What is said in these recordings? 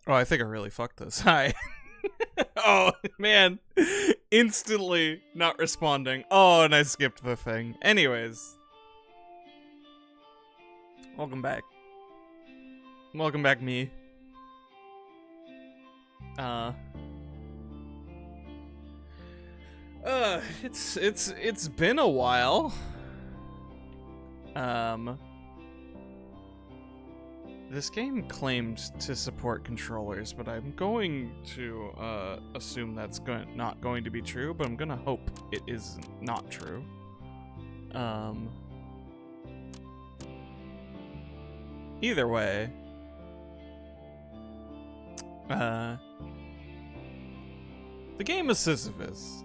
Oh, I think I really fucked this. Hi. Oh, man. Instantly not responding. Oh, and I skipped the thing. Anyways. Welcome back. Welcome back, me. Uh. It's been a while. Um. This game claims to support controllers, but I'm going to assume that's not going to be true, but I'm gonna hope it is not true. Either way, the game is Sisyphus.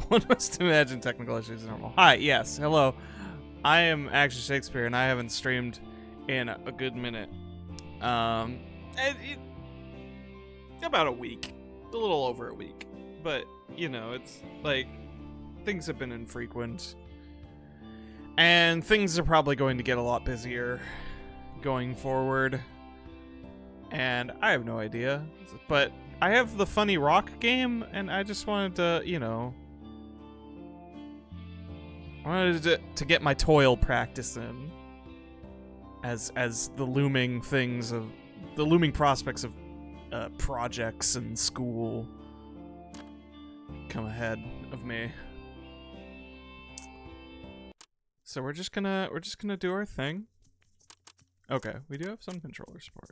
One must imagine technical issues are normal. Hi, yes, hello. I am actually Shakespeare, and I haven't streamed in a good minute. About a week. A little over a week. But, you know, it's like things have been infrequent. And things are probably going to get a lot busier going forward. And I have no idea. But I have the funny rock game, and I just wanted to, you know, I wanted to get my toil practice in. As the looming prospects of projects and school come ahead of me. So we're just gonna do our thing. Okay, we do have some controller support.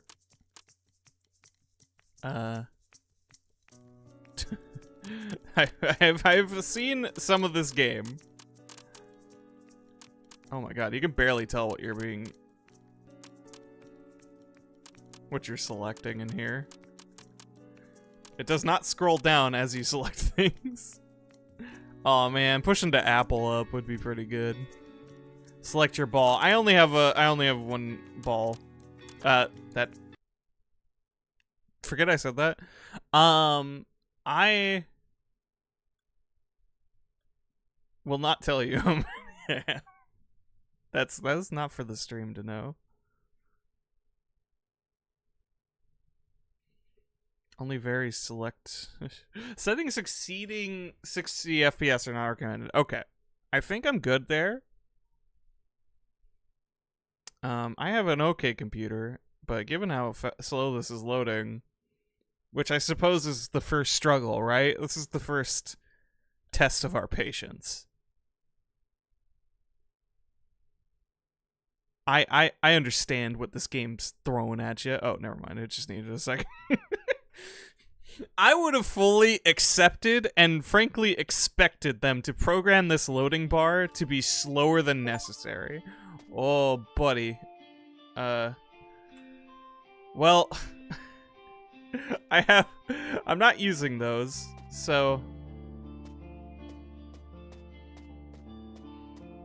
I've seen some of this game. Oh my god, you can barely tell what you're selecting in here. It does not scroll down as you select things. Oh man, pushing to Apple up would be pretty good. Select your ball. I only have one ball. Forget I said that. I will not tell you. That's not for the stream to know. Only very select settings exceeding 60 FPS are not recommended. Okay, I think I'm good there. I have an okay computer, but given how slow this is loading, which I suppose is the first struggle, right? This is the first test of our patience. I understand what this game's throwing at you. Oh, never mind. It just needed a second. I would have fully accepted and frankly expected them to program this loading bar to be slower than necessary. Oh, buddy. Well, I'm not using those, so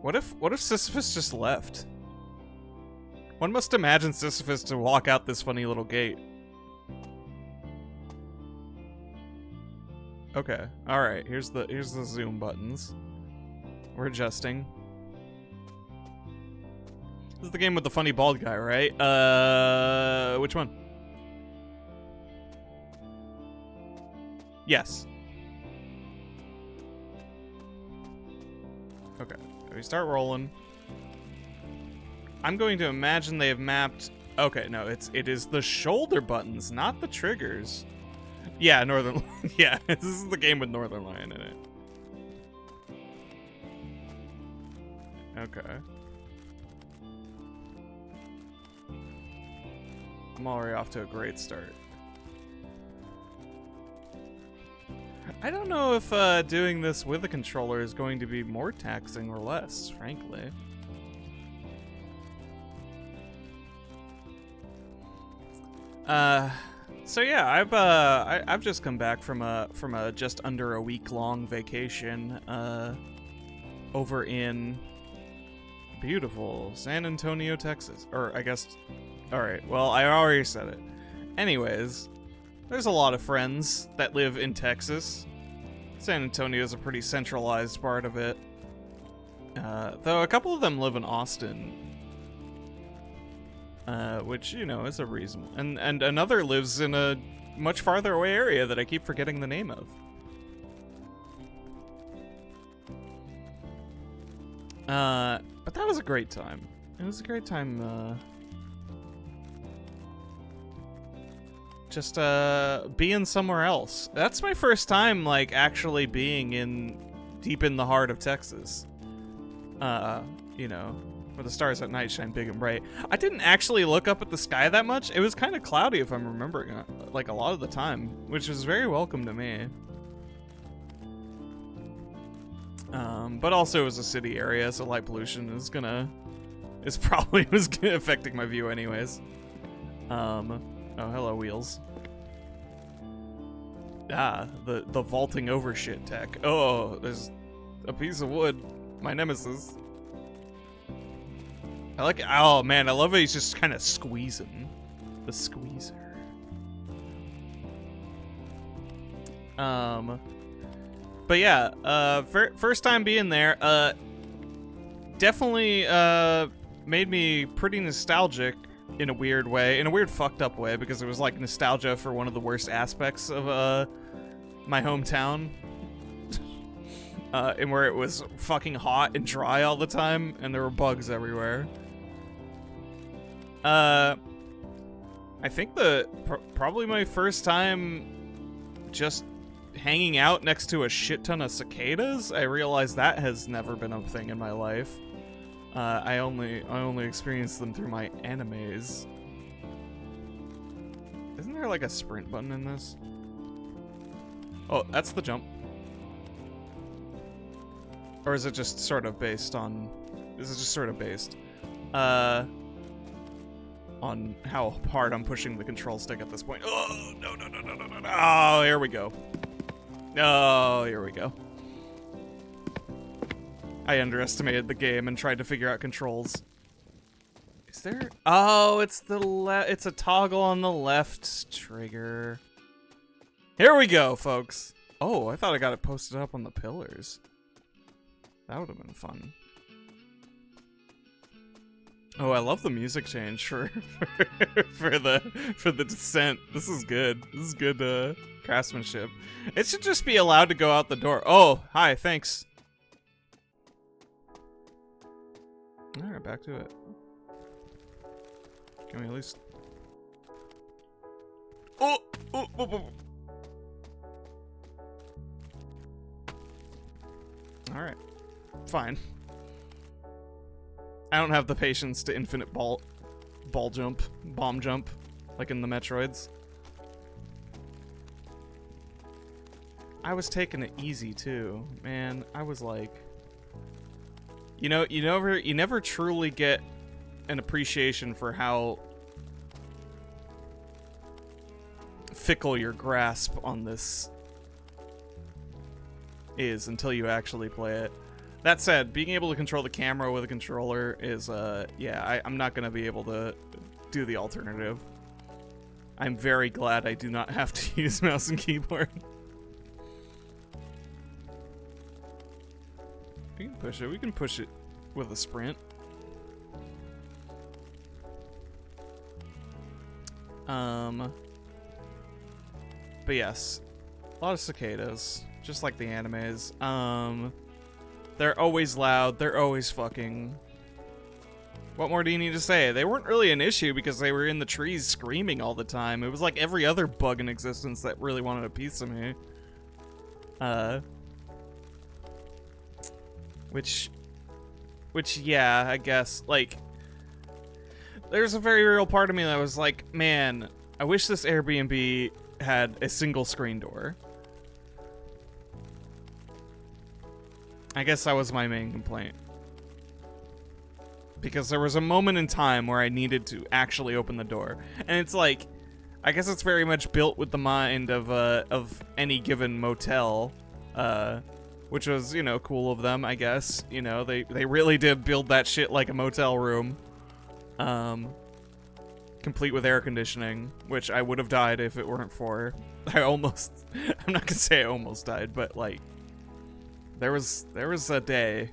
what if Sisyphus just left? One must imagine Sisyphus to walk out this funny little gate. Okay, alright, here's the zoom buttons. We're adjusting. This is the game with the funny bald guy, right? Which one? Yes. Okay, we start rolling. I'm going to imagine they have mapped... Okay, no, it is the shoulder buttons, not the triggers. Yeah, Northern... Yeah, this is the game with Northern Lion in it. Okay. I'm already off to a great start. I don't know if doing this with a controller is going to be more taxing or less, frankly. So yeah, I've just come back from a just under a week-long vacation over in beautiful San Antonio, Texas. Or I guess, all right. Well, I already said it. Anyways, there's a lot of friends that live in Texas. San Antonio is a pretty centralized part of it. Though a couple of them live in Austin. which, you know, is a reason. And another lives in a much farther away area that I keep forgetting the name of. But that was a great time. It was a great time, just being somewhere else. That's my first time, like, actually being deep in the heart of Texas. You know, where the stars at night shine big and bright. I didn't actually look up at the sky that much. It was kind of cloudy, if I'm remembering, like, a lot of the time, which was very welcome to me. But also it was a city area, so light pollution is probably affecting my view anyways. Oh, hello, wheels. Ah, the vaulting over shit tech. Oh, there's a piece of wood. My nemesis. I like it. Oh, man, I love how he's just kind of squeezing. The squeezer. But yeah, first time being there, definitely, made me pretty nostalgic in a weird way, in a weird fucked up way, because it was like nostalgia for one of the worst aspects of, my hometown. And where it was fucking hot and dry all the time, and there were bugs everywhere. I think probably my first time just hanging out next to a shit ton of cicadas. I realized that has never been a thing in my life. I only experienced them through my animes. Isn't there like a sprint button in this? Oh, that's the jump. Or is it just sort of based on... Is it just sort of based on how hard I'm pushing the control stick at this point? Oh, no. Oh, here we go. Oh, here we go. I underestimated the game and tried to figure out controls. Is there... Oh, it's it's a toggle on the left trigger. Here we go, folks. Oh, I thought I got it posted up on the pillars. That would have been fun. Oh, I love the music change for the descent. This is good. This is good craftsmanship. It should just be allowed to go out the door. Oh, hi, thanks. Alright, back to it. Can we at least... Oh! Alright. Fine. I don't have the patience to infinite bomb jump, like in the Metroids. I was taking it easy too, man. I was like, you know, you never truly get an appreciation for how fickle your grasp on this is until you actually play it. That said, being able to control the camera with a controller is, yeah, I'm not going to be able to do the alternative. I'm very glad I do not have to use mouse and keyboard. We can push it. We can push it with a sprint. But yes, a lot of cicadas, just like the animes. They're always loud. They're always fucking. What more do you need to say? They weren't really an issue because they were in the trees screaming all the time. It was like every other bug in existence that really wanted a piece of me. Which, yeah, I guess, like, there's a very real part of me that was like, man, I wish this Airbnb had a single screen door. I guess that was my main complaint. Because there was a moment in time where I needed to actually open the door. And it's like, I guess it's very much built with the mind of any given motel, which was, you know, cool of them, I guess. You know, they really did build that shit like a motel room. Complete with air conditioning, which I would have died if it weren't for. I'm not gonna say I almost died, but like, there was a day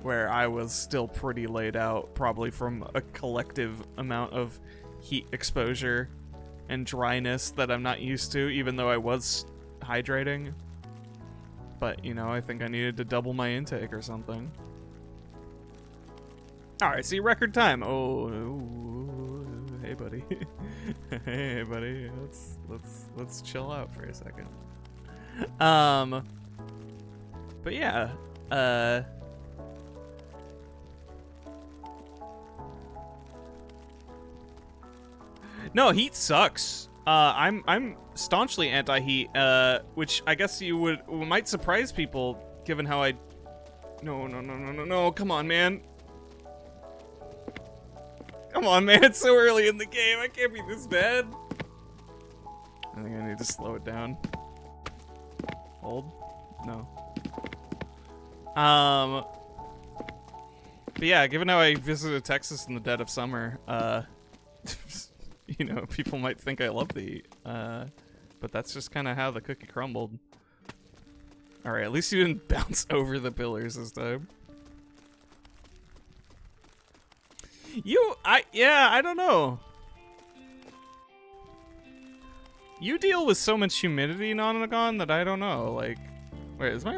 where I was still pretty laid out, probably from a collective amount of heat exposure and dryness that I'm not used to, even though I was hydrating. But, you know, I think I needed to double my intake or something. Alright, see, record time. Oh, hey, buddy. Hey, buddy. Let's chill out for a second. But yeah, no, heat sucks. I'm staunchly anti-heat, which I guess might surprise people, given how No, come on, man. Come on, man, it's so early in the game, I can't be this bad. I think I need to slow it down. Hold? No. But yeah, given how I visited Texas in the dead of summer, you know, people might think I love the heat. But that's just kind of how the cookie crumbled. Alright, at least you didn't bounce over the pillars this time. I don't know. You deal with so much humidity, Nonagon, that I don't know. Like, wait, is my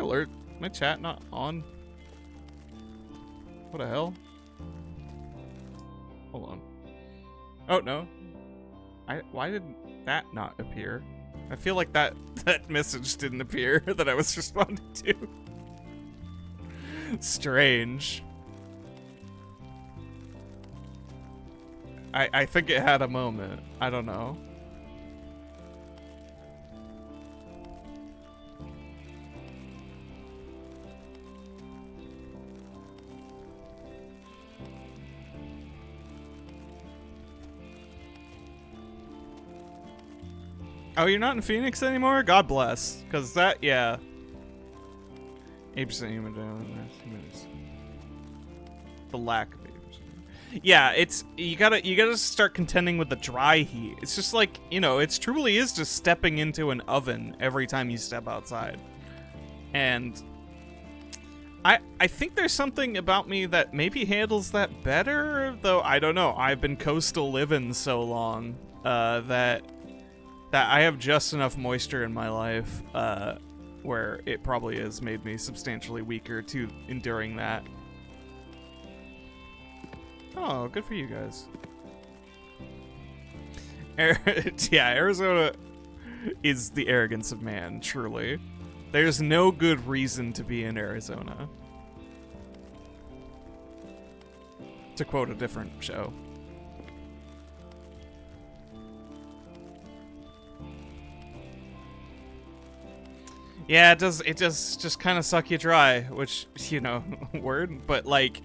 chat not on? What the hell? Hold on. Oh, no. Why did that not appear? I feel like that message didn't appear that I was responding to. Strange. I think it had a moment. I don't know. Oh, you're not in Phoenix anymore? God bless. Because that, yeah. 8% human humans. The lack of 8%. Yeah, it's you gotta start contending with the dry heat. It's just like, you know, it truly is just stepping into an oven every time you step outside. And I think there's something about me that maybe handles that better, though I don't know. I've been coastal living so long that I have just enough moisture in my life where it probably has made me substantially weaker to enduring that. Oh, good for you guys. Yeah, Arizona is the arrogance of man, truly. There's no good reason to be in Arizona. To quote a different show. Yeah, it does just kind of suck you dry, which, you know, word, but like...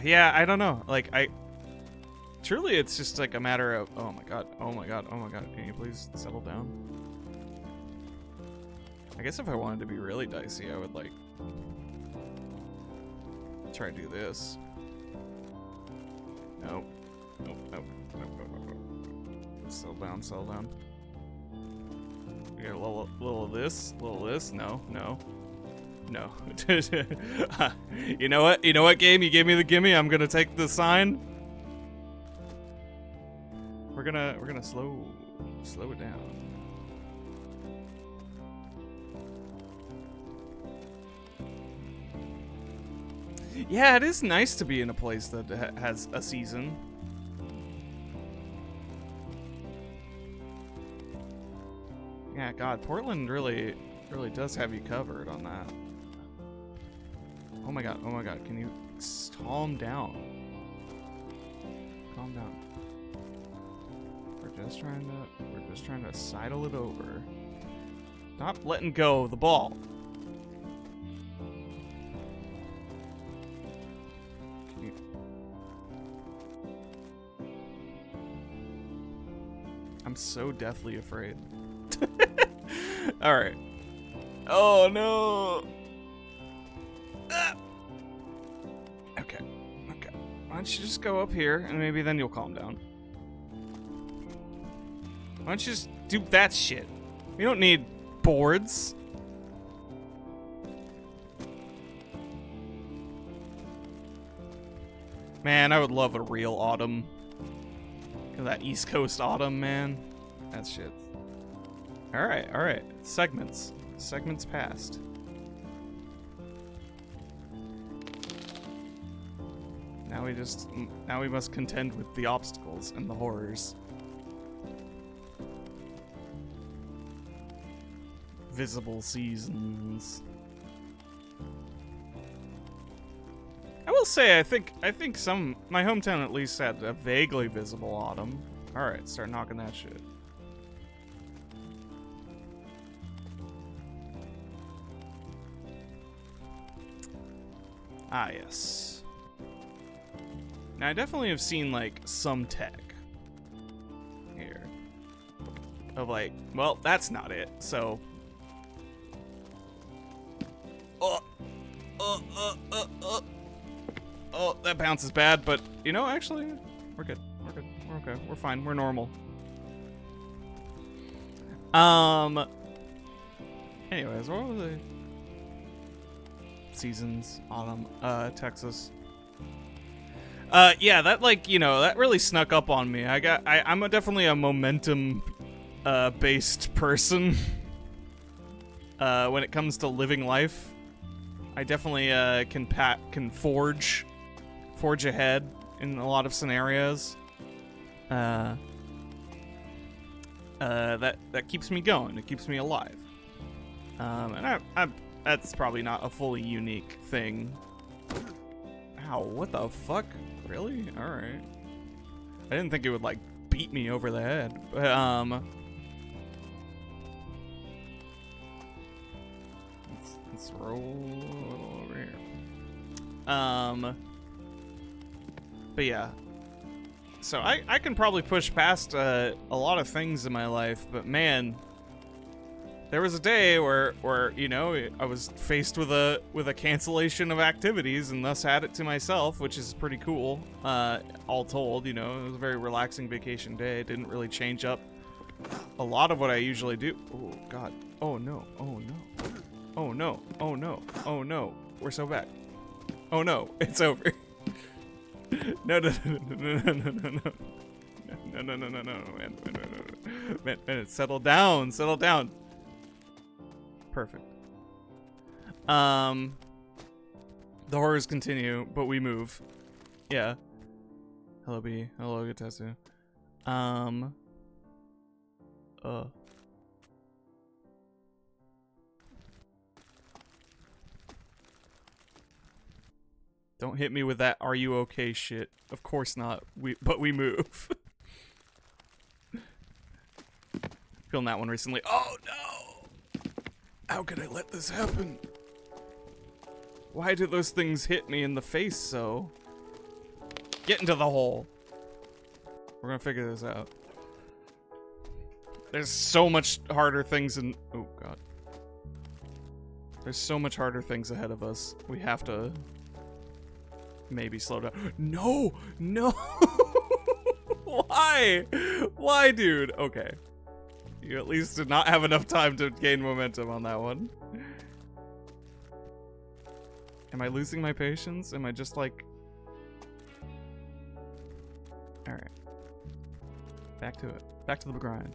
yeah, I don't know. Like, truly, it's just like a matter of, oh my god, can you please settle down? I guess if I wanted to be really dicey, I would, like, try to do this. Nope. Settle down. We got a little of this, no. You know what, game? You gave me the gimme. I'm gonna take the sign. We're gonna slow it down. Yeah, it is nice to be in a place that has a season. Yeah, God, Portland really does have you covered on that. Oh my god, can you calm down? Calm down. We're just trying to sidle it over. Stop letting go of the ball. I'm so deathly afraid. Alright. Oh no! Ah. Okay. Why don't you just go up here, and maybe then you'll calm down. Why don't you just do that shit? We don't need boards. Man, I would love a real autumn. That East Coast autumn, man. That shit. Alright. Segments. Segments passed. Now we must contend with the obstacles and the horrors. Visible seasons. I will say, I think my hometown at least had a vaguely visible autumn. Alright, start knocking that shit. Ah, yes. Now, I definitely have seen, like, some tech here. Of, like, well, that's not it, so... Oh, that bounce is bad, but, you know, actually, we're good. We're okay. We're fine. We're normal. Anyways, what was the seasons? Autumn, Texas. Yeah, that, like, you know, that really snuck up on me. I'm definitely a momentum, based person. When it comes to living life. I definitely, can forge ahead in a lot of scenarios. That keeps me going. It keeps me alive. And that's probably not a fully unique thing. Ow, what the fuck? Really? Alright. I didn't think it would, like, beat me over the head. But, let's roll over here. But yeah. So I can probably push past a lot of things in my life, but man, there was a day where you know, I was faced with a cancellation of activities and thus had it to myself, which is pretty cool. All told, you know, it was a very relaxing vacation day. It didn't really change up a lot of what I usually do. Oh god. Oh no. Oh no. Oh no. Oh no. Oh no. We're so back. Oh no. It's over. No, man, settle down, Perfect. The horrors continue, but we move. Yeah. Hello, B. Hello, Gatesu. Don't hit me with that "are you okay" shit. Of course not. But we move. Feeling that one recently. Oh no! How could I let this happen? Why did those things hit me in the face so? Get into the hole. We're gonna figure this out. There's so much harder things in... Oh god. There's so much harder things ahead of us. We have to... maybe slow down. No! No! Why? Why, dude? Okay. You at least did not have enough time to gain momentum on that one. Am I losing my patience? Am I just like... Alright. Back to it. Back to the grind.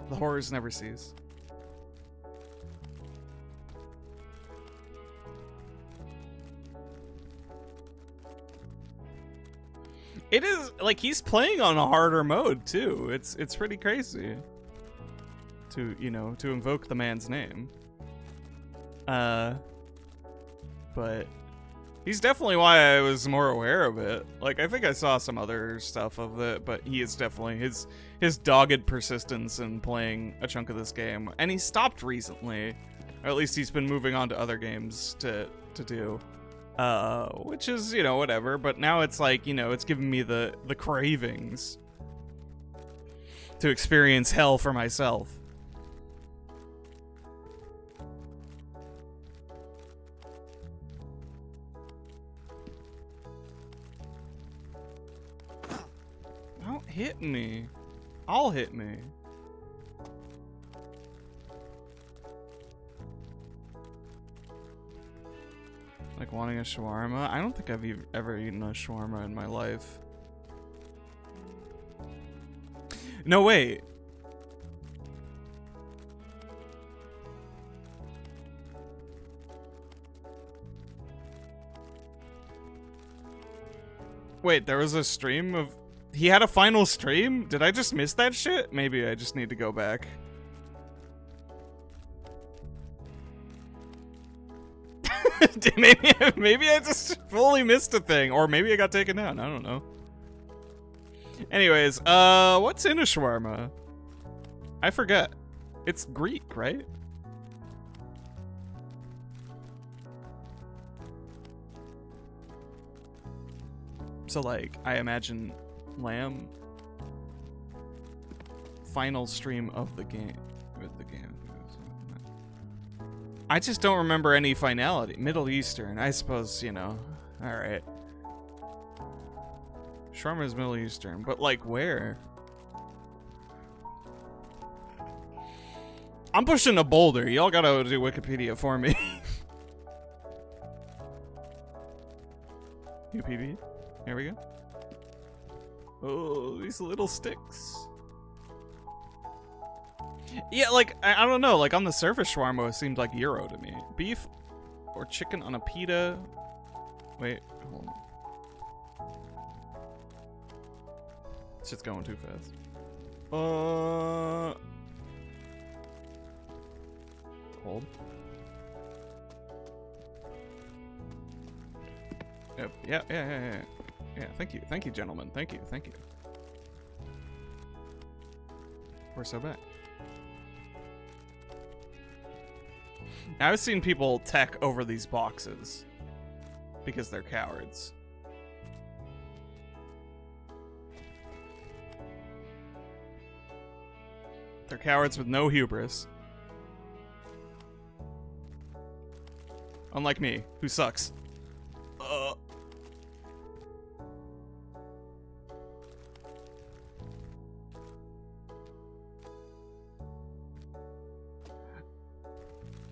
The horrors never cease. It is, like, he's playing on a harder mode, too. It's pretty crazy. To, you know, to invoke the man's name. But he's definitely why I was more aware of it. Like, I think I saw some other stuff of it, but he is definitely his dogged persistence in playing a chunk of this game. And he stopped recently. Or at least he's been moving on to other games to do. Which is, you know, whatever, but now it's like, you know, it's giving me the cravings to experience hell for myself. Don't hit me. I'll hit me. Like wanting a shawarma? I don't think I've ever eaten a shawarma in my life. No, wait. Wait, there was a stream of... He had a final stream? Did I just miss that shit? Maybe I just need to go back. maybe I just fully missed a thing. Or maybe I got taken down. I don't know. Anyways, what's in a shawarma? I forget. It's Greek, right? So, like, I imagine lamb. Final stream of the game. I just don't remember any finality. Middle Eastern, I suppose, you know. Alright. Shawarma is Middle Eastern, but, like, where? I'm pushing a boulder. Y'all gotta do Wikipedia for me. UPB? Here we go. Oh, these little sticks. Yeah, like, I don't know. Like, on the surface, shawarma seemed like gyro to me. Beef or chicken on a pita. Wait, hold on. Shit's going too fast. Hold. Yep. Yeah, thank you, gentlemen. Thank you. We're so back. I've seen people tech over these boxes because they're cowards. They're cowards with no hubris. Unlike me, who sucks.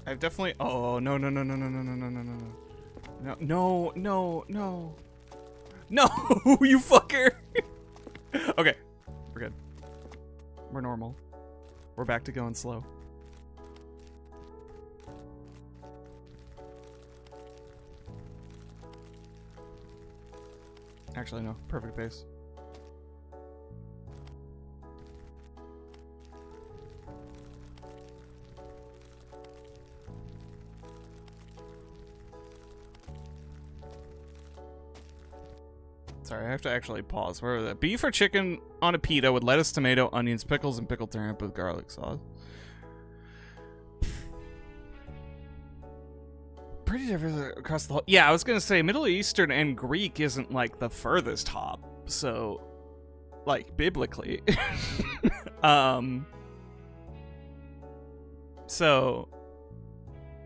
I've definitely... Oh, no. No, you fucker! Okay, we're good. We're normal. We're back to going slow. Actually, no. Perfect pace. Sorry, I have to actually pause. Where was that? Beef or chicken on a pita with lettuce, tomato, onions, pickles, and pickled turnip with garlic sauce. Pretty different across the whole... Yeah, I was gonna say Middle Eastern and Greek isn't like the furthest hop, so like biblically. So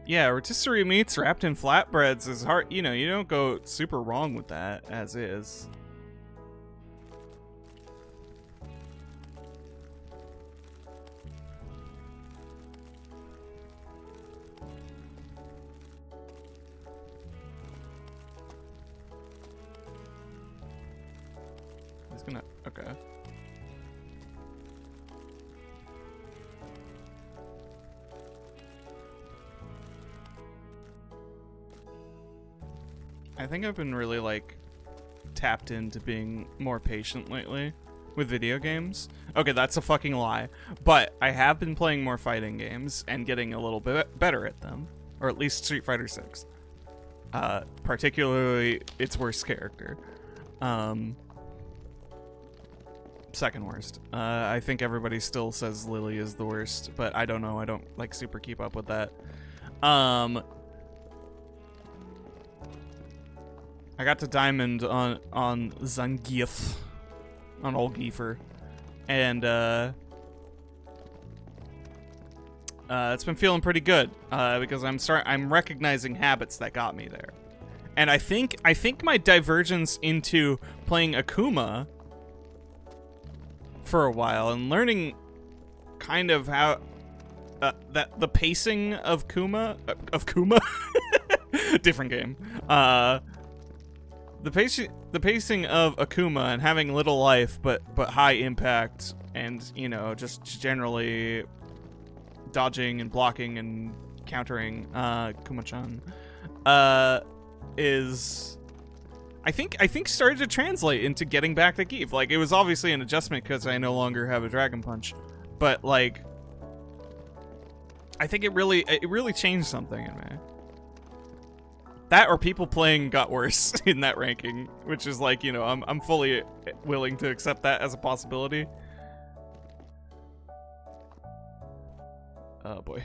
yeah, rotisserie meats wrapped in flatbreads is hard. You know, you don't go super wrong with that as is. He's gonna... Okay. I think I've been really, like, tapped into being more patient lately with video games. Okay, that's a fucking lie. But I have been playing more fighting games and getting a little bit better at them. Or at least Street Fighter 6. Particularly its worst character. Second worst. I think everybody still says Lily is the worst, but I don't know. I don't, like, super keep up with that. I got to Diamond on Zangief, on Olgifer, and it's been feeling pretty good because I'm recognizing habits that got me there, and I think my divergence into playing Akuma for a while and learning kind of how that the pacing of Kuma Different game. The pacing of Akuma and having little life but high impact, and just generally dodging and blocking and countering Kuma-chan is I think started to translate into getting back to Geef. Like, it was obviously an adjustment because I no longer have a Dragon Punch, but like I think it really changed something in me. That or people playing got worse in that ranking, which is like, I'm fully willing to accept that as a possibility. Oh boy.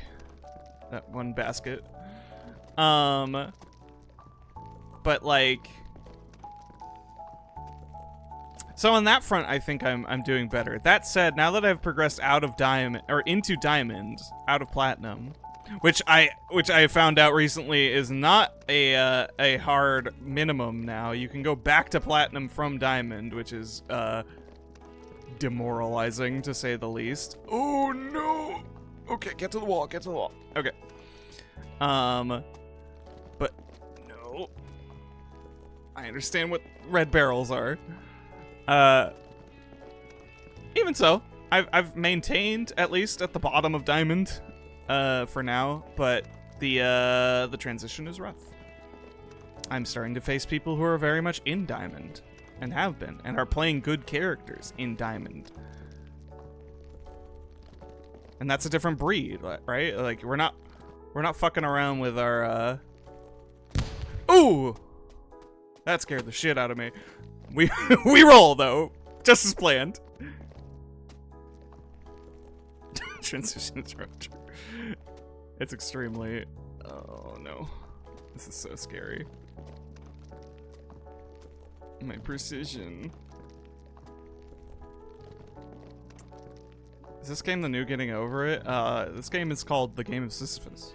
That one basket. But like, so on that front, I think I'm doing better. That said, now that I've progressed out of Diamond, or into Diamond, out of Platinum, which I found out recently is not a hard minimum now. You can go back to Platinum from Diamond, which is demoralizing to say the least. Oh no! Okay, get to the wall, Okay. But no. I understand what red barrels are. Even so, I've maintained at least at the bottom of Diamond for now, but the transition is rough. I'm starting to face people who are very much in Diamond and have been and are playing good characters in Diamond. And that's a different breed, right? Like, we're not fucking around with our Ooh! That scared the shit out of me. We roll though, just as planned. Transition is rough. It's extremely. Oh no, this is so scary. My precision. Is this game the new Getting Over It? This game is called The Game of Sisyphus.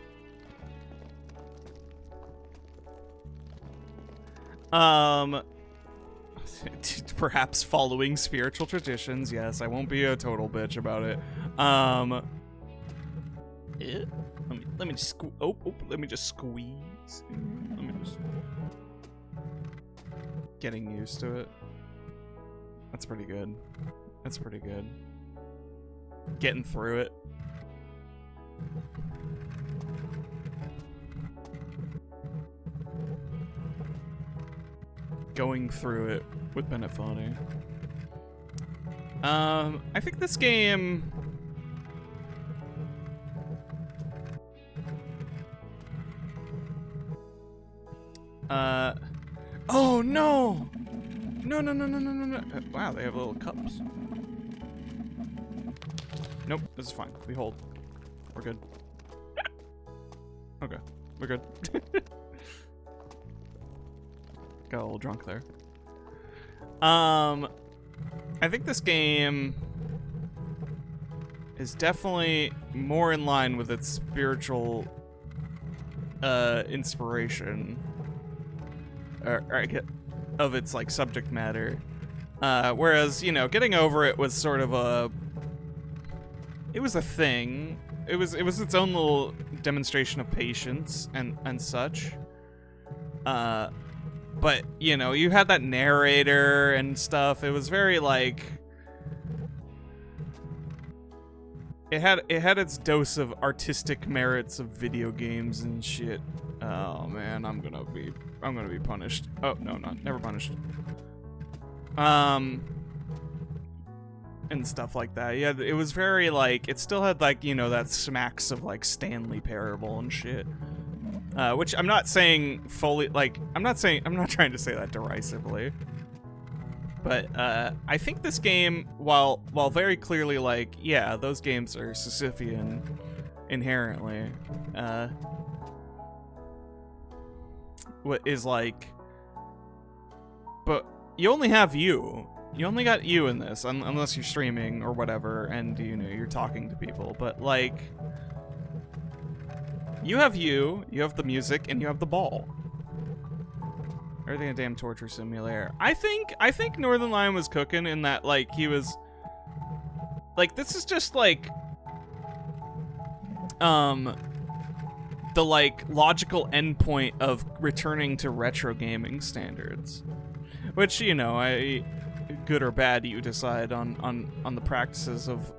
Perhaps following spiritual traditions. Yes, I won't be a total bitch about it. Let me just let me just squeeze. Let me just getting used to it. That's pretty good. That's pretty good. Getting through it. Going through it with Benefani. I think this game. Oh no! No. Wow, they have little cups. Nope, this is fine. We hold. We're good. Okay, we're good. Got a little drunk there. I think this game is definitely more in line with its spiritual inspiration, or of its like subject matter. Whereas, Getting Over It was sort of a thing. It was its own little demonstration of patience and such. But, you had that narrator and stuff. It was very, like... It had its dose of artistic merits of video games and shit. Oh, man, I'm gonna be punished. Oh, no, never punished. And stuff like that. Yeah, it was very, like... It still had, like, that smacks of, like, Stanley Parable and shit. Which I'm not saying fully, like, I'm not trying to say that derisively. But, I think this game, while very clearly, like, yeah, those games are Sisyphean inherently, what is like, but you only have you. You only got you in this, unless you're streaming or whatever, and, you're talking to people, but, like... You have the music, and you have the ball. Everything a damn torture simulator. I think Northern Lion was cooking in that, like, he was... Like, this is just, like... The the like logical endpoint of returning to retro gaming standards, which, you know, good or bad, you decide on the practices of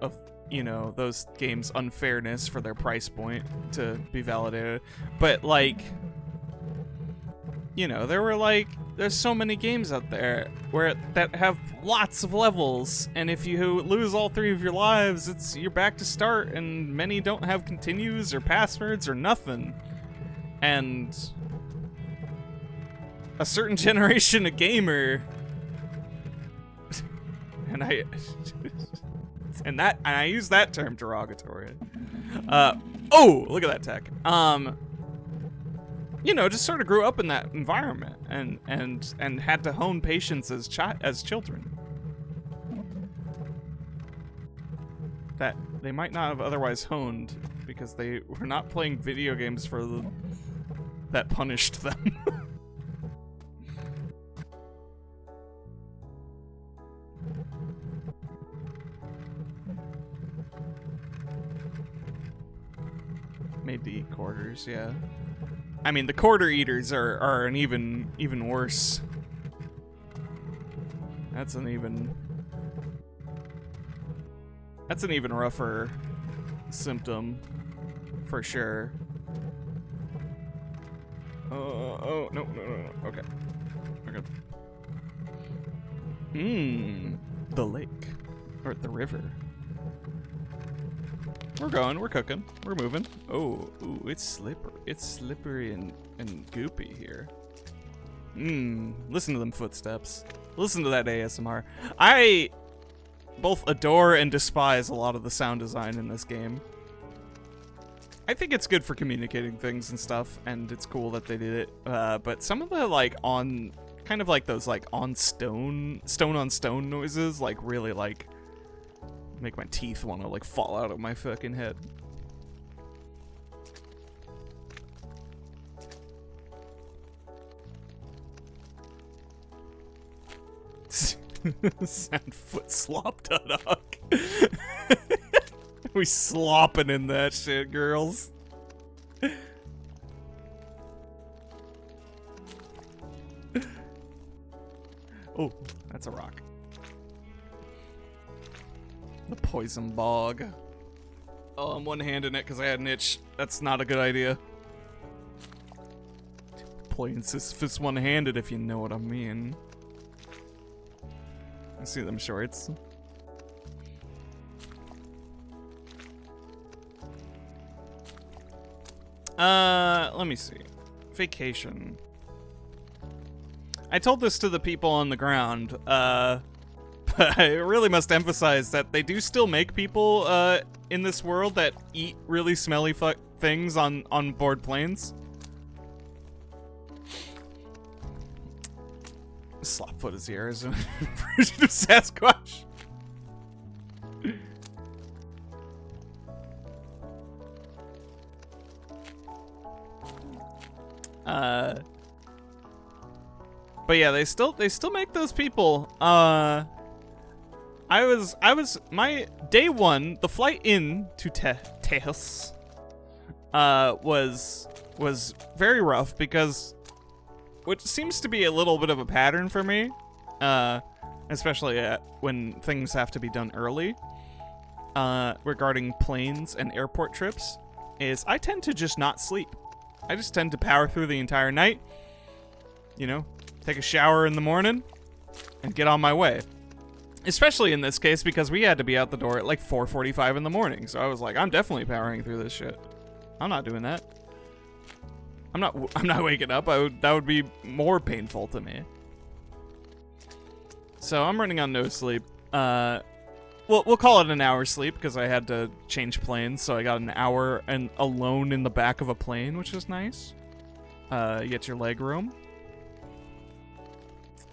you know, those games' unfairness for their price point to be validated. But like, you know, there's so many games out there that have lots of levels, and if you lose all 3 of your lives, you're back to start, and many don't have continues or passwords or nothing. And a certain generation of gamer, and I use that term derogatorily. Oh, look at that tech. You know, just sort of grew up in that environment and had to hone patience as children that they might not have otherwise honed because they were not playing video games that punished them. Made to eat quarters, yeah. I mean, the quarter eaters are an even worse. That's an even rougher symptom, for sure. Oh, no. Okay. The lake. Or the river. We're cooking, we're moving. Oh, ooh, it's slippery. It's slippery and goopy here. Listen to them footsteps. Listen to that ASMR. I both adore and despise a lot of the sound design in this game. I think it's good for communicating things and stuff, and it's cool that they did it. But some of the kind of like those like on stone on stone noises, like really like make my teeth want to like fall out of my fucking head. Sound foot slop duck. We slopping in that shit, girls. Oh, that's a rock. The poison bog. Oh, I'm one-handing it because I had an itch. That's not a good idea. Playing Sisyphus one-handed, if you know what I mean. I see them shorts. Let me see. Vacation. I told this to the people on the ground, but I really must emphasize that they do still make people in this world that eat really smelly things on board planes. Slopfoot is the Arizona version of Sasquatch. But yeah, they still make those people. I was my day one, the flight in to Tejas was very rough because, which seems to be a little bit of a pattern for me, especially when things have to be done early, regarding planes and airport trips, is I tend to just not sleep. I just tend to power through the entire night, you know, take a shower in the morning, and get on my way. Especially in this case because we had to be out the door at like 4:45 in the morning, so I was like, I'm definitely powering through this shit. I'm not doing that. I'm not waking up. That would be more painful to me. So I'm running on no sleep. We'll call it an hour sleep because I had to change planes, so I got an hour and alone in the back of a plane, which is nice. You get your leg room.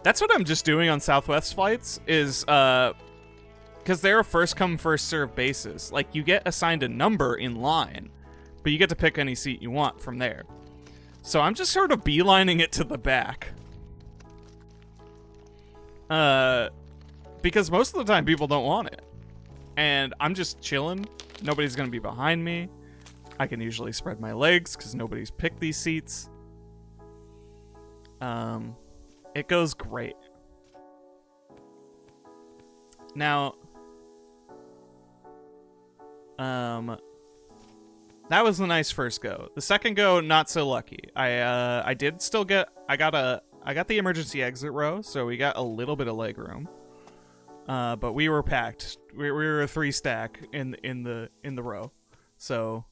That's what I'm just doing on Southwest flights, is because they're a first come first serve basis. Like, you get assigned a number in line, but you get to pick any seat you want from there. So I'm just sort of beelining it to the back. Because most of the time people don't want it. And I'm just chilling. Nobody's gonna be behind me. I can usually spread my legs because nobody's picked these seats. It goes great. Now, that was a nice first go. The second go, not so lucky. I got the emergency exit row, so we got a little bit of leg room. But we were packed. We were a 3-stack in the row, so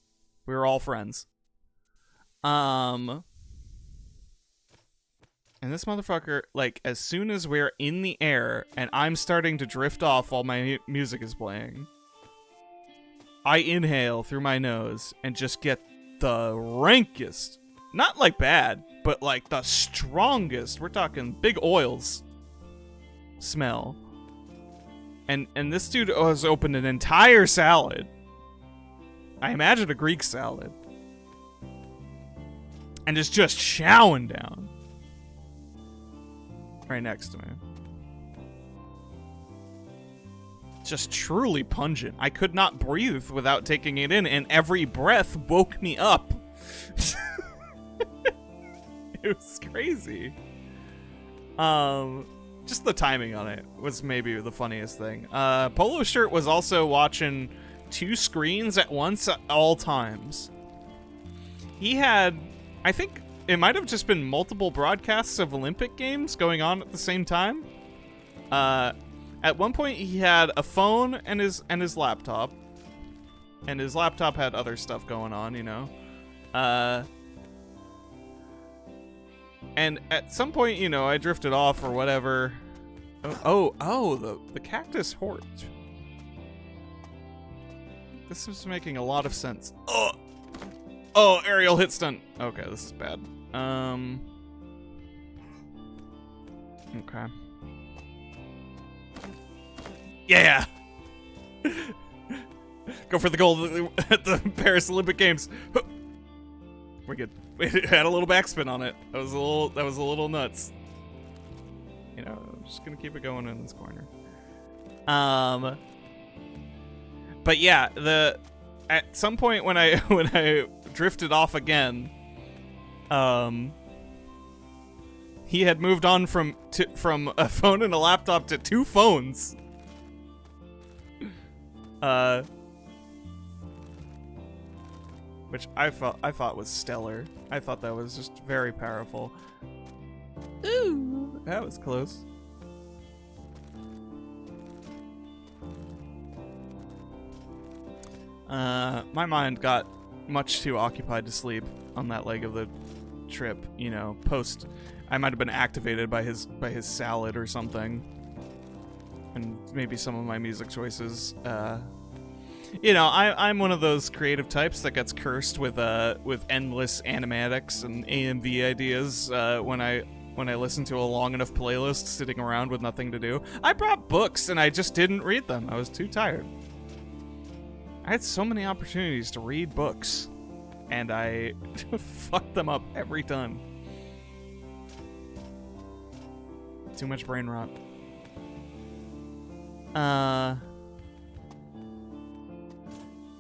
we were all friends. And this motherfucker, like, as soon as we're in the air and I'm starting to drift off while my music is playing, I inhale through my nose and just get the rankest, not like bad, but like the strongest, we're talking big oils smell. And this dude has opened an entire salad. I imagine a Greek salad. And is just chowing down. Right next to me. Just truly pungent. I could not breathe without taking it in, and every breath woke me up. It was crazy. Just the timing on it was maybe the funniest thing. Polo Shirt was also watching 2 screens at once at all times. He had, I think it might have just been multiple broadcasts of Olympic Games going on at the same time. At one point he had a phone and his laptop. And his laptop had other stuff going on, you know. And at some point, you know, I drifted off or whatever. The cactus hort. This is making a lot of sense. Oh, aerial hit stun. Okay, this is bad. Okay. Yeah! Go for the gold at the Paris Olympic Games. We're good. We had a little backspin on it. That was a little nuts. You know, I'm just gonna keep it going in this corner. But yeah, at some point when I drifted off again, he had moved on from a phone and a laptop to 2 phones. Which I thought was stellar. I thought that was just very powerful. Ooh, that was close. My mind got much too occupied to sleep on that leg of the trip. You know, I might have been activated by his salad or something, and maybe some of my music choices. You know, I'm one of those creative types that gets cursed with endless animatics and AMV ideas when I listen to a long enough playlist sitting around with nothing to do. I brought books and I just didn't read them. I was too tired. I had so many opportunities to read books, and I fucked them up every time. Too much brain rot.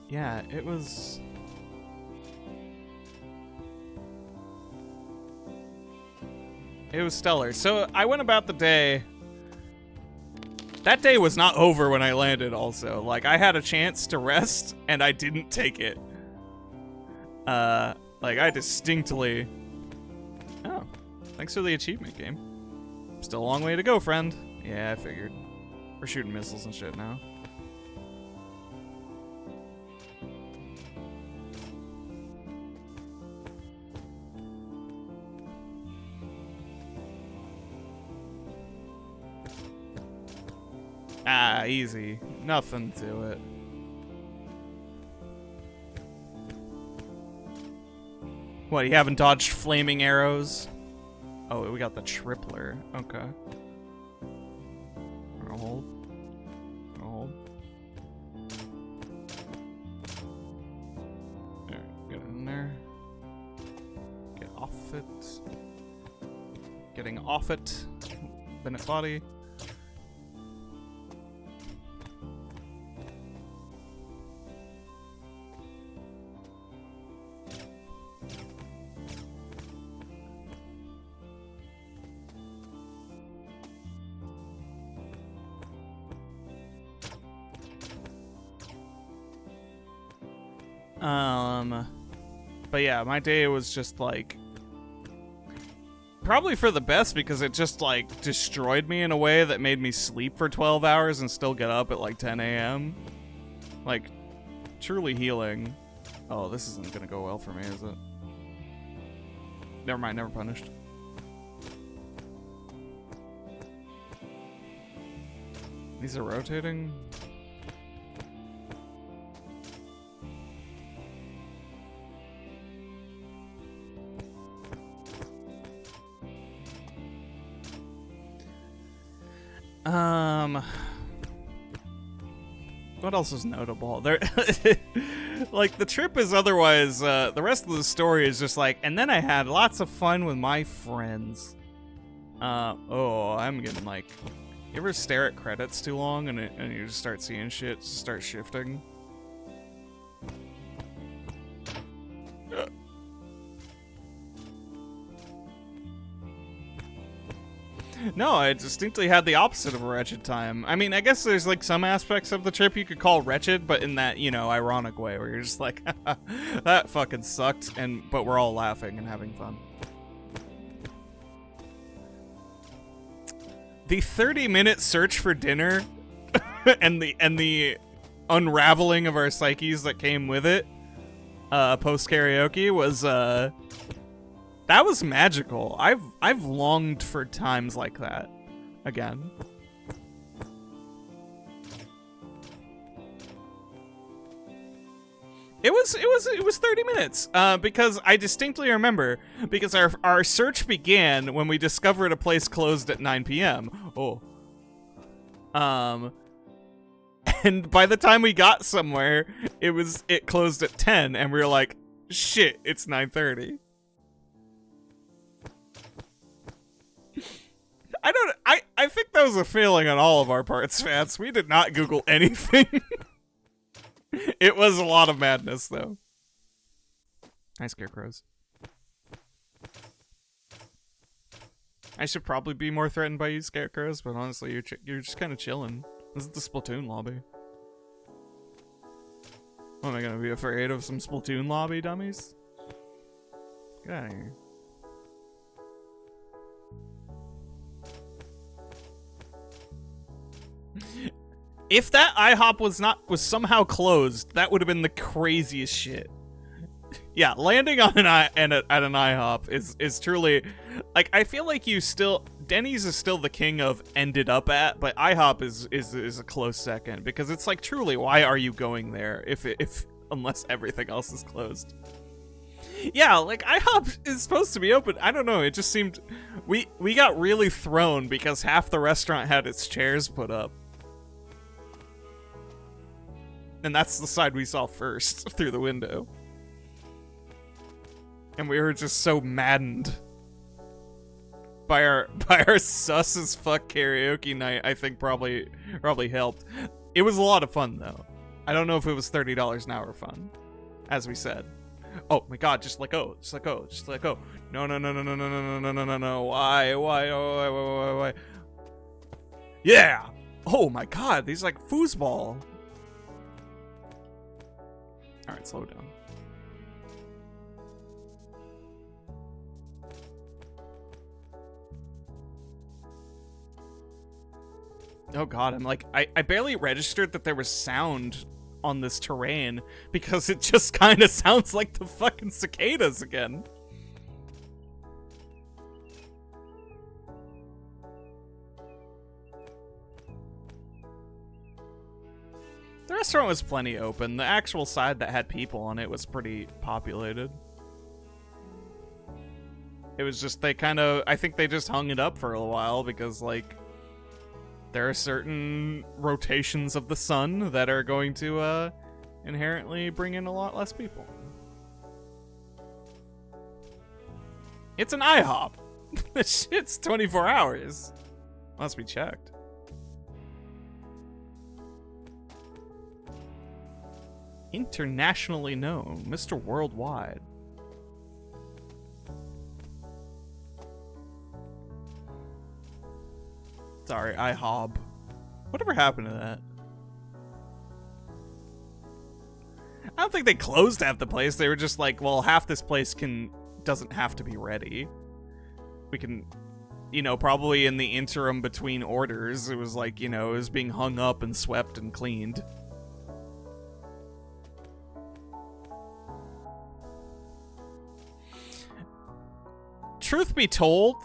Yeah, it was stellar. So I went about the day. That day was not over when I landed also. Like, I had a chance to rest and I didn't take it. Like, I distinctly... Oh, thanks for the achievement, game. Still a long way to go, friend. Yeah, I figured. We're shooting missiles and shit now. Ah, easy. Nothing to it. What, you haven't dodged flaming arrows? Oh, we got the tripler. Okay. Hold. Hold. There, get in there. Get off it. Getting off it. Bennett body. But yeah, my day was just like probably for the best because it just like destroyed me in a way that made me sleep for 12 hours and still get up at like 10 a.m. Like truly healing. Oh, this isn't gonna go well for me, is it? Never mind, never punished. These are rotating. What else is notable? There, like, the trip is otherwise, the rest of the story is just like, and then I had lots of fun with my friends. Oh, I'm getting like, you ever stare at credits too long and you just start seeing shit, start shifting? No, I distinctly had the opposite of a wretched time. I mean, I guess there's like some aspects of the trip you could call wretched, but in that, you know, ironic way where you're just like, that fucking sucked, but we're all laughing and having fun. The 30-minute search for dinner and the unraveling of our psyches that came with it, post karaoke was that was magical. I've longed for times like that again. It was 30 minutes because I distinctly remember because our search began when we discovered a place closed at 9 p.m. Oh. And by the time we got somewhere, it closed at 10 and we were like, shit, it's 9:30. I think that was a failing on all of our parts, Vance. We did not Google anything. It was a lot of madness, though. Hi, scarecrows. I should probably be more threatened by you, scarecrows, but honestly, you're just kind of chilling. This is the Splatoon lobby. What, am I gonna be afraid of some Splatoon lobby, dummies? Get out of here. If that IHOP was somehow closed, that would have been the craziest shit. Yeah, landing on at an IHOP is truly like, I feel like Denny's is still the king of ended up at, but IHOP is a close second because it's like, truly, why are you going there if unless everything else is closed? Yeah, like IHOP is supposed to be open. I don't know, it just seemed we got really thrown because half the restaurant had its chairs put up. And that's the side we saw first through the window. And we were just so maddened by our sus as fuck karaoke night. I think probably helped. It was a lot of fun though. I don't know if it was $30 an hour fun, as we said. Oh my god, just let go. Just let go. Just let go. No. Why? Yeah. Oh my god, these like foosball. Alright, slow down. Oh god, I'm like, I barely registered that there was sound on this terrain because it just kind of sounds like the fucking cicadas again. The restaurant was plenty open. The actual side that had people on it was pretty populated. It was just, I think they just hung it up for a while because, like, there are certain rotations of the sun that are going to, inherently bring in a lot less people. It's an IHOP. This shit's 24 hours. Must be checked. Internationally known, Mr. Worldwide. Sorry, IHOB. Whatever happened to that? I don't think they closed half the place. They were just like, well, half this place doesn't have to be ready. We can, probably in the interim between orders, it was like, it was being hung up and swept and cleaned. Truth be told,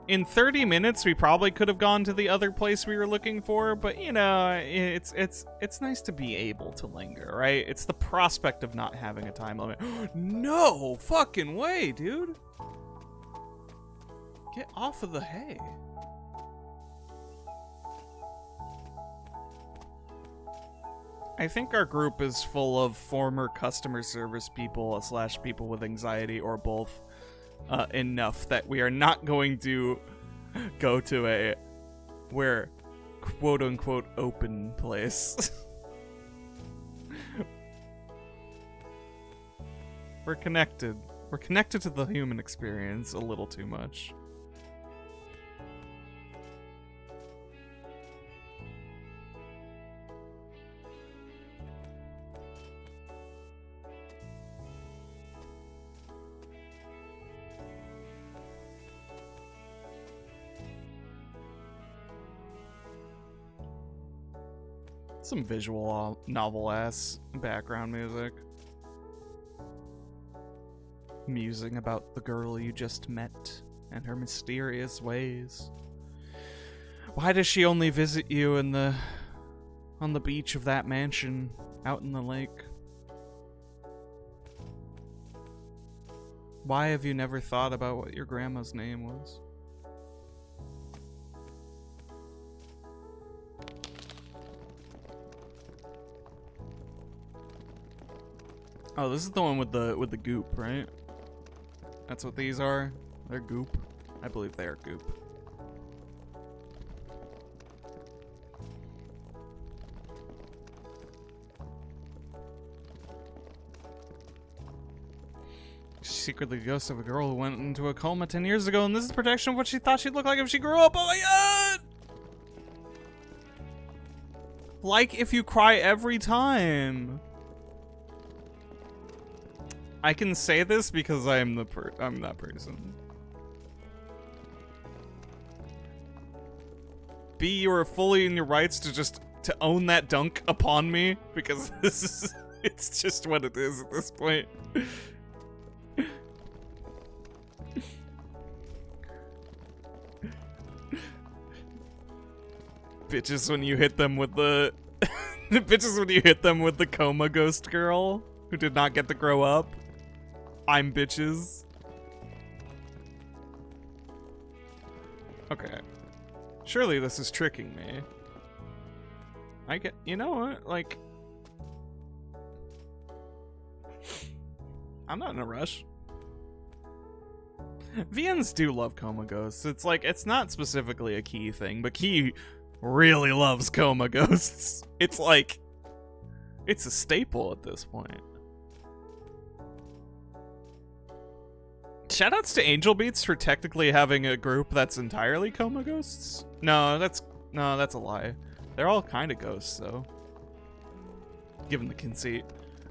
in 30 minutes we probably could have gone to the other place we were looking for, but it's nice to be able to linger, right? It's the prospect of not having a time limit. No fucking way, dude. Get off of the hay. I think our group is full of former customer service people / people with anxiety or both. Enough that we are not going to go to a quote unquote open place. We're connected. We're connected to the human experience a little too much. Some visual novel-ass background music. Musing about the girl you just met and her mysterious ways. Why does she only visit you on the beach of that mansion out in the lake? Why have you never thought about what your grandma's name was? Oh, this is the one with the goop, right? That's what these are? They're goop? I believe they are goop. She's secretly the ghost of a girl who went into a coma 10 years ago, and this is protection of what she thought she'd look like if she grew up. Oh my god! Like if you cry every time. I can say this because I'm that person. B, you are fully in your rights to own that dunk upon me, because it's just what it is at this point. Bitches when you hit them with the bitches when you hit them with the coma ghost girl who did not get to grow up. I'm bitches. Okay. Surely this is tricking me. You know what? Like, I'm not in a rush. VNs do love coma ghosts. It's like, it's not specifically a Key thing, but Key really loves coma ghosts. It's like, it's a staple at this point. Shoutouts to Angel Beats for technically having a group that's entirely coma ghosts. No, that's a lie. They're all kind of ghosts, though. Given the conceit.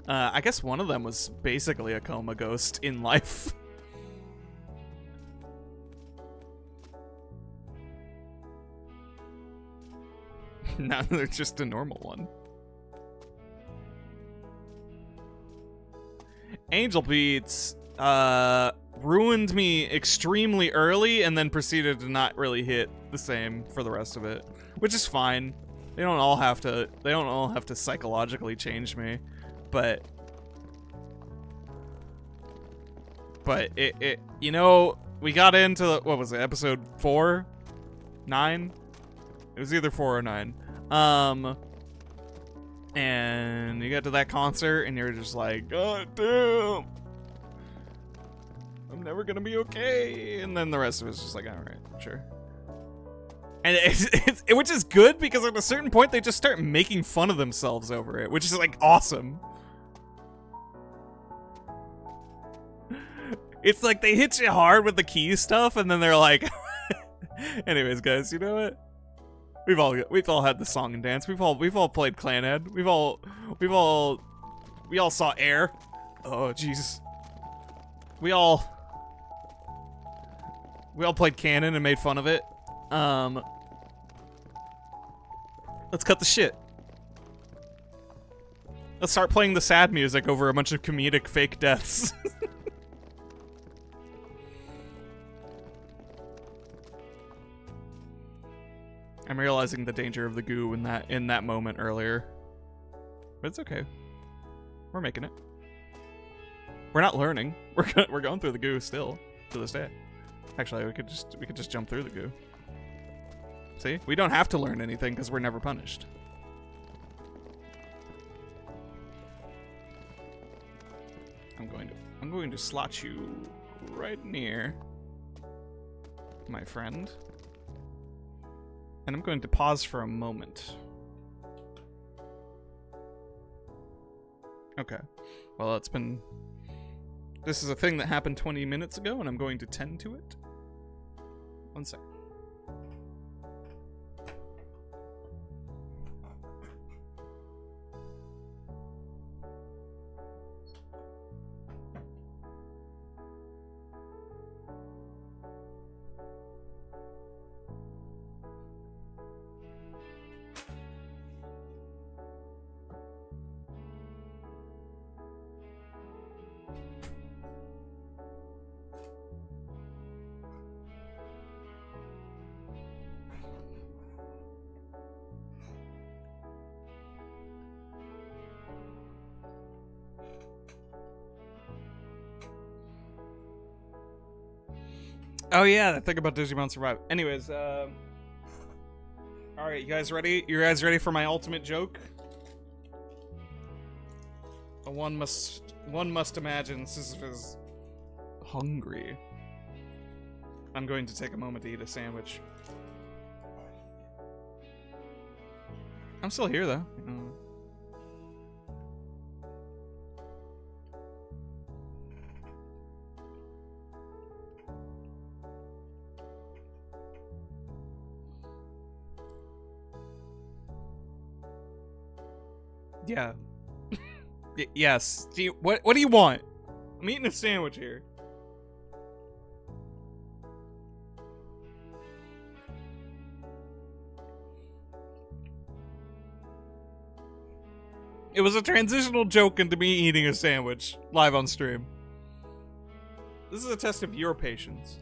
I guess one of them was basically a coma ghost in life. Now they're just a normal one. Angel Beats, ruined me extremely early and then proceeded to not really hit the same for the rest of it, which is fine. They don't all have to psychologically change me, but it we got into, what was it, episode 4? 9? It was either 4 or 9. And you get to that concert and you're just like, God damn, I'm never gonna be okay. And then the rest of it's just like, all right, sure. And which is good, because at a certain point they just start making fun of themselves over it, which is like awesome. It's like they hit you hard with the Key stuff, and then they're like, anyways, guys, you know what? We've all had the song and dance. We've all played Clanhead. We've all We all saw Air. Oh, jeez. We all played canon and made fun of it. Let's cut the shit. Let's start playing the sad music over a bunch of comedic fake deaths. I'm realizing the danger of the goo in that moment earlier. But it's okay. We're making it. We're not learning. We're going through the goo still to this day. Actually, we could just jump through the goo. See? We don't have to learn anything because we're never punished. I'm going to slot you right near, my friend. And I'm going to pause for a moment. Okay. Well, this is a thing that happened 20 minutes ago, and I'm going to tend to it. One second. Oh yeah, that thing about Digimon Survive. Anyways, all right, you guys ready? You guys ready for my ultimate joke? One must imagine Sisyphus hungry. I'm going to take a moment to eat a sandwich. I'm still here though. Yeah. Yes. What do you want? I'm eating a sandwich here. It was a transitional joke into me eating a sandwich live on stream. This is a test of your patience.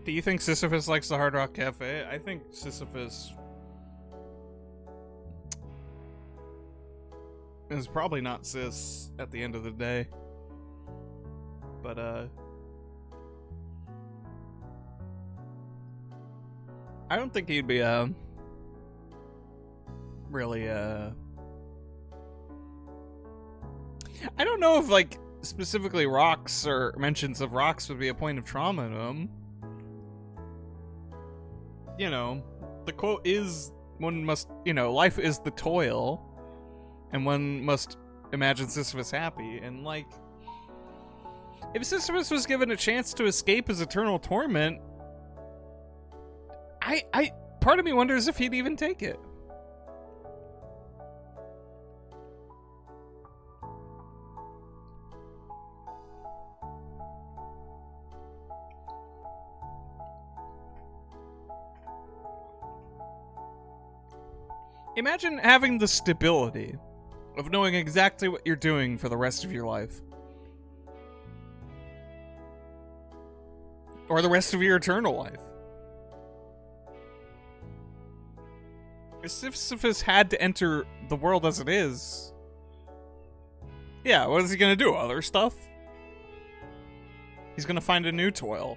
Do you think Sisyphus likes the Hard Rock Cafe? I think Sisyphus is probably not cis at the end of the day. But, I don't think he'd be, really, I don't know if, like, specifically rocks or mentions of rocks would be a point of trauma to him. You know, the quote is, one must, life is the toil, and one must imagine Sisyphus happy, and, like, if Sisyphus was given a chance to escape his eternal torment, part of me wonders if he'd even take it. Imagine having the stability of knowing exactly what you're doing for the rest of your life. Or the rest of your eternal life. If Sisyphus had to enter the world as it is, yeah, what is he gonna do? Other stuff? He's gonna find a new toil.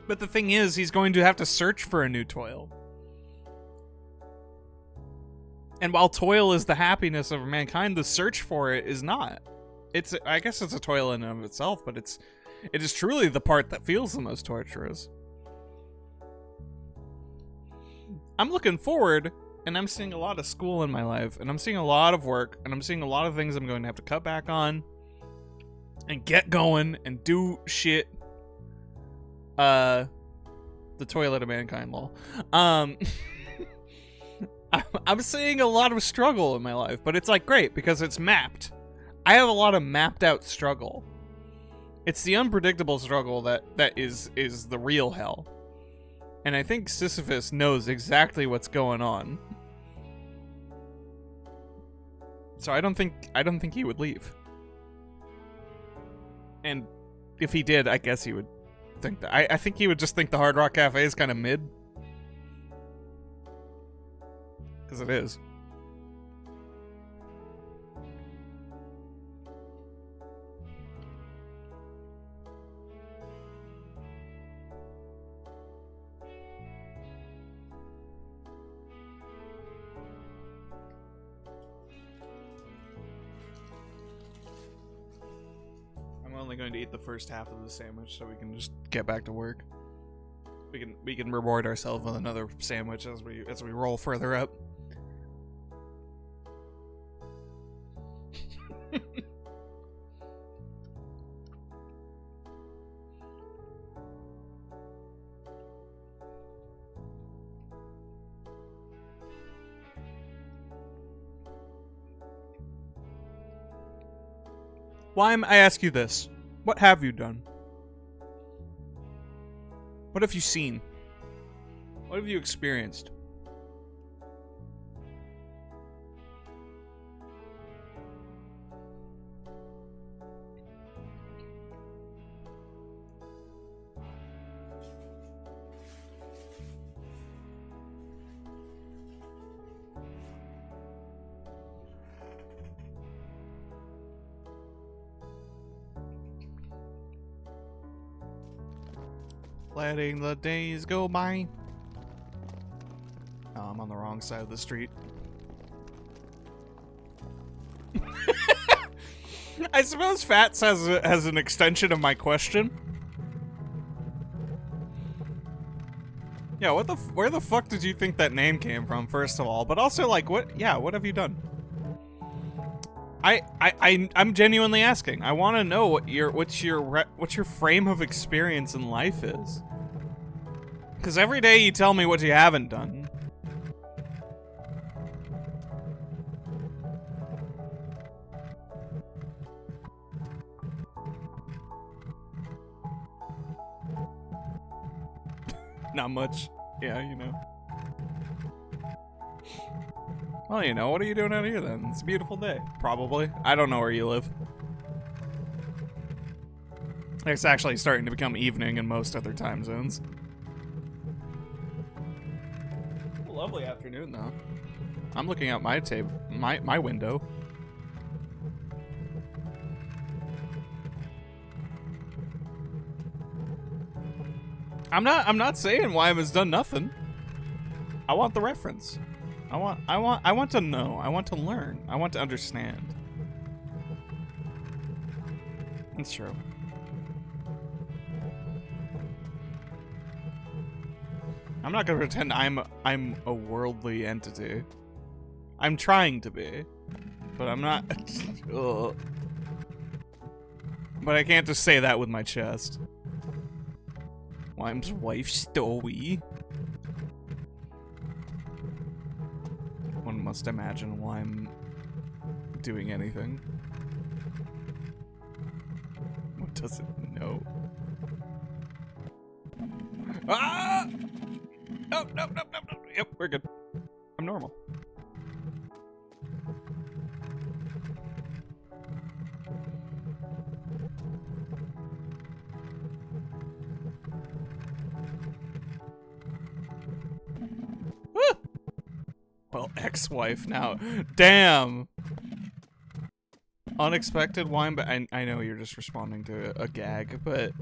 But the thing is, he's going to have to search for a new toil. And while toil is the happiness of mankind, the search for it is not. I guess it's a toilet in and of itself, but it is truly the part that feels the most torturous. I'm looking forward, and I'm seeing a lot of school in my life, and I'm seeing a lot of work, and I'm seeing a lot of things I'm going to have to cut back on and get going and do shit. The toilet of mankind, lol. I'm seeing a lot of struggle in my life, but it's like great because it's mapped. I have a lot of mapped out struggle. It's the unpredictable struggle that is the real hell. And I think Sisyphus knows exactly what's going on. So I don't think he would leave. And if he did, I guess he would think that. I think he would just think the Hard Rock Cafe is kind of mid. Because it is. I'm only going to eat the first half of the sandwich so we can just get back to work. We can reward ourselves with another sandwich as we roll further up. I ask you this. What have you done? What have you seen? What have you experienced? Letting the days go by. Oh, I'm on the wrong side of the street. I suppose Fats has an extension of my question. Yeah, where the fuck did you think that name came from, first of all? But also, like, what have you done? I'm genuinely asking. I want to know what's your frame of experience in life is. Because every day you tell me what you haven't done. Not much. Yeah, you know. Well, you know, what are you doing out here then? It's a beautiful day. Probably. I don't know where you live. It's actually starting to become evening in most other time zones. Lovely afternoon, though. I'm looking out my window. I'm not saying Wyam has done nothing. I want the reference. I want to know. I want to learn. I want to understand. It's true. I'm not gonna pretend I'm a worldly entity. I'm trying to be, but I'm not. Ugh. But I can't just say that with my chest. Wyam's wife, Stowy. One must imagine Wyam doing anything. What does it know? Ah! No. Yep, we're good. I'm normal. Ah! Well, ex-wife now. Damn! Unexpected wine, but I know you're just responding to a gag, but...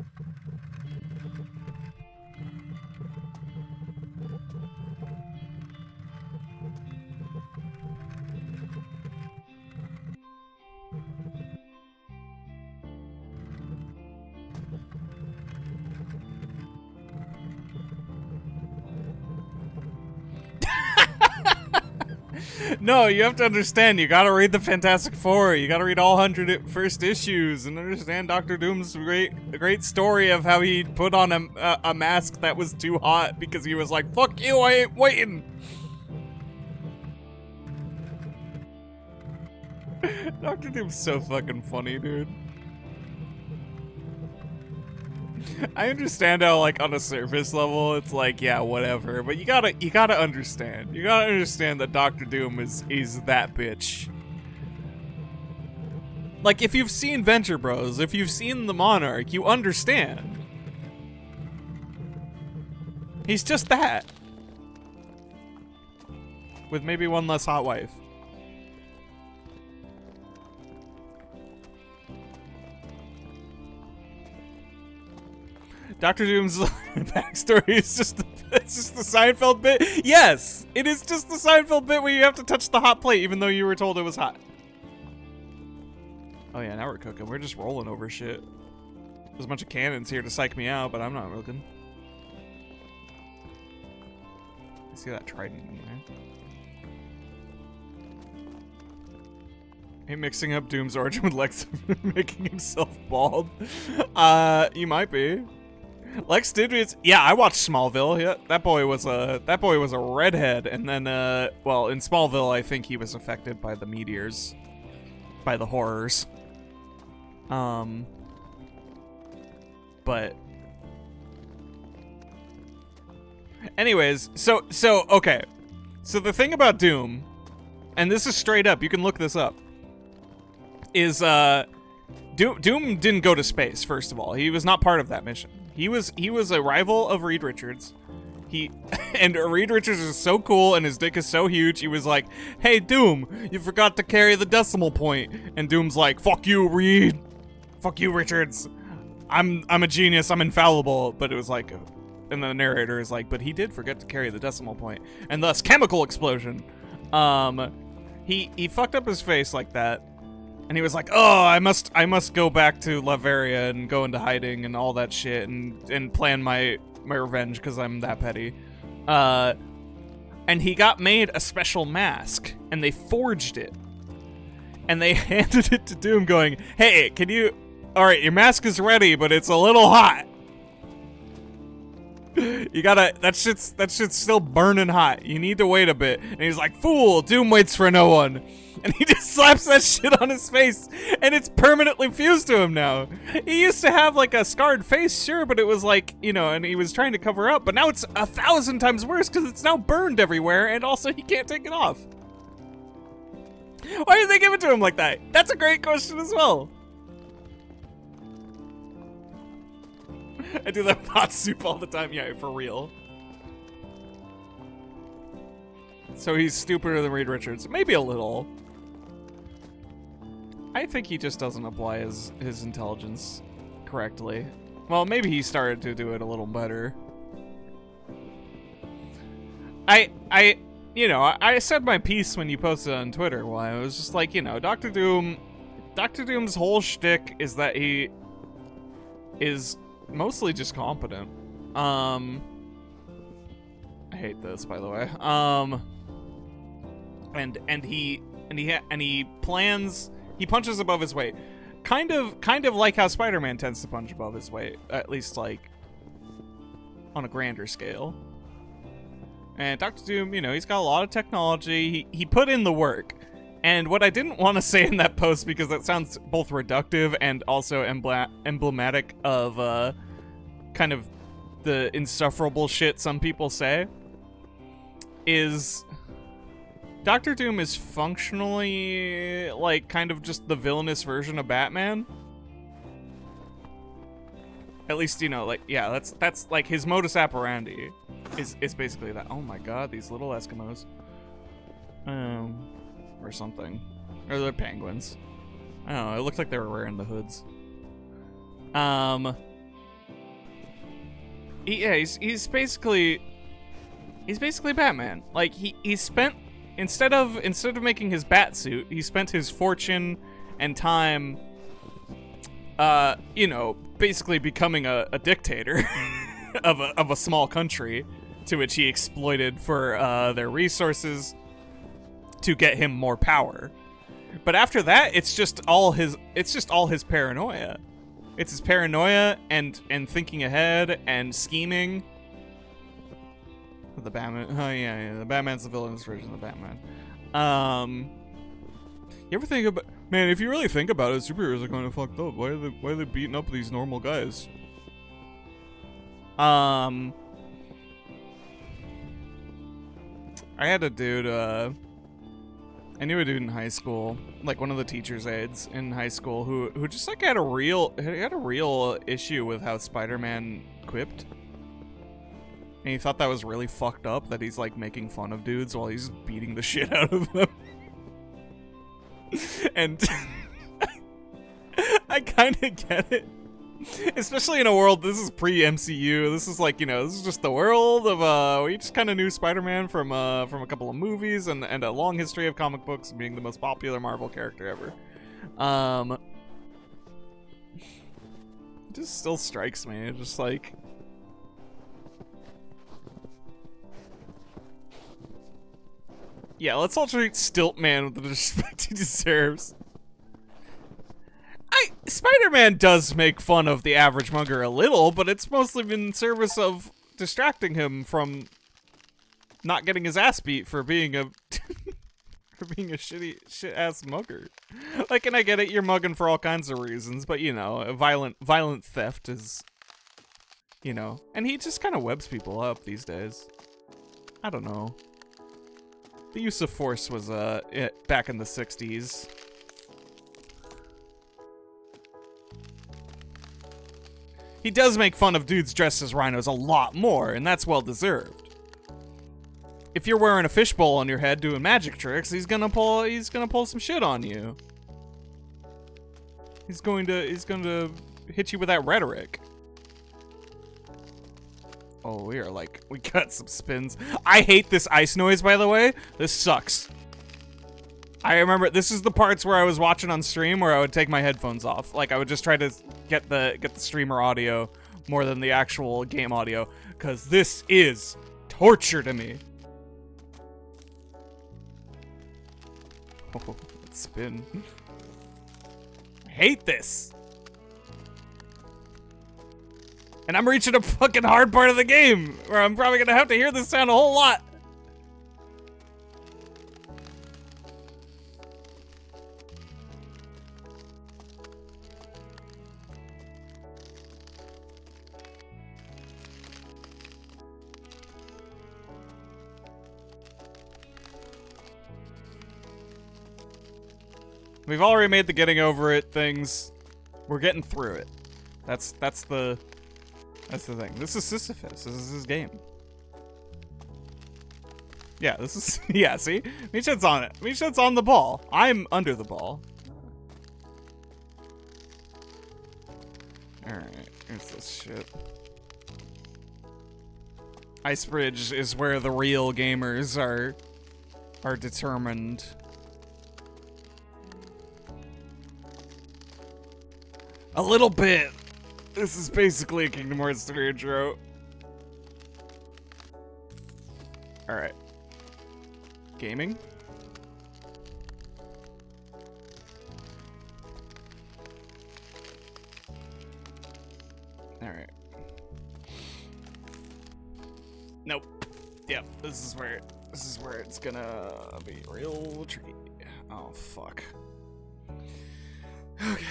No, you have to understand. You gotta read the Fantastic Four. You gotta read all 100 first issues and understand Doctor Doom's great story of how he put on a mask that was too hot because he was like, "Fuck you, I ain't waiting." Doctor Doom's so fucking funny, dude. I understand how, like, on a surface level, it's like, yeah, whatever. But you gotta understand. You gotta understand that Doctor Doom is that bitch. Like, if you've seen Venture Bros, if you've seen The Monarch, you understand. He's just that. With maybe one less hot wife. Dr. Doom's backstory is it's just the Seinfeld bit. Yes, it is just the Seinfeld bit where you have to touch the hot plate even though you were told it was hot. Oh yeah, now we're cooking. We're just rolling over shit. There's a bunch of cannons here to psych me out, but I'm not looking. I see that trident in there. Hey, mixing up Doom's origin with Lex making himself bald. You might be. Lex did it. Yeah, I watched Smallville. Yeah, that boy was a redhead, and then well, in Smallville, I think he was affected by the meteors, by the horrors. But anyways, so okay. So the thing about Doom, and this is straight up, you can look this up, is Doom didn't go to space, first of all. He was not part of that mission. He was a rival of Reed Richards. And Reed Richards is so cool and his dick is so huge, he was like, "Hey Doom, you forgot to carry the decimal point." And Doom's like, "Fuck you, Reed. Fuck you, Richards. I'm a genius, I'm infallible." But it was like, and the narrator is like, "But he did forget to carry the decimal point." And thus, chemical explosion. He fucked up his face like that. And he was like, "Oh, I must go back to Latveria and go into hiding and all that shit and plan my revenge because I'm that petty." And he got made a special mask, and they forged it. And they handed it to Doom going, "Hey, can you... Alright, your mask is ready, but it's a little hot. You gotta... That shit's still burning hot. You need to wait a bit." And he's like, "Fool, Doom waits for no one." And he just slaps that shit on his face, and it's permanently fused to him now. He used to have, like, a scarred face, sure, but it was like, you know, and he was trying to cover up, but now it's 1,000 times worse because it's now burned everywhere, and also he can't take it off. Why did they give it to him like that? That's a great question as well. I do that with hot soup all the time. Yeah, for real. So he's stupider than Reed Richards. Maybe a little. I think he just doesn't apply his intelligence correctly. Well, maybe he started to do it a little better. I said my piece when you posted on Twitter. Well, I was just like, you know, Dr. Doom's whole shtick is that he is mostly just competent. I hate this, by the way. And he plans. He punches above his weight, kind of like how Spider-Man tends to punch above his weight, at least like on a grander scale. And Dr. Doom, you know, he's got a lot of technology. He put in the work. And what I didn't want to say in that post, because that sounds both reductive and also emblematic of kind of the insufferable shit some people say, is Dr. Doom is functionally like kind of just the villainous version of Batman. At least, you know, like, yeah, that's like his modus operandi is basically that. Oh my god, these little Eskimos. Or something. Or they're penguins. I don't know, it looked like they were wearing the hoods. He's basically Batman. Like he spent instead of making his bat suit, he spent his fortune and time you know, basically becoming a dictator of a small country to which he exploited for their resources. to get him more power. But after that, it's just all his paranoia. It's his paranoia and thinking ahead and scheming. The Batman. Oh yeah, the Batman's the villainous version of the Batman. You ever think about, man, if you really think about it, superheroes are kind of fucked up. Why are they beating up these normal guys? I had a dude, I knew a dude in high school, like one of the teacher's aides in high school, who just like had a real issue with how Spider-Man quipped. And he thought that was really fucked up, that he's like making fun of dudes while he's beating the shit out of them. And I kind of get it. Especially in a world, this is pre-MCU, this is like, this is just the world of, we just kind of knew Spider-Man from a couple of movies and a long history of comic books being the most popular Marvel character ever. It just still strikes me, it's just like... Yeah, let's all treat Stiltman with the respect he deserves. Spider-Man does make fun of the average mugger a little, but it's mostly in service of distracting him from not getting his ass beat for being a shit-ass mugger. Like, and I get it, you're mugging for all kinds of reasons, but violent theft is, and he just kind of webs people up these days. I don't know. The use of force was back in the 60s. He does make fun of dudes dressed as rhinos a lot more, and that's well deserved. If you're wearing a fishbowl on your head doing magic tricks, he's gonna pull some shit on you. He's going to hit you with that rhetoric. Oh, we got some spins. I hate this ice noise, by the way. This sucks. I remember, this is the parts where I was watching on stream where I would take my headphones off. Like, I would just try to get the streamer audio more than the actual game audio, because this is torture to me. Oh, let's spin. I hate this. And I'm reaching a fucking hard part of the game, where I'm probably gonna have to hear this sound a whole lot. We've already made the getting over it things. We're getting through it. That's the thing. This is Sisyphus. This is his game. Yeah, this is... Yeah, see? Mishad's on it. Mishad's on the ball. I'm under the ball. Alright, here's this shit. Ice Bridge is where the real gamers are determined. A little bit. This is basically a Kingdom Hearts 3 intro. Alright. Gaming? Alright. Nope. Yep, this is where it's gonna be real tricky. Oh fuck. Okay.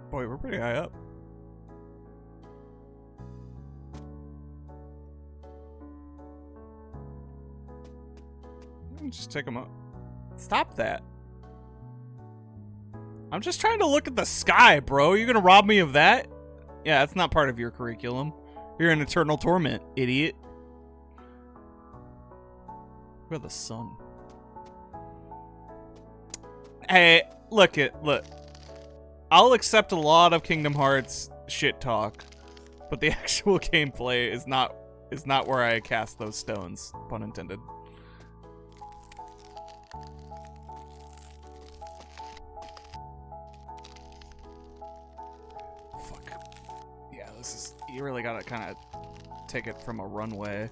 Boy, we're pretty high up. Just take them up. Stop that. I'm just trying to look at the sky, bro. You're gonna rob me of that? Yeah, that's not part of your curriculum. You're in eternal torment, idiot. Look at the sun. Hey, look. I'll accept a lot of Kingdom Hearts shit talk, but the actual gameplay is not where I cast those stones, pun intended. Fuck. Yeah, You really gotta kind of take it from a runway.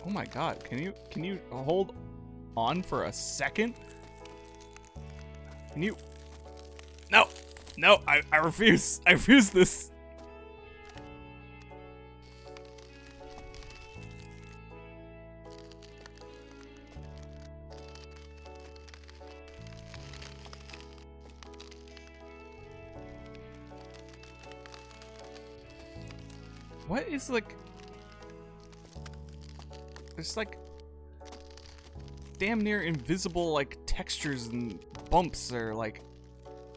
Oh my god, can you hold on for a second? Can you? No, I refuse. I refuse this. What is like... There's like damn near invisible like textures and bumps or like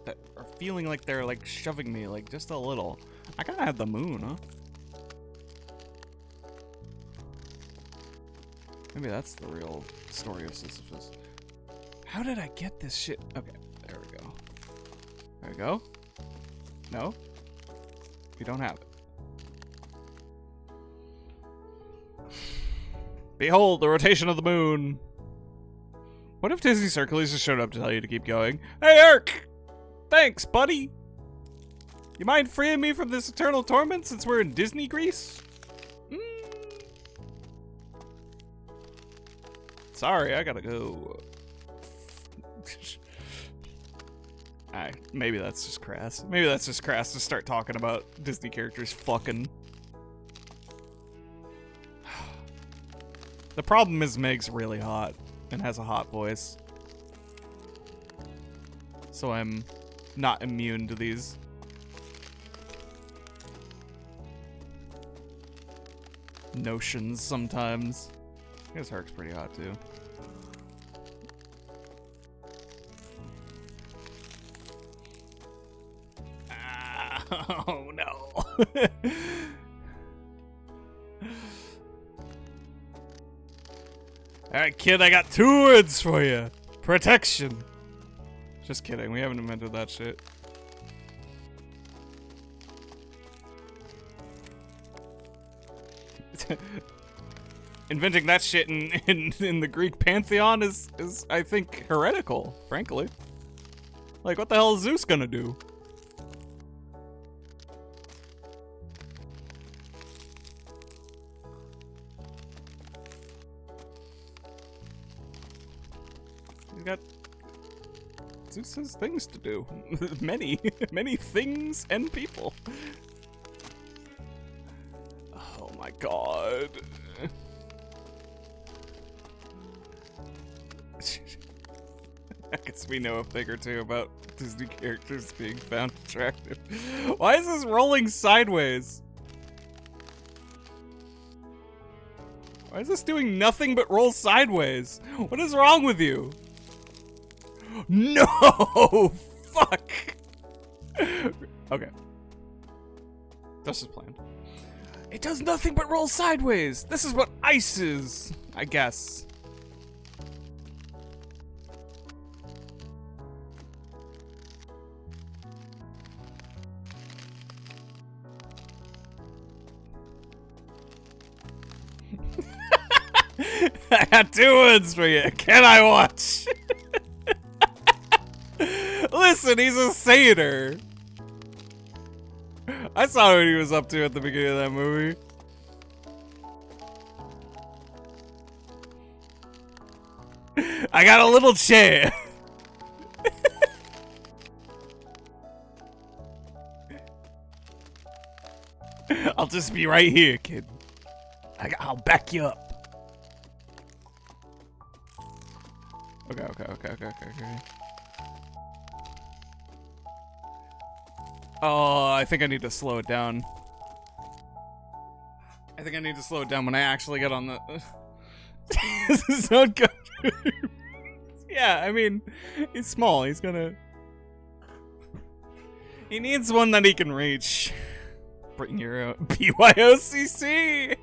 that are feeling like they're like shoving me like just a little. I gotta have the moon, huh? Maybe that's the real story of Sisyphus. How did I get this shit? Okay, there we go. There we go. No? You don't have it. Behold, the rotation of the moon. What if Disney Circles just showed up to tell you to keep going? Hey, Erk! Thanks, buddy! You mind freeing me from this eternal torment since we're in Disney Greece? Sorry, I gotta go. Maybe that's just crass. Maybe that's just crass to start talking about Disney characters fucking. The problem is Meg's really hot and has a hot voice. So I'm not immune to these. Notions sometimes. I guess Herc's pretty hot too. Oh no. Alright, kid, I got 2 words for you. Protection. Just kidding, we haven't invented that shit. Inventing that shit in the Greek pantheon is, I think, heretical, frankly. Like, what the hell is Zeus gonna do? He's got... Zeus has things to do. Many things and people. Oh my god. I guess we know a thing or two about Disney characters being found attractive. Why is this rolling sideways? Why is this doing nothing but roll sideways? What is wrong with you? No! Fuck! Okay. Just as planned. It does nothing but roll sideways! This is what ice is, I guess. I got 2 words for you. Can I watch? Listen, he's a satyr. I saw what he was up to at the beginning of that movie. I got a little chair. I'll just be right here, kid. I'll back you up. Okay. Oh, I think I need to slow it down. I think I need to slow it down when I actually get on the... This is not good. Yeah, I mean, he's small. He's gonna... He needs one that he can reach. Bring your BYOCC!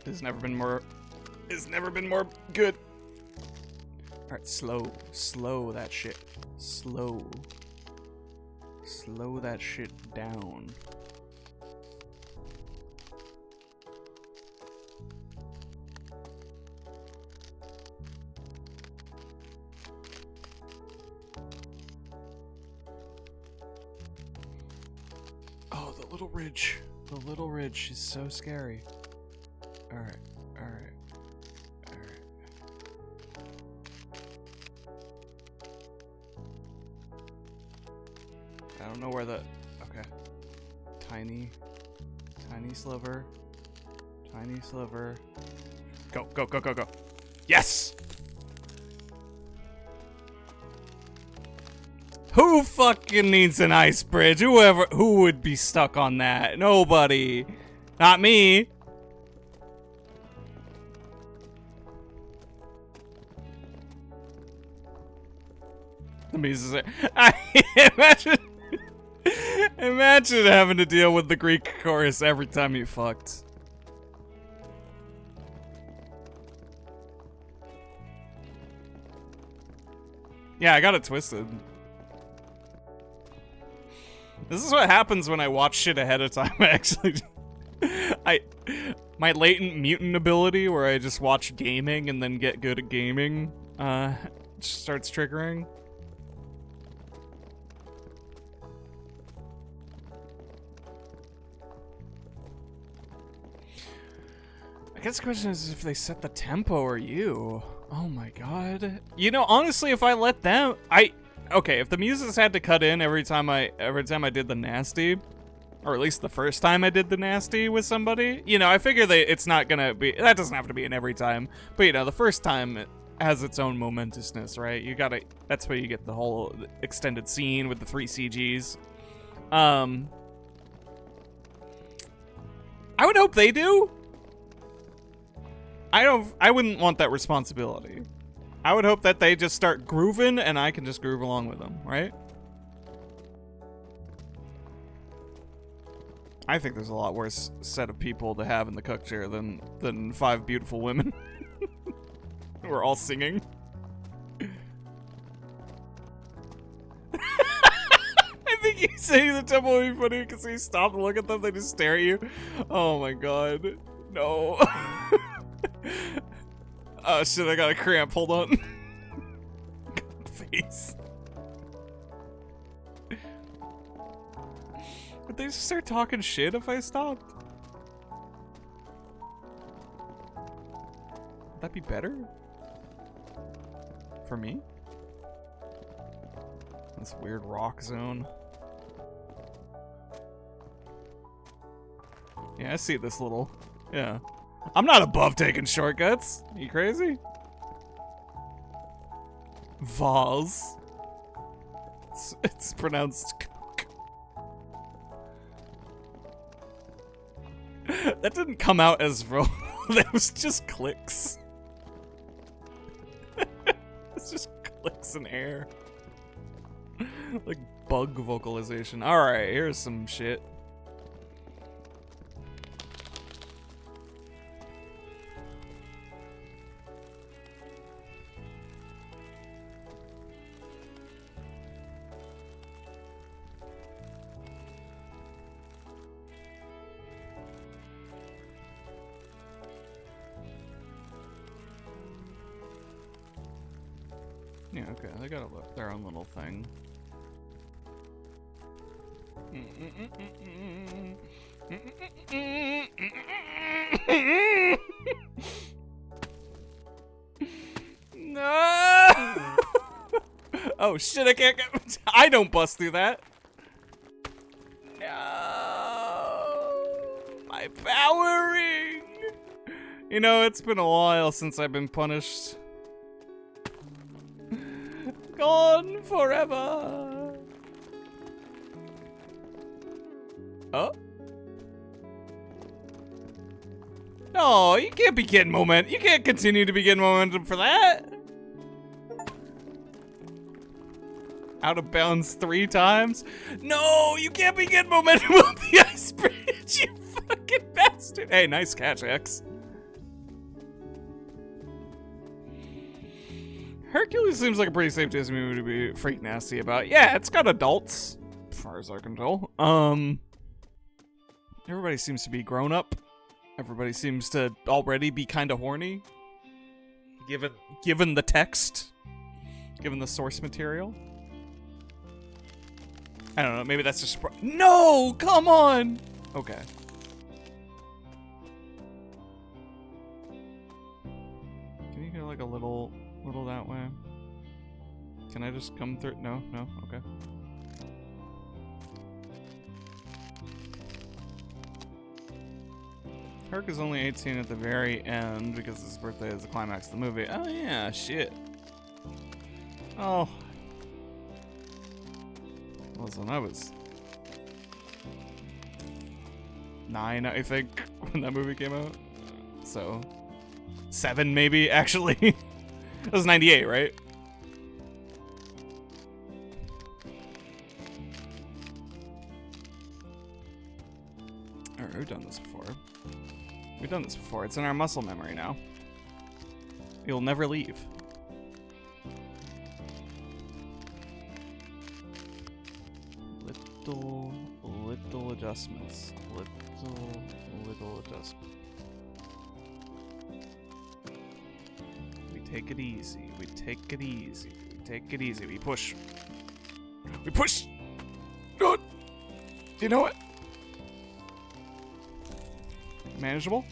It's never been more good. Alright, slow that shit. Slow that shit down. Oh, the little ridge. The little ridge is so scary. Alright. I don't know where the... Okay. Tiny sliver. Tiny sliver. Go. Yes! Who fucking needs an ice bridge? Who would be stuck on that? Nobody. Not me. Imagine having to deal with the Greek chorus every time you fucked. Yeah, I got it twisted. This is what happens when I watch shit ahead of time, actually. My latent mutant ability, where I just watch gaming and then get good at gaming, starts triggering. I guess the question is if they set the tempo or you. Oh my god. You know, honestly, if I let them, okay, if the music's had to cut in every time I did the nasty, or at least the first time I did the nasty with somebody, you know, I figure it's not gonna be, that doesn't have to be an every time, but you know, the first time it has its own momentousness, right? That's where you get the whole extended scene with the 3 CGs. I would hope they do. I wouldn't want that responsibility. I would hope that they just start grooving and I can just groove along with them, right? I think there's a lot worse set of people to have in the cook chair than 5 beautiful women who are all singing. I think you say the temple would be funny because you stop and look at them, they just stare at you. Oh my god. No. Oh shit, I got a cramp. Hold on. Face. Would they just start talking shit if I stopped? Would that be better? For me? This weird rock zone. Yeah, I see this little... Yeah. I'm not above taking shortcuts. You crazy? Vase. It's pronounced coke. That didn't come out as roll. That was just clicks. It's just clicks in air. Like bug vocalization. Alright, here's some shit. Yeah, okay, they got their own little thing. No! Oh shit, I can't get... I don't bust through that. No! My power ring! You know, it's been a while since I've been punished. Gone forever. Oh? No, you can't be getting momentum. You can't continue to be getting momentum for that. Out of bounds 3 times? No, you can't be getting momentum on the ice bridge, you fucking bastard. Hey, nice catch, X. Hercules seems like a pretty safe Disney movie to be freak nasty about. Yeah, it's got adults, as far as I can tell. Everybody seems to be grown up. Everybody seems to already be kind of horny. Given the text. Given the source material. I don't know, maybe that's just... No! Come on! Okay. Can you go like a little that way? Can I just come through? No? Okay. Herc is only 18 at the very end because his birthday is the climax of the movie. Oh yeah, shit. Oh. Listen, I was 9, I think, when that movie came out. So, 7 maybe, actually. It was 98, right? Alright, we've done this before. It's in our muscle memory now. You'll never leave. Little adjustments. Little adjustments. We take it easy. We push. Good. You know what? Manageable.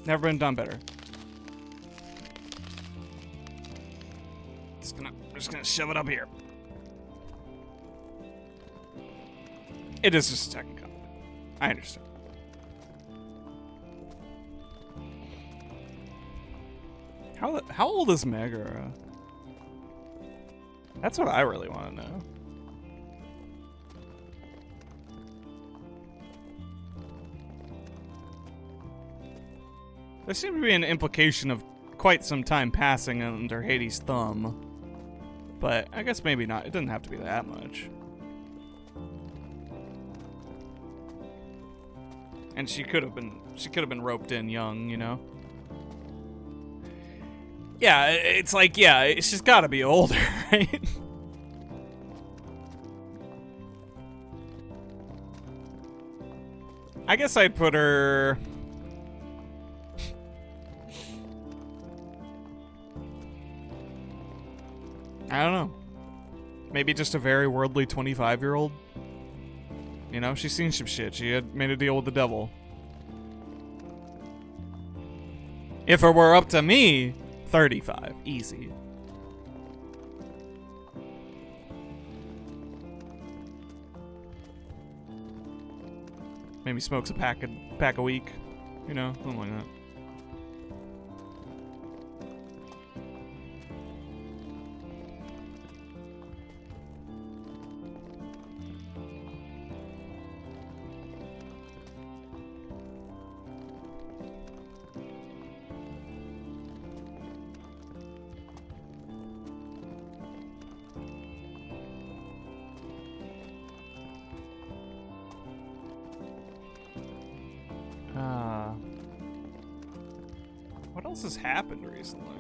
Never been done better. I'm just gonna shove it up here. It is just a technical. I understand. How old is Megara? That's what I really want to know. There seemed to be an implication of quite some time passing under Hades' thumb. But I guess maybe not. It doesn't have to be that much. And she could have been roped in young, you know? Yeah, it's like, yeah, she's gotta be older, right? I guess I'd put her... I don't know. Maybe just a very worldly 25-year-old. You know, she's seen some shit. She had made a deal with the devil. If it were up to me, 35. Easy. Maybe smokes a pack a week. You know, something like that. What else has happened recently?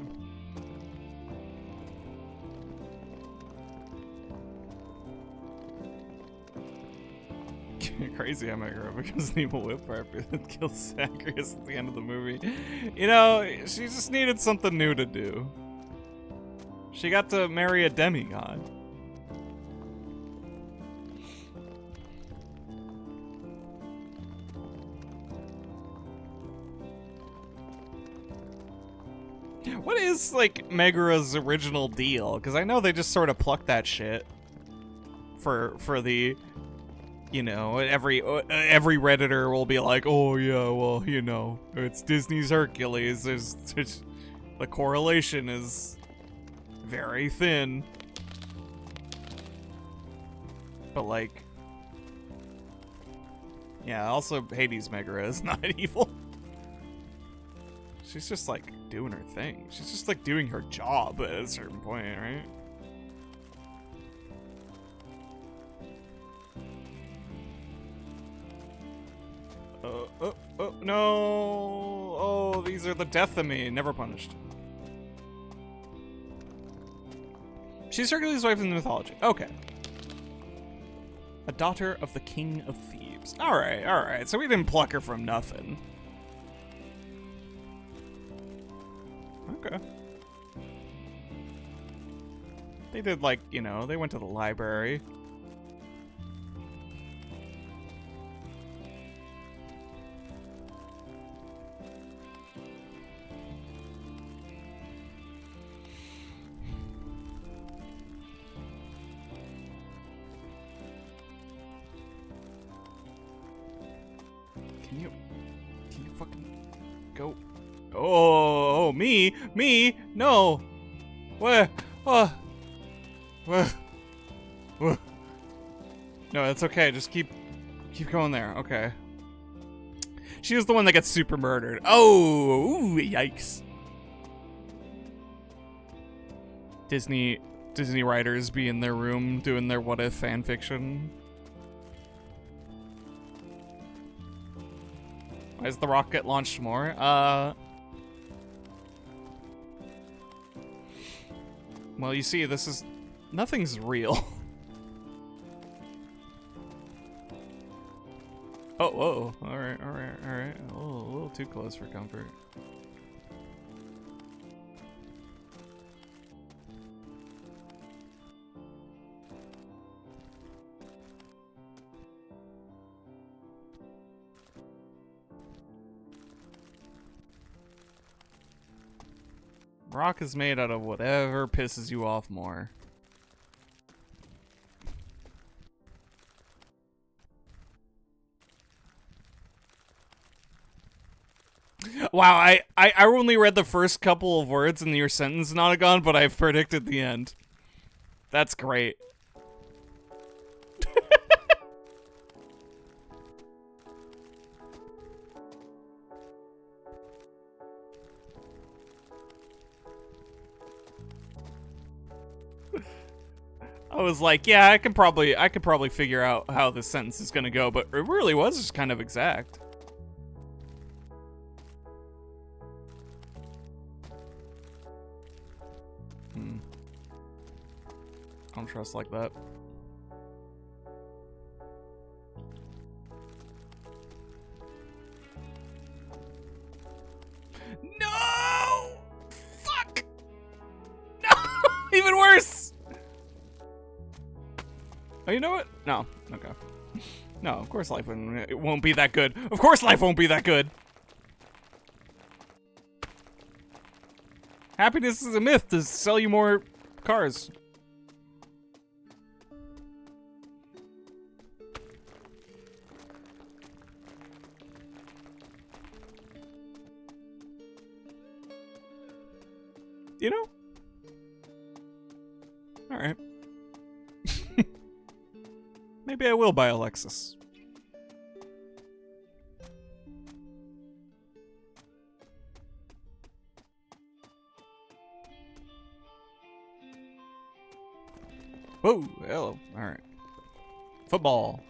Crazy how Megara becomes an evil whip after that kills Zagreus at the end of the movie. You know, she just needed something new to do. She got to marry a demigod. What is, like, Megara's original deal? Because I know they just sort of pluck that shit for the, you know, every Redditor will be like, oh yeah, well, you know, it's Disney's Hercules. There's the correlation is very thin. But, like, yeah, also Hades Megara is not evil. She's just, like, doing her thing. She's just, like, doing her job at a certain point, right? Oh, no! Oh, these are the death of me. Never punished. She's Hercules' wife in the mythology. Okay. A daughter of the King of Thebes. Alright. So we didn't pluck her from nothing. Okay. They did, like, you know, they went to the library. Can you fucking go? Oh, me, no. Where? Oh. No, that's okay. Just keep going there. Okay. She was the one that gets super murdered. Oh, ooh, yikes. Disney writers be in their room doing their what if fan fiction. Why does the rocket launch more? Well, you see, nothing's real. Oh, whoa. Alright. A little too close for comfort. Rock is made out of whatever pisses you off more. Wow, I only read the first couple of words in your sentence, Notagon, but I've predicted the end. That's great. I was like, yeah, I could probably figure out how this sentence is gonna go, but it really was just kind of exact. I don't trust like that. No! Fuck! No! Even worse! Oh, you know what? No. Okay. No, of course life won't be that good. Of course life won't be that good. Happiness is a myth to sell you more cars. You know? Alright. Maybe I will buy a Lexus. Whoa, hello. Alright. Football.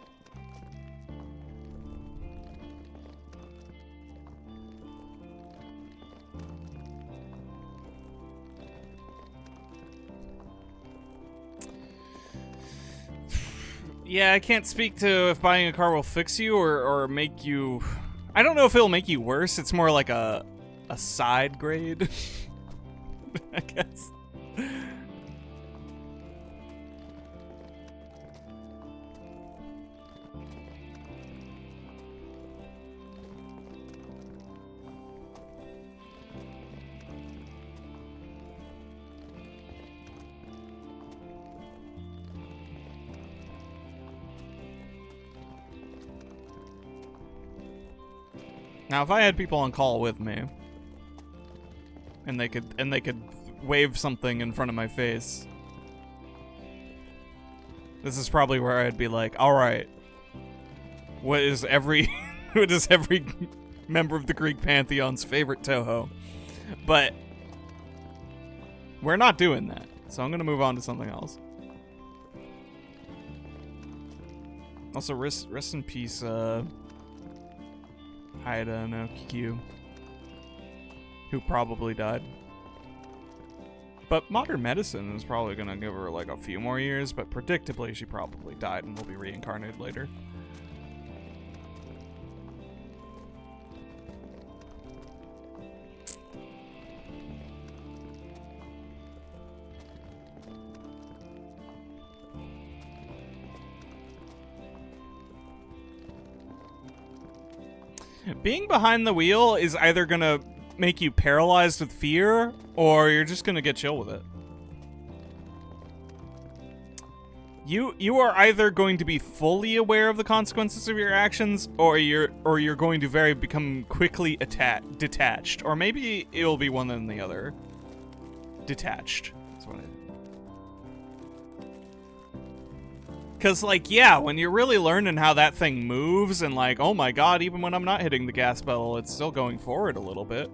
Yeah, I can't speak to if buying a car will fix you or make you... I don't know if it'll make you worse. It's more like a side grade, I guess. Now, if I had people on call with me, and they could wave something in front of my face, this is probably where I'd be like, all right, what is every member of the Greek pantheon's favorite Toho? But we're not doing that, so I'm gonna move on to something else. Also, rest in peace, Haida no Q, who probably died. But modern medicine is probably gonna give her like a few more years, but predictably she probably died and will be reincarnated later. Being behind the wheel is either gonna make you paralyzed with fear, or you're just gonna get chill with it. You are either going to be fully aware of the consequences of your actions, or you're going to become quickly detached, or maybe it'll be one than the other. Detached. That's what Because, like, yeah, when you're really learning how that thing moves, and like, oh my god, even when I'm not hitting the gas pedal, it's still going forward a little bit.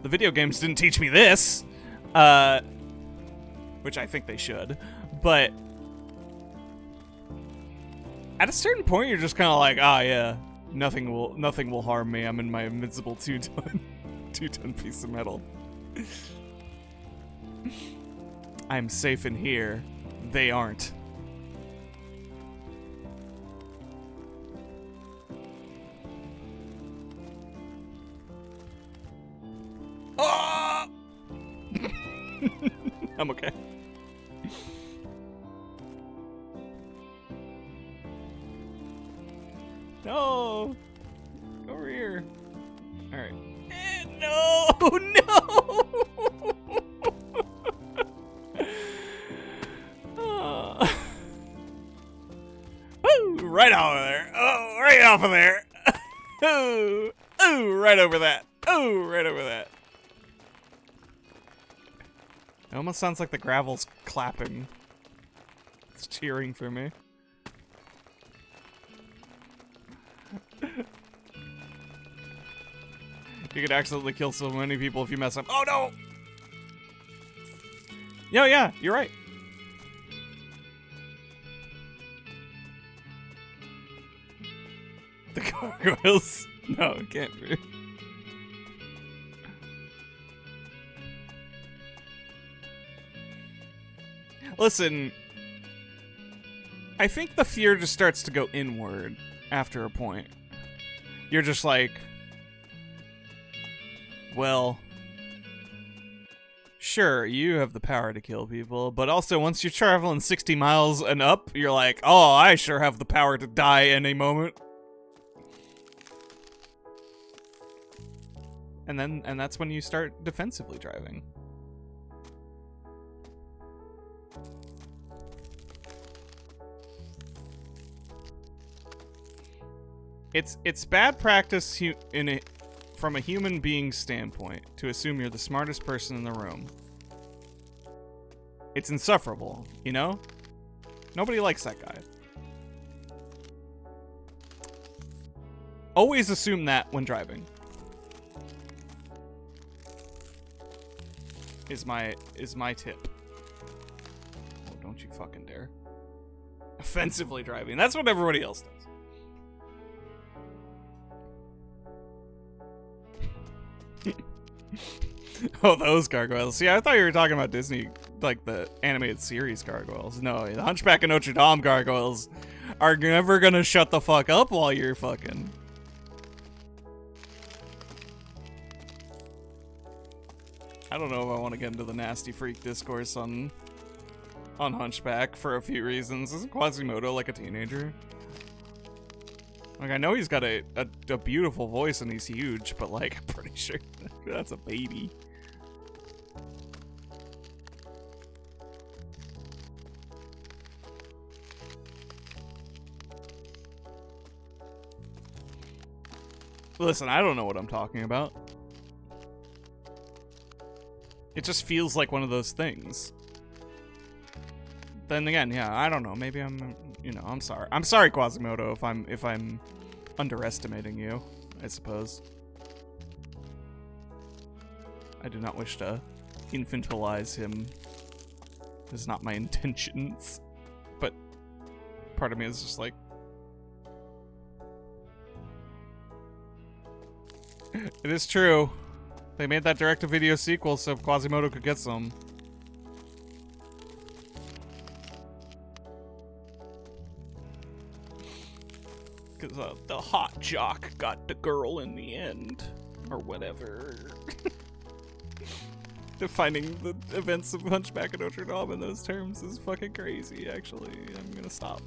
The video games didn't teach me this, which I think they should, but at a certain point, you're just kind of like, ah, yeah, nothing will harm me. I'm in my invincible 2-ton piece of metal. I'm safe in here. They aren't. Oh! I'm okay. No! Over here. Alright. No! No! Right off of there. Oh, right off of there. Oh, oh, right over that. Oh, right over that. It almost sounds like the gravel's clapping. It's cheering for me. You could accidentally kill so many people if you mess up. Oh, no! Yeah, you're right. The gargoyles? No, it can't be. Listen, I think the fear just starts to go inward after a point. You're just like, well, sure, you have the power to kill people, but also once you're traveling 60 miles and up, you're like, oh, I sure have the power to die any moment. And that's when you start defensively driving. It's bad practice from a human being's standpoint to assume you're the smartest person in the room. It's insufferable, you know? Nobody likes that guy. Always assume that when driving. Is my tip. Oh, don't you fucking dare. Offensively driving. That's what everybody else does. Oh, those gargoyles. See, I thought you were talking about Disney, like the animated series gargoyles. No, the Hunchback of Notre Dame gargoyles are never gonna shut the fuck up while you're fucking. I don't know if I want to get into the nasty freak discourse on Hunchback for a few reasons. Isn't Quasimodo like a teenager? Like, I know he's got a beautiful voice and he's huge, but like, I'm pretty sure that's a baby. Listen, I don't know what I'm talking about. It just feels like one of those things. Then again, yeah, I don't know. Maybe I'm, I'm sorry. I'm sorry, Quasimodo, if I'm underestimating you, I suppose. I do not wish to infantilize him. It's not my intentions. But part of me is just like, it is true. They made that direct-to-video sequel so Quasimodo could get some. Because the hot jock got the girl in the end. Or whatever. Defining the events of Hunchback of Notre Dame in those terms is fucking crazy, actually. I'm gonna stop.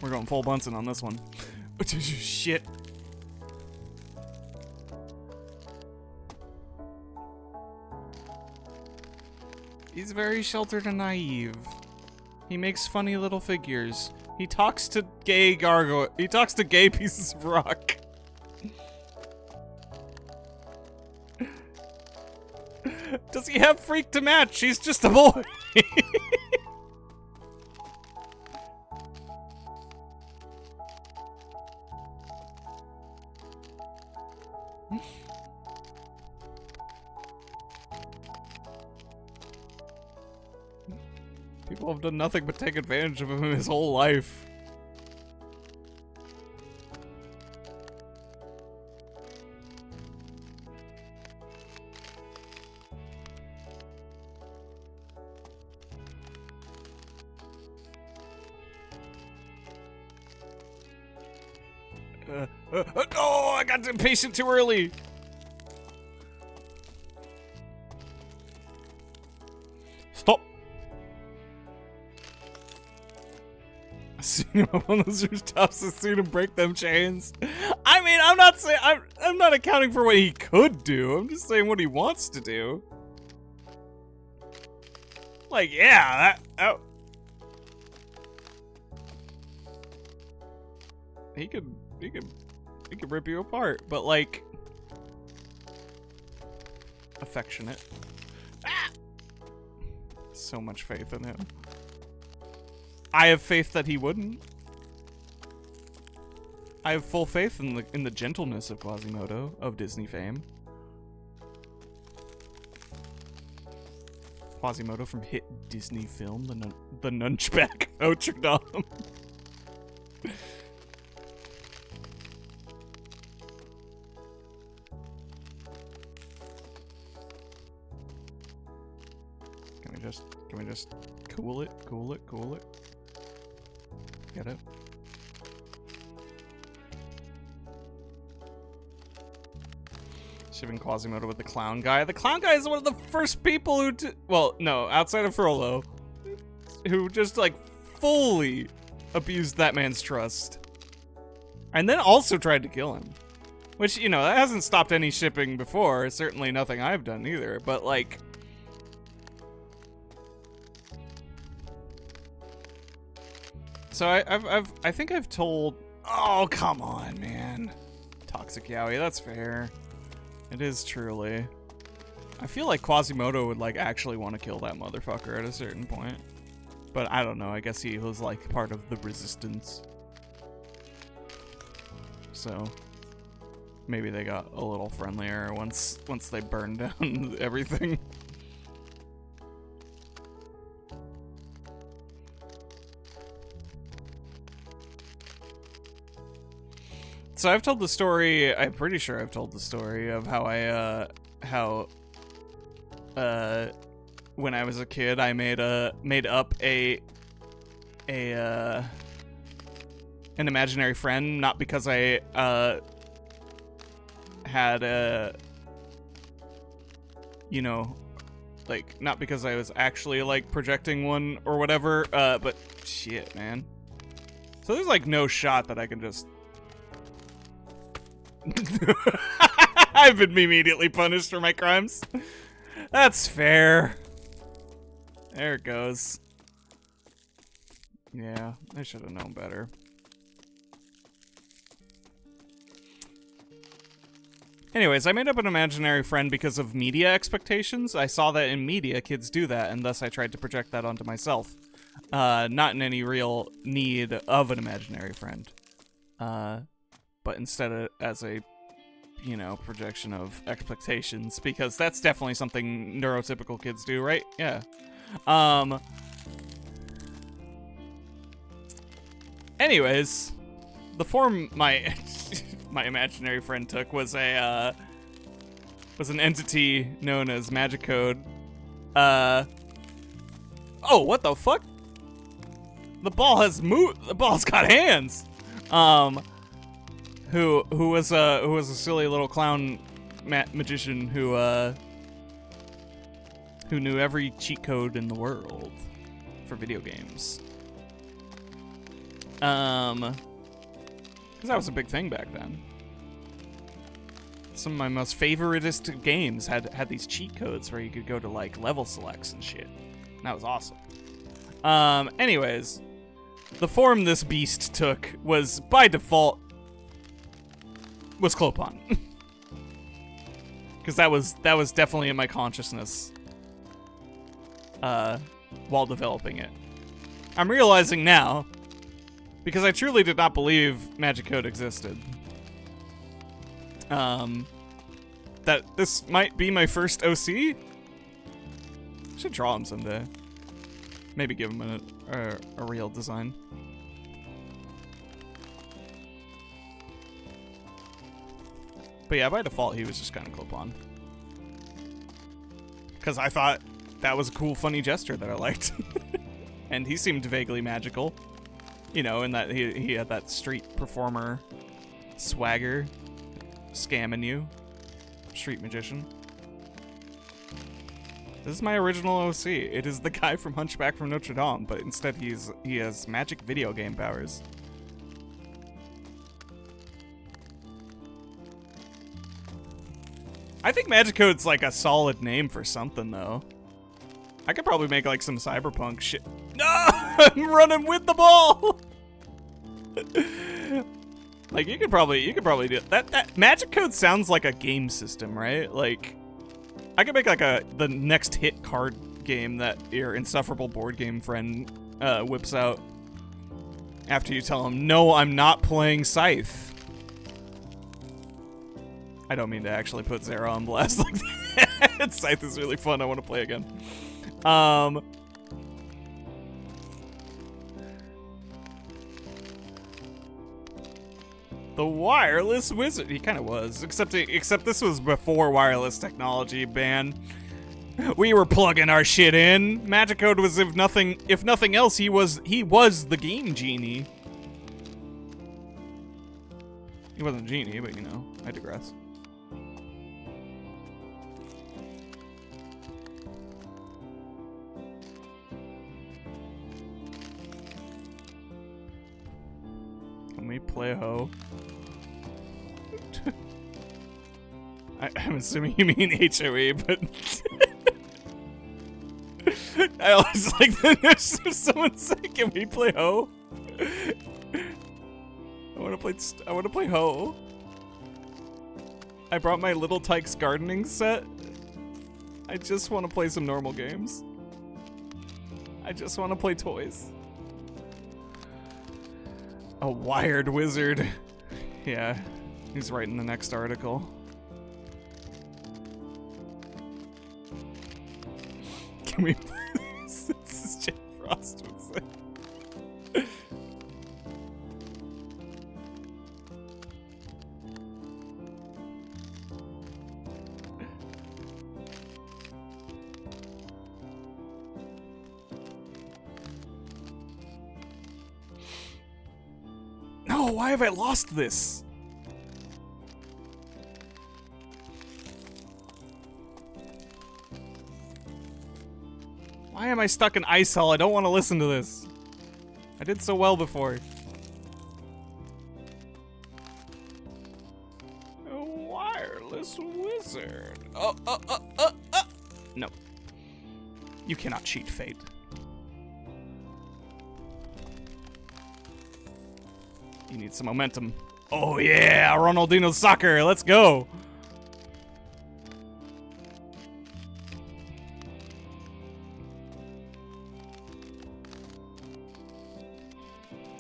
We're going full Bunsen on this one. Shit. He's very sheltered and naive. He makes funny little figures. He talks to gay He talks to gay pieces of rock. Does he have freak to match? He's just a boy. People have done nothing but take advantage of him his whole life. Oh, I got impatient too early. Stop. I've seen him up on those rooftops. I've seen him break them chains. I mean, I'm not saying I'm not accounting for what he could do. I'm just saying what he wants to do. Like, yeah, that he could rip you apart, but like affectionate. Ah! So much faith in him. I have faith that he wouldn't. I have full faith in the gentleness of Quasimodo of Disney fame. Quasimodo from hit Disney film, the Nunchback of Notre Dame. Can we just cool it? Get it? Shipping Quasimodo with the clown guy. The clown guy is one of the first people who well, no, outside of Frollo, who just like fully abused that man's trust. And then also tried to kill him. Which, you know, that hasn't stopped any shipping before. Certainly nothing I've done either, but like so I think I've told. Oh, come on, man. Toxic Yowie, that's fair. It is truly. I feel like Quasimodo would like actually want to kill that motherfucker at a certain point. But I don't know, I guess he was like part of the resistance. So maybe they got a little friendlier once they burned down everything. So I've told the story, I'm pretty sure I've told the story of how when I was a kid I made up an imaginary friend, not because I had you know, like, not because I was actually like projecting one or whatever, but shit, man. So there's like no shot that I can just I've been immediately punished for my crimes. That's fair. There it goes. Yeah, I should have known better. Anyways, I made up an imaginary friend because of media expectations. I saw that in media, kids do that, and thus I tried to project that onto myself. Not in any real need of an imaginary friend. But instead as a, you know, projection of expectations, because that's definitely something neurotypical kids do, right? Yeah. Anyways, the form my my imaginary friend took was an entity known as Magic Code. Oh, what the fuck? The ball has moved. The ball's got hands. Who was a silly little clown magician who knew every cheat code in the world for video games. Because that was a big thing back then. Some of my most favoritist games had these cheat codes where you could go to like level selects and shit. And that was awesome. Anyways, the form this beast took was by default was Clopon. Because that was definitely in my consciousness while developing it. I'm realizing now, because I truly did not believe Magic Code existed, that this might be my first OC. Should draw him someday. Maybe give him a real design. But yeah, by default, he was just kind of Clopon. Because I thought that was a cool, funny gesture that I liked. And he seemed vaguely magical. You know, in that he had that street performer swagger, scamming you. Street magician. This is my original OC. It is the guy from Hunchback from Notre Dame, but instead he has magic video game powers. I think Magic Code's like a solid name for something, though. I could probably make like some cyberpunk shit. No, I'm running with the ball. Like you could probably do that. Magic Code sounds like a game system, right? Like I could make like the next hit card game that your insufferable board game friend whips out after you tell him, "No, I'm not playing Scythe." I don't mean to actually put Zara on blast like that. Scythe is really fun. I want to play again. The wireless wizard. He kind of was, except this was before wireless technology, man. We were plugging our shit in. Magic Code was, if nothing else, he was the game genie. He wasn't a genie, but you know, I digress. Can we play ho? I'm assuming you mean HOE, but I always like that someone say, "Can we play ho?" I want to play ho. I brought my Little Tykes gardening set. I just want to play some normal games. I just want to play toys. A wired wizard. Yeah, he's writing the next article. Can we play this? This is Jeff Frost would say. No, why have I lost this? Why am I stuck in ice hell? I don't want to listen to this. I did so well before. A wireless wizard. No. You cannot cheat fate. You need some momentum. Oh yeah, Ronaldinho soccer. Let's go.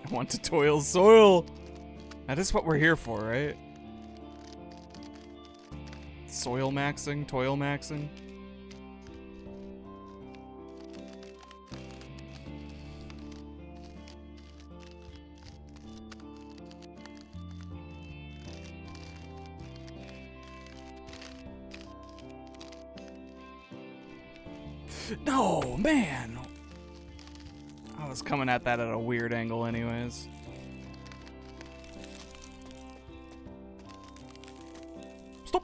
I want to toil soil. That is what we're here for, right? Soil maxing, toil maxing. No, man. I was coming at that at a weird angle anyways. Stop.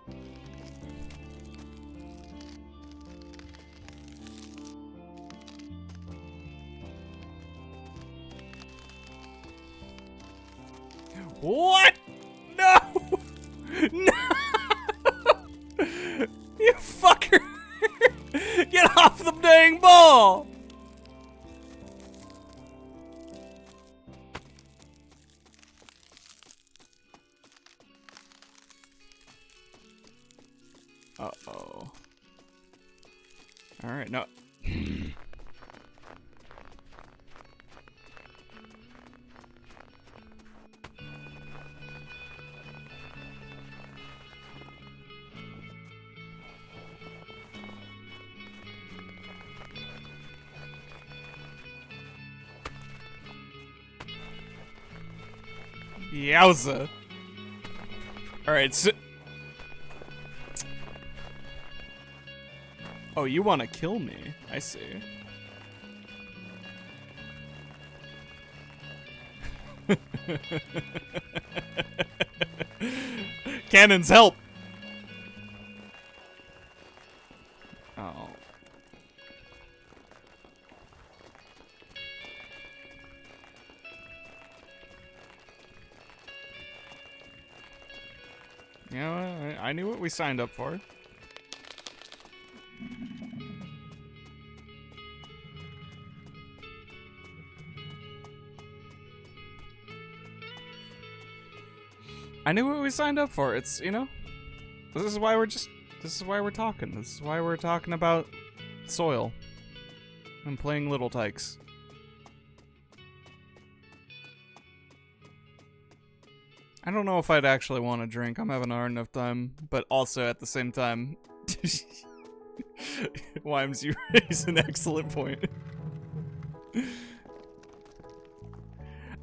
What? No! No! You fucker! Get off the dang ball! Uh-oh. Alright, no. Yowza. Alright, so... Oh, you want to kill me? I see. Cannons, help! Oh. You know, I knew what we signed up for. I knew what we signed up for. It's, you know, this is why we're talking. This is why we're talking about soil and playing Little Tykes. I don't know if I'd actually want to drink. I'm having a hard enough time, but also at the same time, Wimes, you raise an excellent point.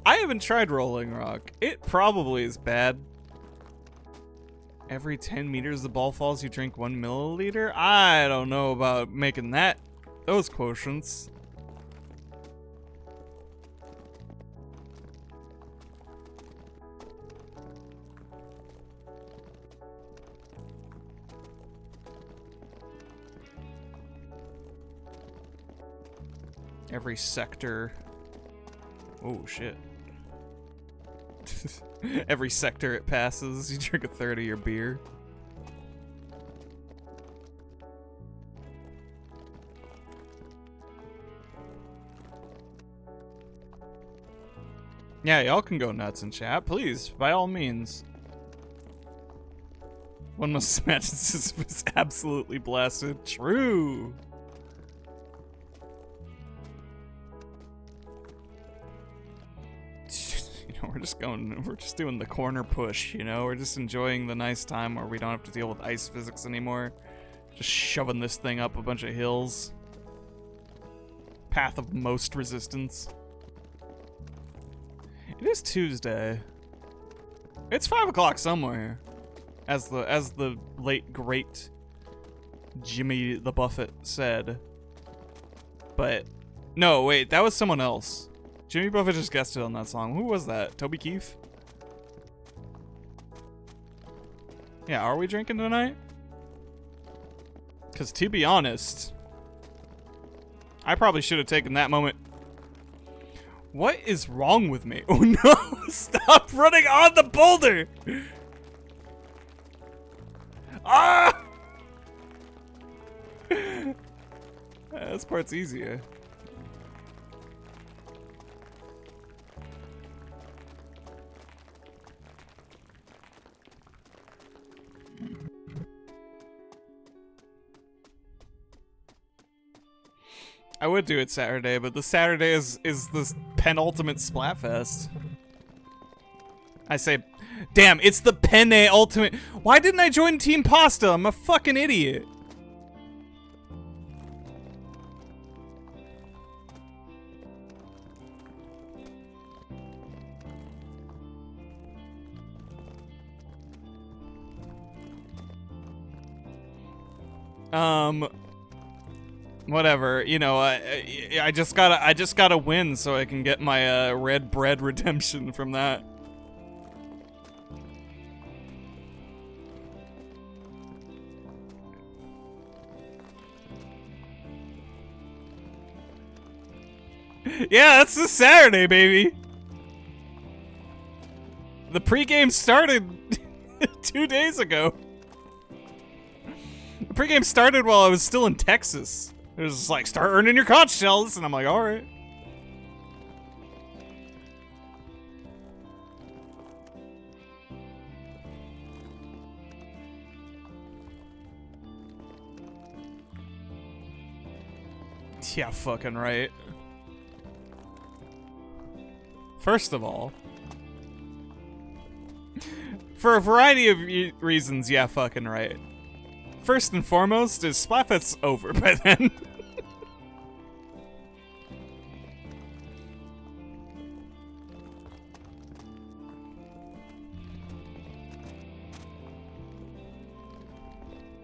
I haven't tried Rolling Rock. It probably is bad. Every 10 meters the ball falls, you drink 1 milliliter? I don't know about making those quotients. Every sector. Oh, shit. Every sector it passes, you drink a third of your beer. Yeah, y'all can go nuts in chat, please, by all means. One must imagine Sisyphus absolutely blasted. True. We're just doing the corner push, you know? We're just enjoying the nice time where we don't have to deal with ice physics anymore. Just shoving this thing up a bunch of hills. Path of most resistance. It is Tuesday. It's 5 o'clock somewhere. As the late great Jimmy the Buffett said. But no, wait, that was someone else. Jimmy Buffett just guested on that song. Who was that? Toby Keith? Yeah, are we drinking tonight? Because to be honest, I probably should have taken that moment. What is wrong with me? Oh no! Stop running on the boulder! Ah! This part's easier. I would do it Saturday, but the Saturday is the penultimate Splatfest. I say, damn, it's the Penne Ultimate. Why didn't I join Team Pasta? I'm a fucking idiot. Whatever, you know, I just gotta win so I can get my red bread redemption from that. Yeah, that's this Saturday, baby. The pregame started 2 days ago. The pregame started while I was still in Texas. It was just like, start earning your conch shells, and I'm like, all right. Yeah, fucking right. First of all, for a variety of reasons, yeah, fucking right. First and foremost is Splatfest's over by then.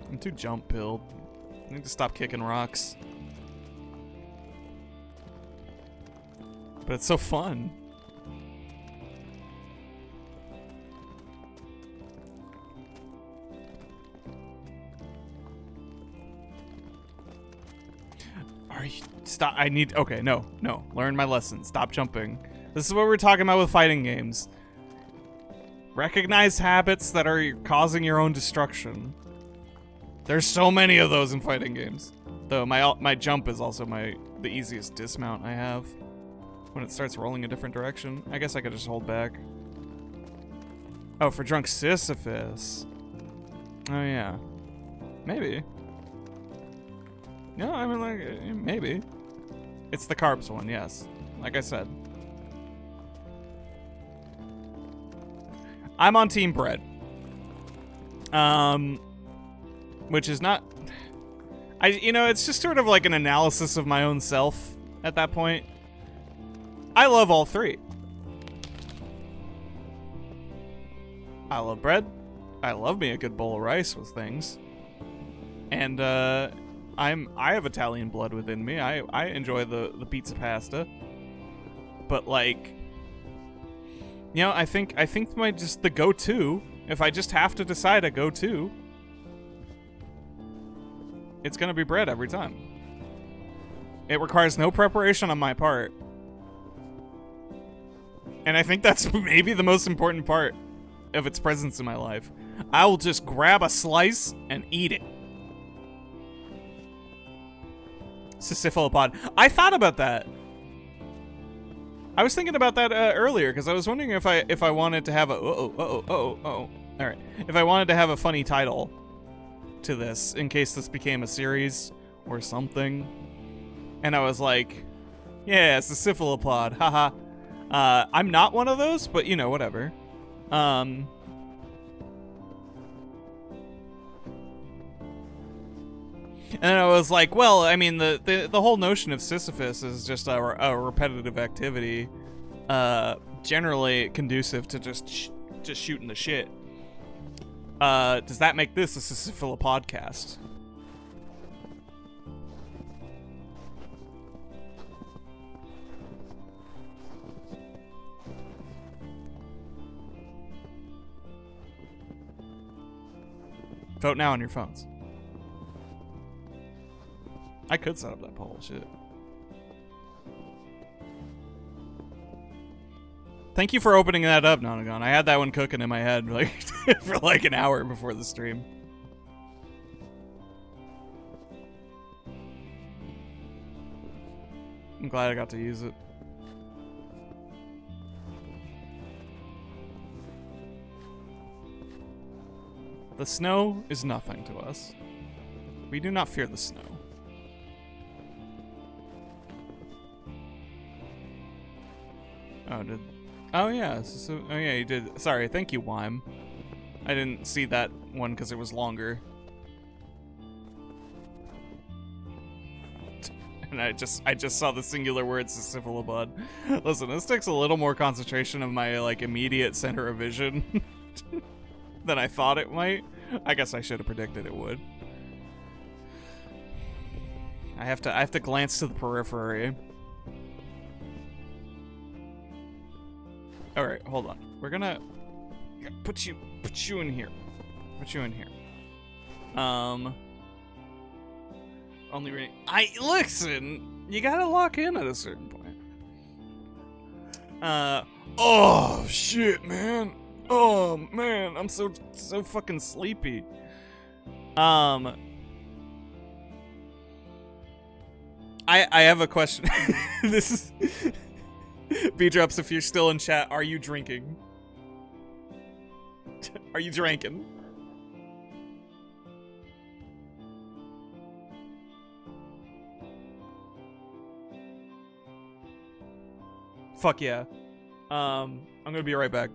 I'm too jump pilled. I need to stop kicking rocks. But it's so fun. Stop. Okay, no. Learn my lesson. Stop jumping. This is what we're talking about with fighting games. Recognize habits that are causing your own destruction. There's so many of those in fighting games. Though my jump is also the easiest dismount I have. When it starts rolling a different direction, I guess I could just hold back. Oh, for drunk Sisyphus. Oh yeah. Maybe. No, I mean, like, maybe. It's the carbs one, yes. Like I said. I'm on Team Bread. Which is not... it's just sort of like an analysis of my own self at that point. I love all three. I love bread. I love me a good bowl of rice with things. And, I have Italian blood within me. I enjoy the pizza pasta. But like, I think the go-to, if I just have to decide a go-to, it's gonna be bread every time. It requires no preparation on my part. And I think that's maybe the most important part of its presence in my life. I will just grab a slice and eat it. Sisyphelepod. I thought about that. I was thinking about that earlier because I was wondering if I wanted to have a all right, if I wanted to have a funny title to this in case this became a series or something, and I was like, yeah, Sisyphelepod, haha. I'm not one of those, but whatever. And then I was like, well, I mean, the whole notion of Sisyphus is just a repetitive activity, generally conducive to just shooting the shit. Does that make this a Sisyphelepodcast? Vote now on your phones. I could set up that poll, shit. Thank you for opening that up, Nonagon. I had that one cooking in my head for like an hour before the stream. I'm glad I got to use it. The snow is nothing to us. We do not fear the snow. Oh yeah, oh yeah, you did. Sorry, thank you, Wime. I didn't see that one because it was longer. And I just saw the singular word Sisyphelepod. Listen, this takes a little more concentration of my immediate center of vision than I thought it might. I guess I should have predicted it would. I have to glance to the periphery. All right, hold on. We're gonna put you in here. Put you in here. Only reading. Listen. You gotta lock in at a certain point. Oh shit, man. Oh man, I'm so fucking sleepy. I have a question. This is B-Drops, if you're still in chat, are you drinking? Are you drinking? Fuck yeah. I'm gonna be right back.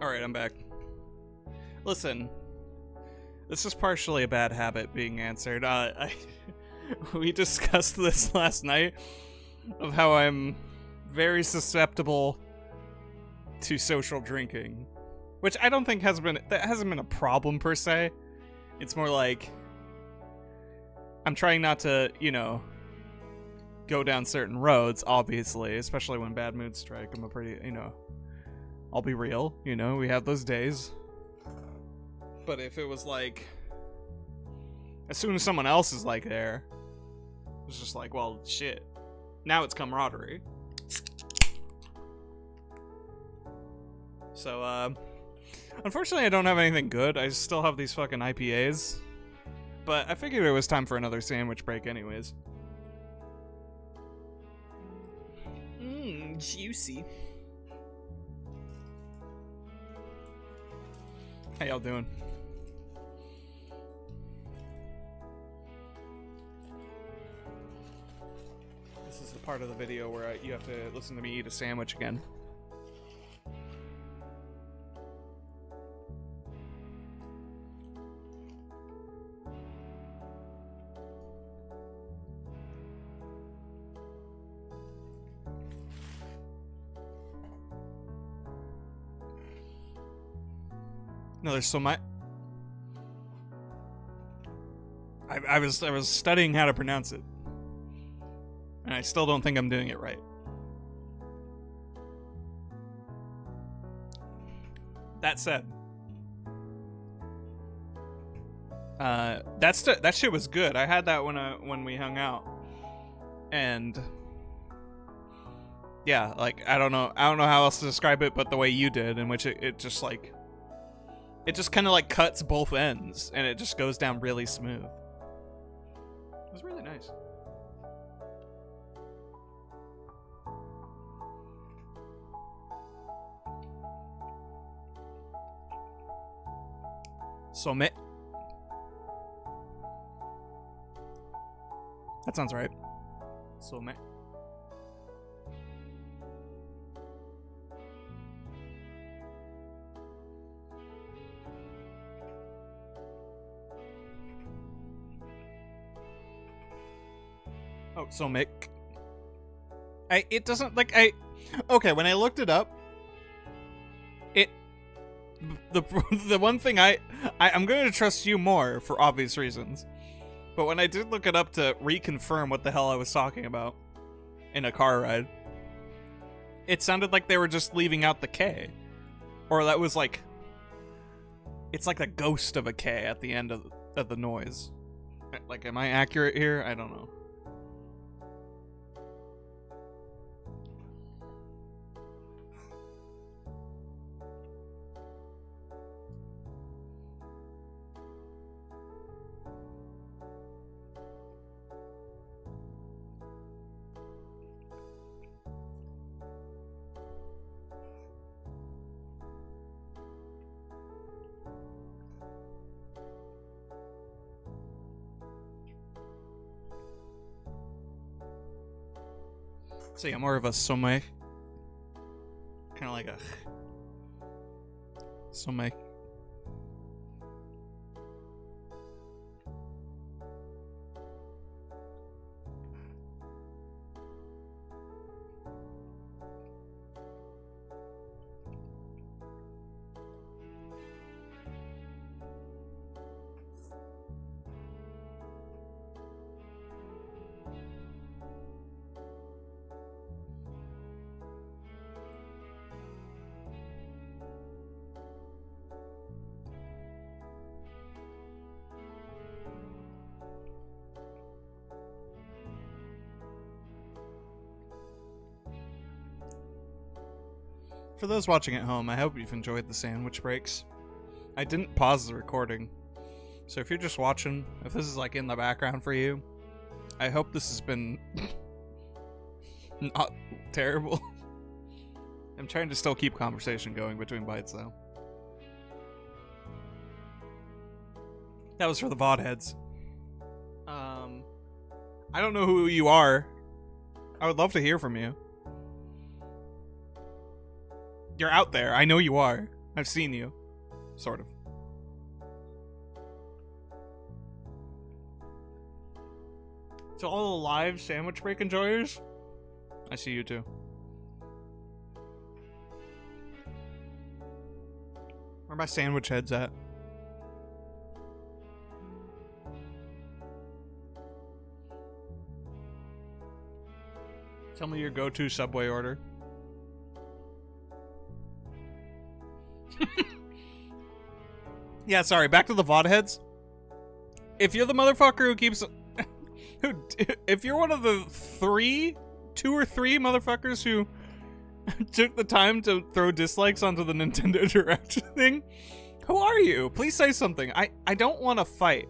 Alright, I'm back. Listen, this is partially a bad habit being answered. We discussed this last night, of how I'm very susceptible to social drinking. Which I don't think hasn't been a problem per se. It's more like, I'm trying not to, go down certain roads, obviously, especially when bad moods strike. I'm a pretty, I'll be real, we have those days. But if it was like, as soon as someone else is like there, it's just like, well, shit. Now it's camaraderie. So, unfortunately I don't have anything good. I still have these fucking IPAs. But I figured it was time for another sandwich break anyways. Juicy. How y'all doing? This is the part of the video where you have to listen to me eat a sandwich again. No, there's so much. I was studying how to pronounce it, and I still don't think I'm doing it right. That said, that shit was good. I had that when we hung out, and yeah, like I don't know how else to describe it, but the way you did, in which it just like. It just kind of like cuts both ends, and it just goes down really smooth. It was really nice. Some. That sounds right. Some. Oh, so Mick. It doesn't, like, okay, when I looked it up, the one thing I'm going to trust you more for obvious reasons. But when I did look it up to reconfirm what the hell I was talking about in a car ride, it sounded like they were just leaving out the K. Or that was like, it's like the ghost of a K at the end of the noise. Like, am I accurate here? I don't know. So yeah, more of a some. Kind of like a some. For those watching at home, I hope you've enjoyed the sandwich breaks. I didn't pause the recording, so if you're just watching, if this is like in the background for you, I hope this has been not terrible. I'm trying to still keep conversation going between bites, though. That was for the VOD heads. I don't know who you are. I would love to hear from you. You're out there. I know you are. I've seen you. Sort of. To all the live sandwich break enjoyers, I see you too. Where are my sandwich heads at? Tell me your go-to Subway order. Yeah, sorry, back to the VOD heads. If you're the motherfucker who keeps... if you're one of the 2 or 3 motherfuckers who took the time to throw dislikes onto the Nintendo Direct thing, who are you? Please say something. I don't want to fight.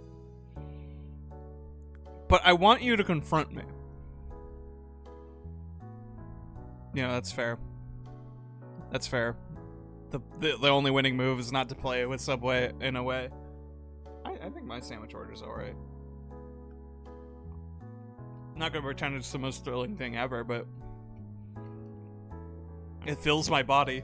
But I want you to confront me. Yeah, that's fair. That's fair. The only winning move is not to play with Subway in a way. I think my sandwich order's alright. I'm not gonna pretend it's the most thrilling thing ever, but it fills my body.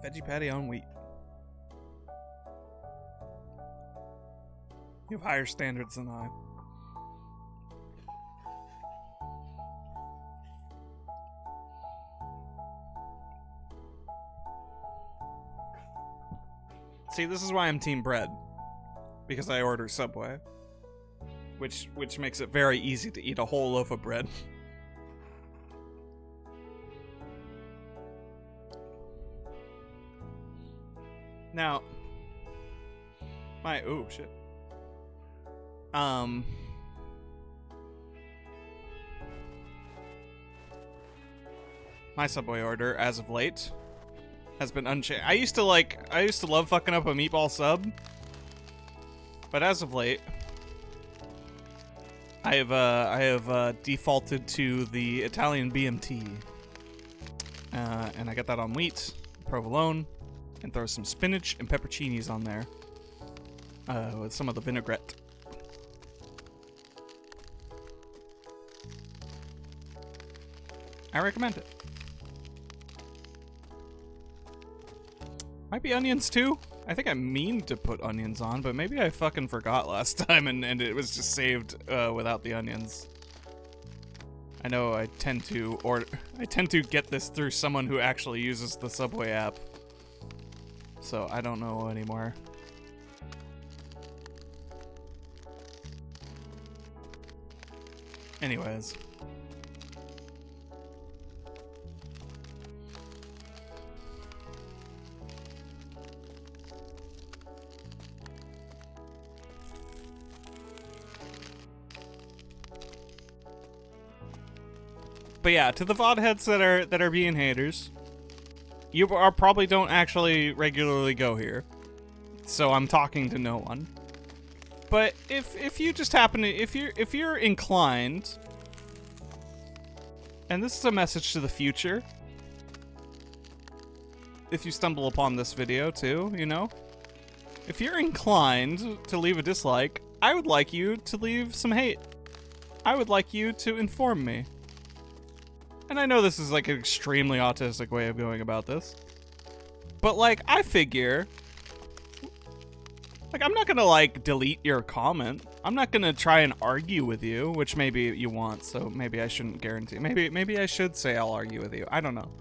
Veggie patty on wheat. You have higher standards than I. See, this is why I'm team bread. Because I order Subway. Which makes it very easy to eat a whole loaf of bread. Now, oh shit. My Subway order, as of late, has been unchanged. I used to love fucking up a meatball sub, but as of late, I have defaulted to the Italian BMT, and I got that on wheat, provolone. And throw some spinach and pepperoncinis on there. With some of the vinaigrette. I recommend it. Might be onions too. I think I mean to put onions on, but maybe I fucking forgot last time and it was just saved without the onions. I know I tend to get this through someone who actually uses the Subway app. So I don't know anymore. Anyways. But yeah, to the VOD heads that are being haters, you probably don't actually regularly go here, so I'm talking to no one. But if you just happen to if you're inclined, and this is a message to the future, if you stumble upon this video too, you know, if you're inclined to leave a dislike, I would like you to leave some hate. I would like you to inform me. And I know this is like an extremely autistic way of going about this, but like I figure, like I'm not gonna like delete your comment. I'm not gonna try and argue with you, which maybe you want, so maybe I shouldn't guarantee. Maybe I should say I'll argue with you. I don't know.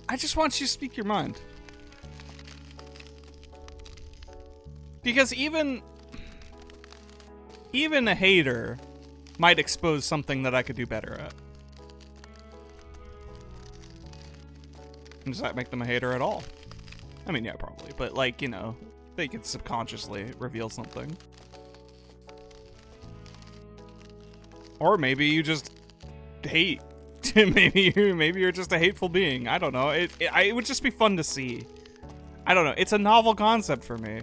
I just want you to speak your mind. Because even a hater might expose something that I could do better at. And does that make them a hater at all? I mean, yeah, probably. But, like, you know, they could subconsciously reveal something. Or maybe you just hate. maybe you're just a hateful being. I don't know. It would just be fun to see. I don't know. It's a novel concept for me.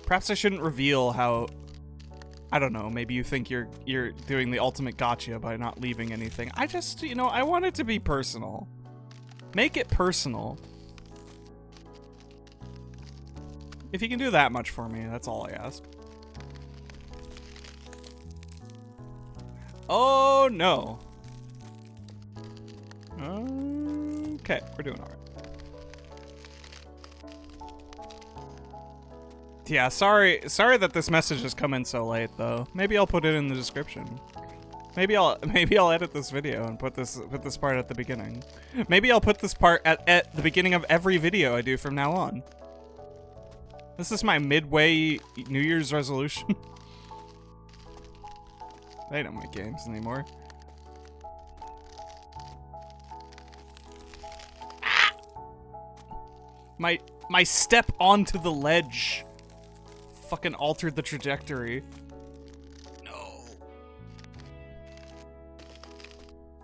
Perhaps I shouldn't reveal how... I don't know, maybe you think you're doing the ultimate gotcha by not leaving anything. I just, you know, I want it to be personal. Make it personal. If you can do that much for me, that's all I ask. Oh, no. Okay, we're doing all right. Yeah, sorry that this message has come in so late though. Maybe I'll put it in the description. Maybe I'll edit this video and put this part at the beginning. Maybe I'll put this part at the beginning of every video I do from now on. This is my midway New Year's resolution. They don't make games anymore. Ah! My step onto the ledge fucking altered the trajectory. No.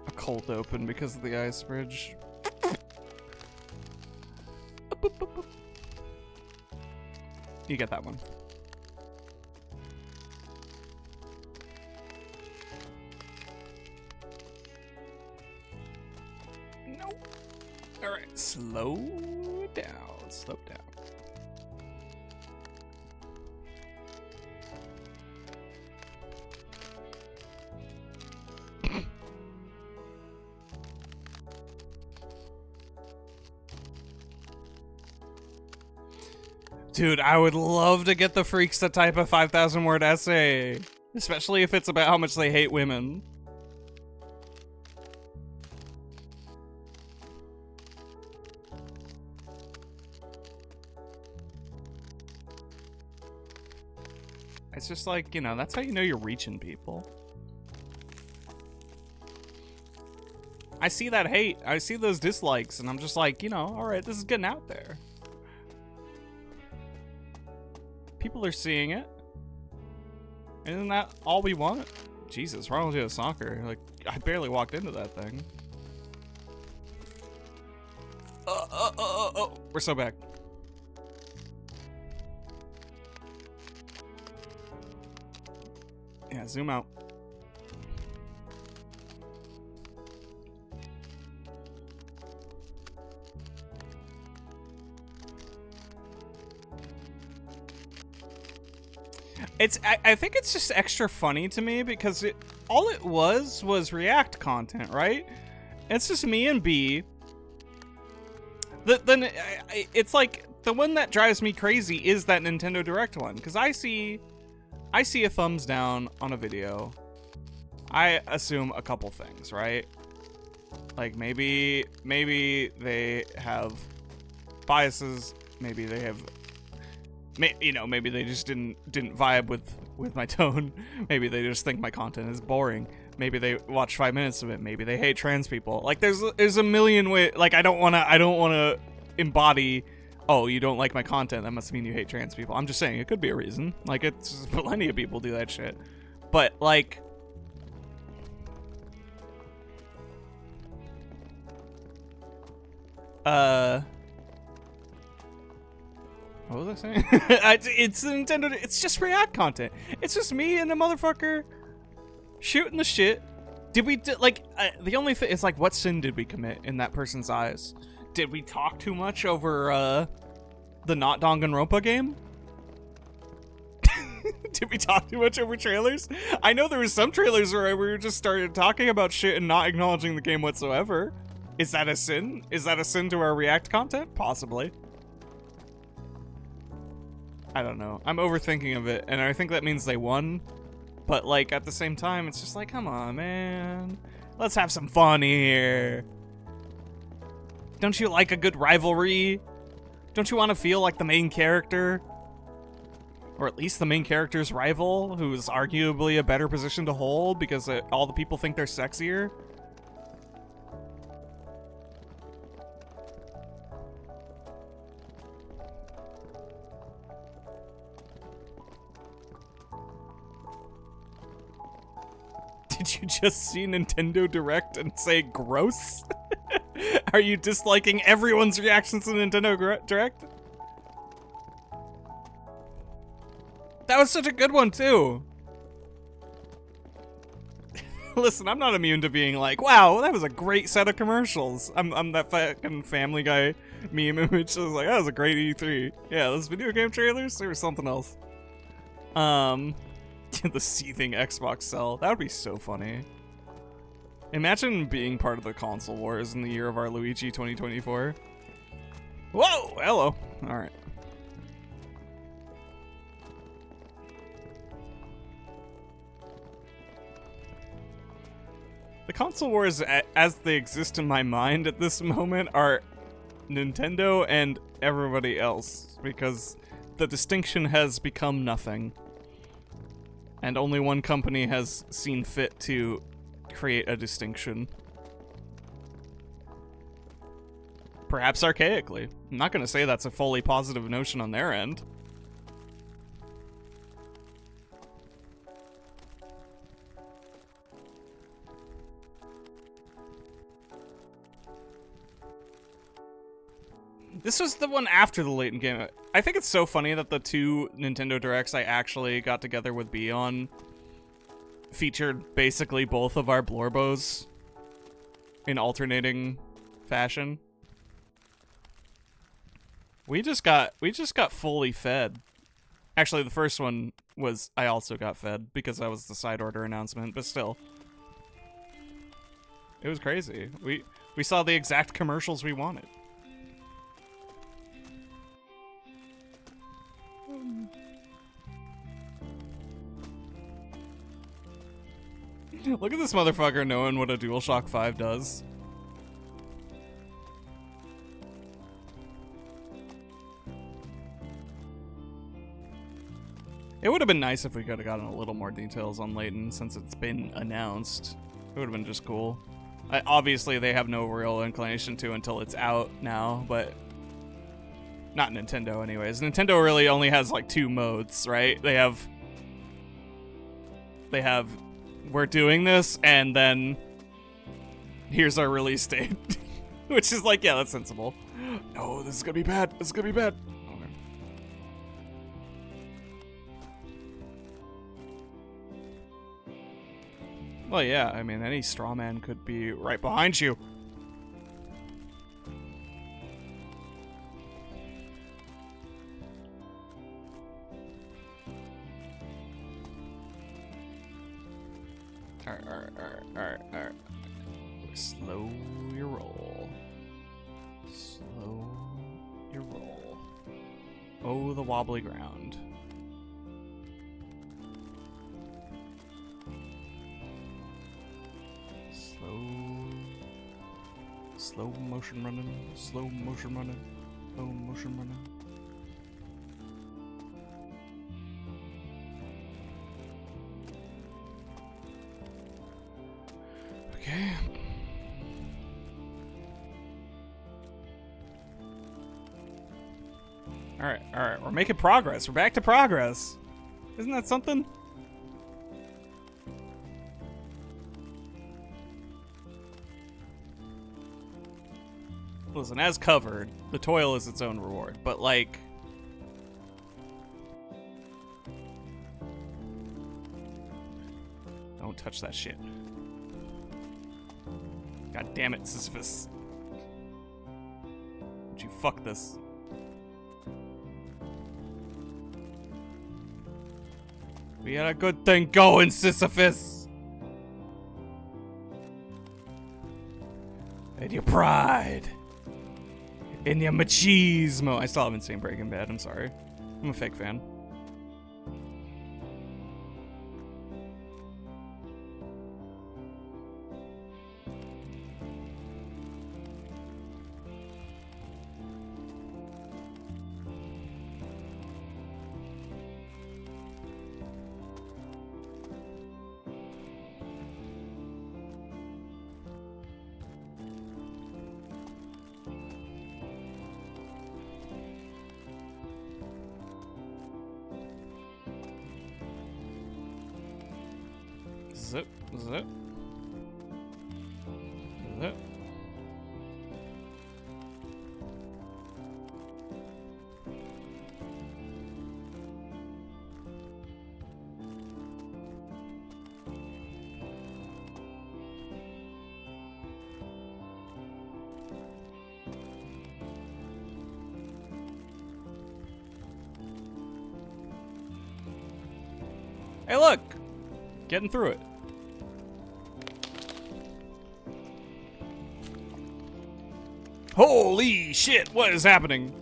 A cold open because of the ice bridge. You get that one. Nope. Alright, slow down, slow down. Dude, I would love to get the freaks to type a 5,000 word essay, especially if it's about how much they hate women. It's just like, you know, that's how you know you're reaching people. I see that hate, I see those dislikes, and I'm just like, you know, alright, this is getting out there. People are seeing it. Isn't that all we want? Jesus, why don't you have soccer? Like, I barely walked into that thing. We're so back. Yeah, zoom out. I think it's just extra funny to me because all it was React content, right? It's just me and B. Then it's like the one that drives me crazy is that Nintendo Direct one, because I see a thumbs down on a video. I assume a couple things, right? Like maybe they have biases. Maybe they have, maybe they just didn't vibe with my tone. Maybe they just think my content is boring. Maybe they watch 5 minutes of it. Maybe they hate trans people. Like there's a million ways. Like I don't wanna embody, oh, you don't like my content, that must mean you hate trans people. I'm just saying it could be a reason. Like it's plenty of people do that shit. But like, what was I saying? It's Nintendo. It's just React content. It's just me and a motherfucker shooting the shit. Did we the only thing is like, what sin did we commit in that person's eyes? Did we talk too much over the not Danganronpa game? Did we talk too much over trailers? I know there was some trailers where we just started talking about shit and not acknowledging the game whatsoever. Is that a sin? Is that a sin to our React content? Possibly. I don't know. I'm overthinking of it, and I think that means they won. But, like, at the same time, it's just like, come on, man. Let's have some fun here. Don't you like a good rivalry? Don't you want to feel like the main character? Or at least the main character's rival, who's arguably a better position to hold because all the people think they're sexier? Did you just see Nintendo Direct and say gross? Are you disliking everyone's reactions to Nintendo Direct? That was such a good one, too. Listen, I'm not immune to being like, wow, that was a great set of commercials. I'm that fucking Family Guy meme image. I was like, that was a great E3. Yeah, those video game trailers, there was something else. The seething Xbox cell. That would be so funny. Imagine being part of the console wars in the year of our Luigi 2024. Whoa! Hello. Alright. The console wars, as they exist in my mind at this moment, are Nintendo and everybody else, because the distinction has become nothing. And only one company has seen fit to create a distinction. Perhaps archaically. I'm not going to say that's a fully positive notion on their end. This was the one after the latent game. I think it's so funny that the two Nintendo Directs I actually got together with B on featured basically both of our Blorbos in alternating fashion. We just got fully fed. Actually, the first one was I also got fed because that was the side order announcement, but still. It was crazy. We saw the exact commercials we wanted. Look at this motherfucker knowing what a DualShock 5 does. It would have been nice if we could have gotten a little more details on Layton since it's been announced. It would have been just cool. Obviously, they have no real inclination to until it's out now, but not Nintendo anyways. Nintendo really only has like two modes, right? They have we're doing this, and then here's our release date. Which is like, yeah, that's sensible. No, this is gonna be bad. This is gonna be bad. Okay. Well, yeah, I mean, any straw man could be right behind you. Alright. Slow your roll. Slow your roll. Oh, the wobbly ground. Slow motion running. Slow motion running. Slow motion running. Okay. Alright, we're making progress. We're back to progress. Isn't that something? Listen, as covered, the toil is its own reward, but like... Don't touch that shit. God damn it, Sisyphus. Would you fuck this? We had a good thing going, Sisyphus! And your pride. And your machismo. I still haven't seen Breaking Bad, I'm sorry. I'm a fake fan. Zip. Hey, look! Getting through it. Holy shit, what is happening?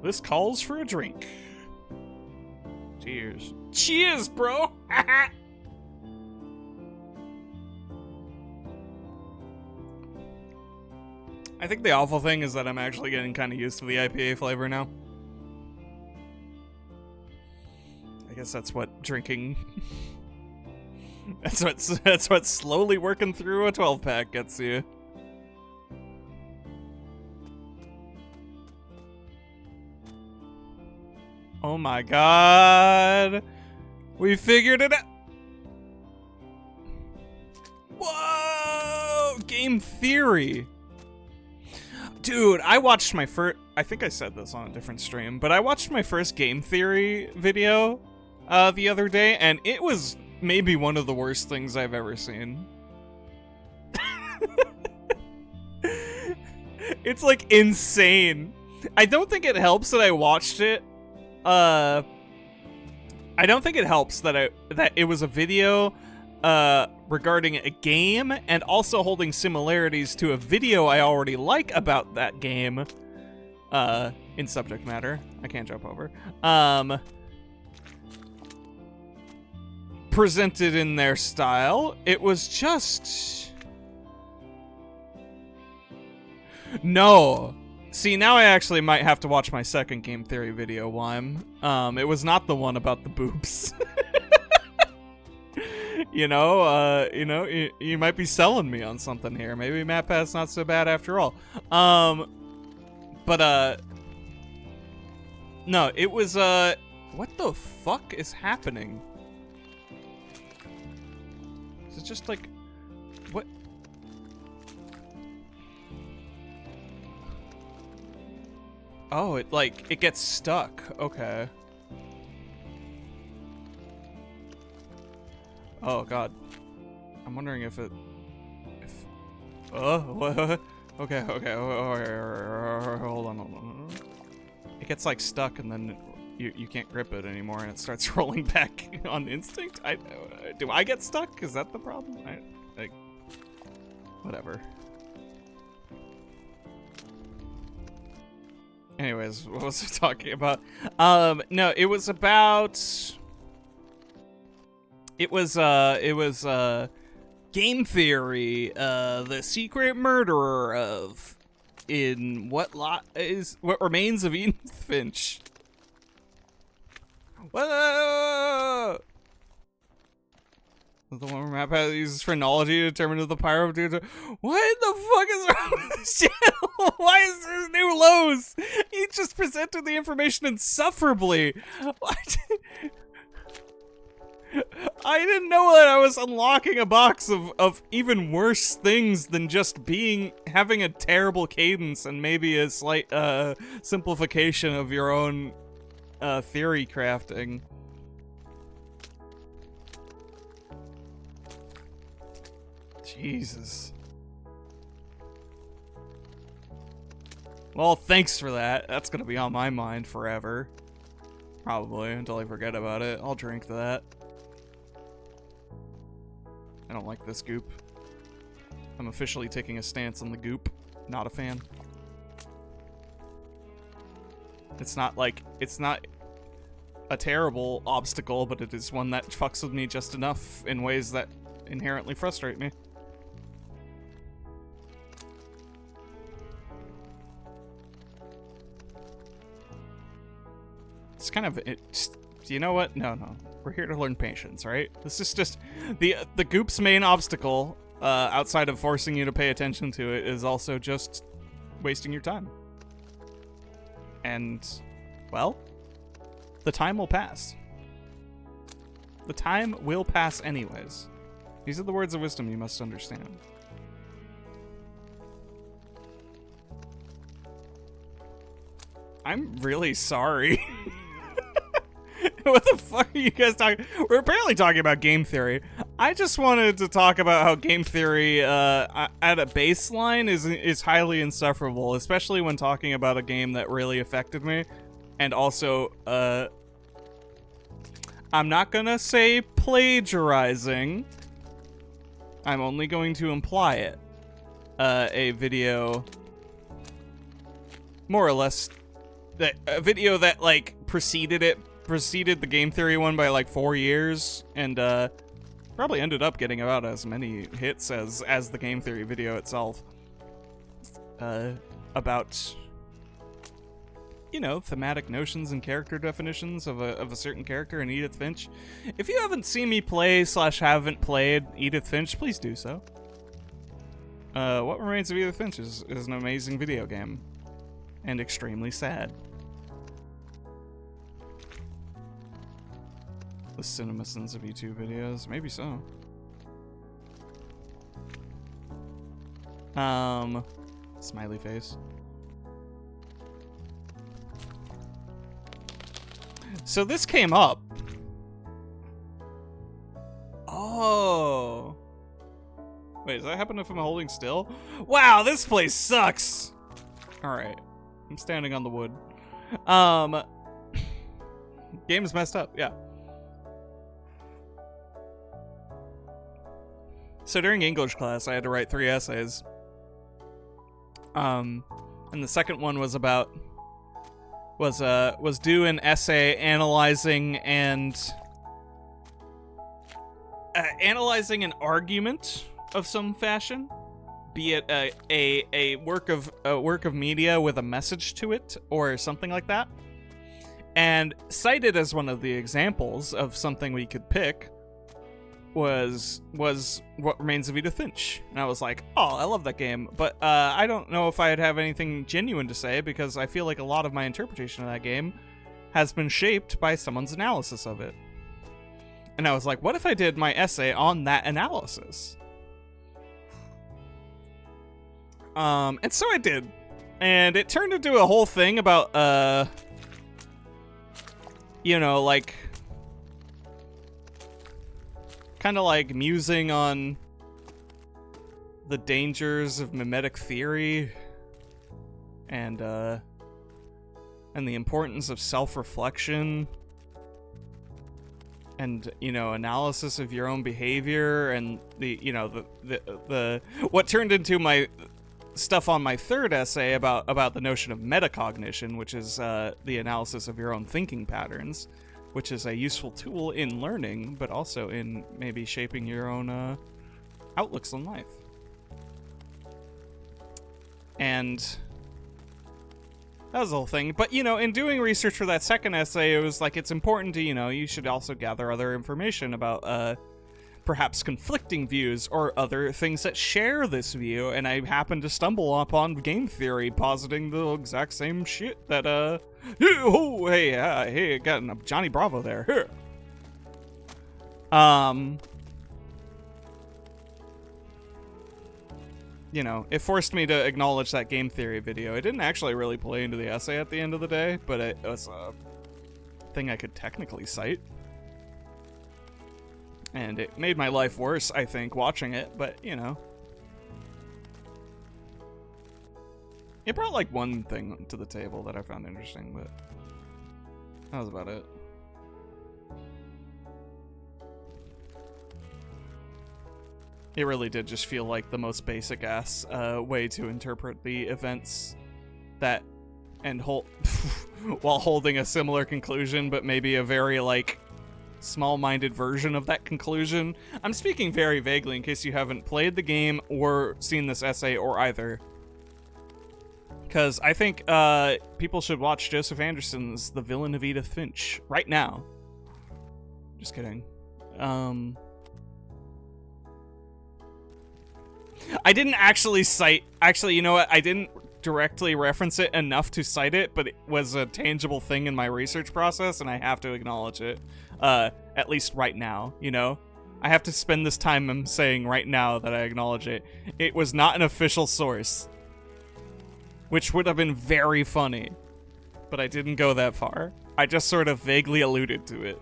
This calls for a drink. Cheers. Cheers, bro! I think the awful thing is that I'm actually getting kind of used to the IPA flavor now. I guess that's what drinking... that's what slowly working through a 12-pack gets you. Oh my god. We figured it out. Whoa! Game theory. Dude, I watched my first... I think I said this on a different stream, but I watched my first game theory video the other day, and it was maybe one of the worst things I've ever seen. It's like insane. I don't think it helps that I watched it. I don't think it helps that it was a video regarding a game and also holding similarities to a video I already like about that game in subject matter. I can't jump over. Presented in their style. It was just... No. See, now I actually might have to watch my second game theory video, Wime. It was not the one about the boobs. You know, you might be selling me on something here. Maybe MatPat's not so bad after all. No, it was, what the fuck is happening? Is it just like, what? Oh, it gets stuck. Okay. Oh god. I'm wondering if what? Okay, hold on. It gets like stuck and then you can't grip it anymore, and it starts rolling back on instinct. Do I get stuck? Is that the problem? Whatever. Anyways, what was I talking about? No, it was about. It was game theory. The secret murderer of in what remains of Edith Finch. Whoa! The one where Map uses phrenology to determine if the pyro dude. What the fuck is wrong with this channel? Why is there new lows? He just presented the information insufferably. What? I didn't know that I was unlocking a box of even worse things than just having a terrible cadence and maybe a slight simplification of your own theory crafting. Jesus. Well, thanks for that. That's gonna be on my mind forever. Probably, until I forget about it. I'll drink to that. I don't like this goop. I'm officially taking a stance on the goop. Not a fan. It's not a terrible obstacle, but it is one that fucks with me just enough in ways that inherently frustrate me. It's kind of you know what? No. We're here to learn patience, right? This is just the goop's main obstacle, outside of forcing you to pay attention to it, is also just wasting your time. And, well, the time will pass. The time will pass anyways. These are the words of wisdom you must understand. I'm really sorry. What the fuck are you guys talking? We're apparently talking about game theory. I just wanted to talk about how game theory at a baseline is highly insufferable, especially when talking about a game that really affected me. And also, I'm not gonna say plagiarizing. I'm only going to imply it. A video, more or less, a video that like preceded the game theory one by like 4 years, and probably ended up getting about as many hits as the game theory video itself. About, you know, thematic notions and character definitions of a certain character in Edith Finch. If you haven't seen me play / haven't played Edith Finch, please do so. What Remains of Edith Finch is an amazing video game, and extremely sad. The CinemaSins of YouTube videos, maybe so. Smiley face. So this came up. Oh. Wait, does that happen if I'm holding still? Wow, this place sucks. All right, I'm standing on the wood. Game is messed up. Yeah. So during English class, I had to write 3 essays. And the second one was do an essay analyzing an argument of some fashion, be it a work of media with a message to it or something like that. And cited as one of the examples of something we could pick was What Remains of Edith Finch. And I was like, oh, I love that game, but I don't know if I'd have anything genuine to say, because I feel like a lot of my interpretation of that game has been shaped by someone's analysis of it. And I was like, what if I did my essay on that analysis? And so I did. And it turned into a whole thing about, you know, like, kind of like musing on the dangers of mimetic theory and and the importance of self-reflection and, you know, analysis of your own behavior, and the, you know, the what turned into my stuff on my third essay about the notion of metacognition, which is the analysis of your own thinking patterns, which is a useful tool in learning, but also in maybe shaping your own outlooks on life. And that was the whole thing. But, you know, in doing research for that second essay, it was like, it's important to, you know, you should also gather other information about perhaps conflicting views or other things that share this view. And I happened to stumble upon game theory positing the exact same shit that, hey, I got a Johnny Bravo there. You know, it forced me to acknowledge that game theory video. It didn't actually really play into the essay at the end of the day, but it was a thing I could technically cite. And it made my life worse, I think, watching it, but, you know. It brought, like, one thing to the table that I found interesting, but that was about it. It really did just feel like the most basic-ass way to interpret the events that, and while holding a similar conclusion, but maybe a very, like, small-minded version of that conclusion. I'm speaking very vaguely in case you haven't played the game or seen this essay or either. Because I think people should watch Joseph Anderson's The Villain of Edith Finch right now. Just kidding. I didn't actually cite... Actually, you know what? I didn't directly reference it enough to cite it, but it was a tangible thing in my research process, and I have to acknowledge it. At least right now, you know? I have to spend this time saying right now that I acknowledge it. It was not an official source, which would have been very funny, but I didn't go that far. I just sort of vaguely alluded to it.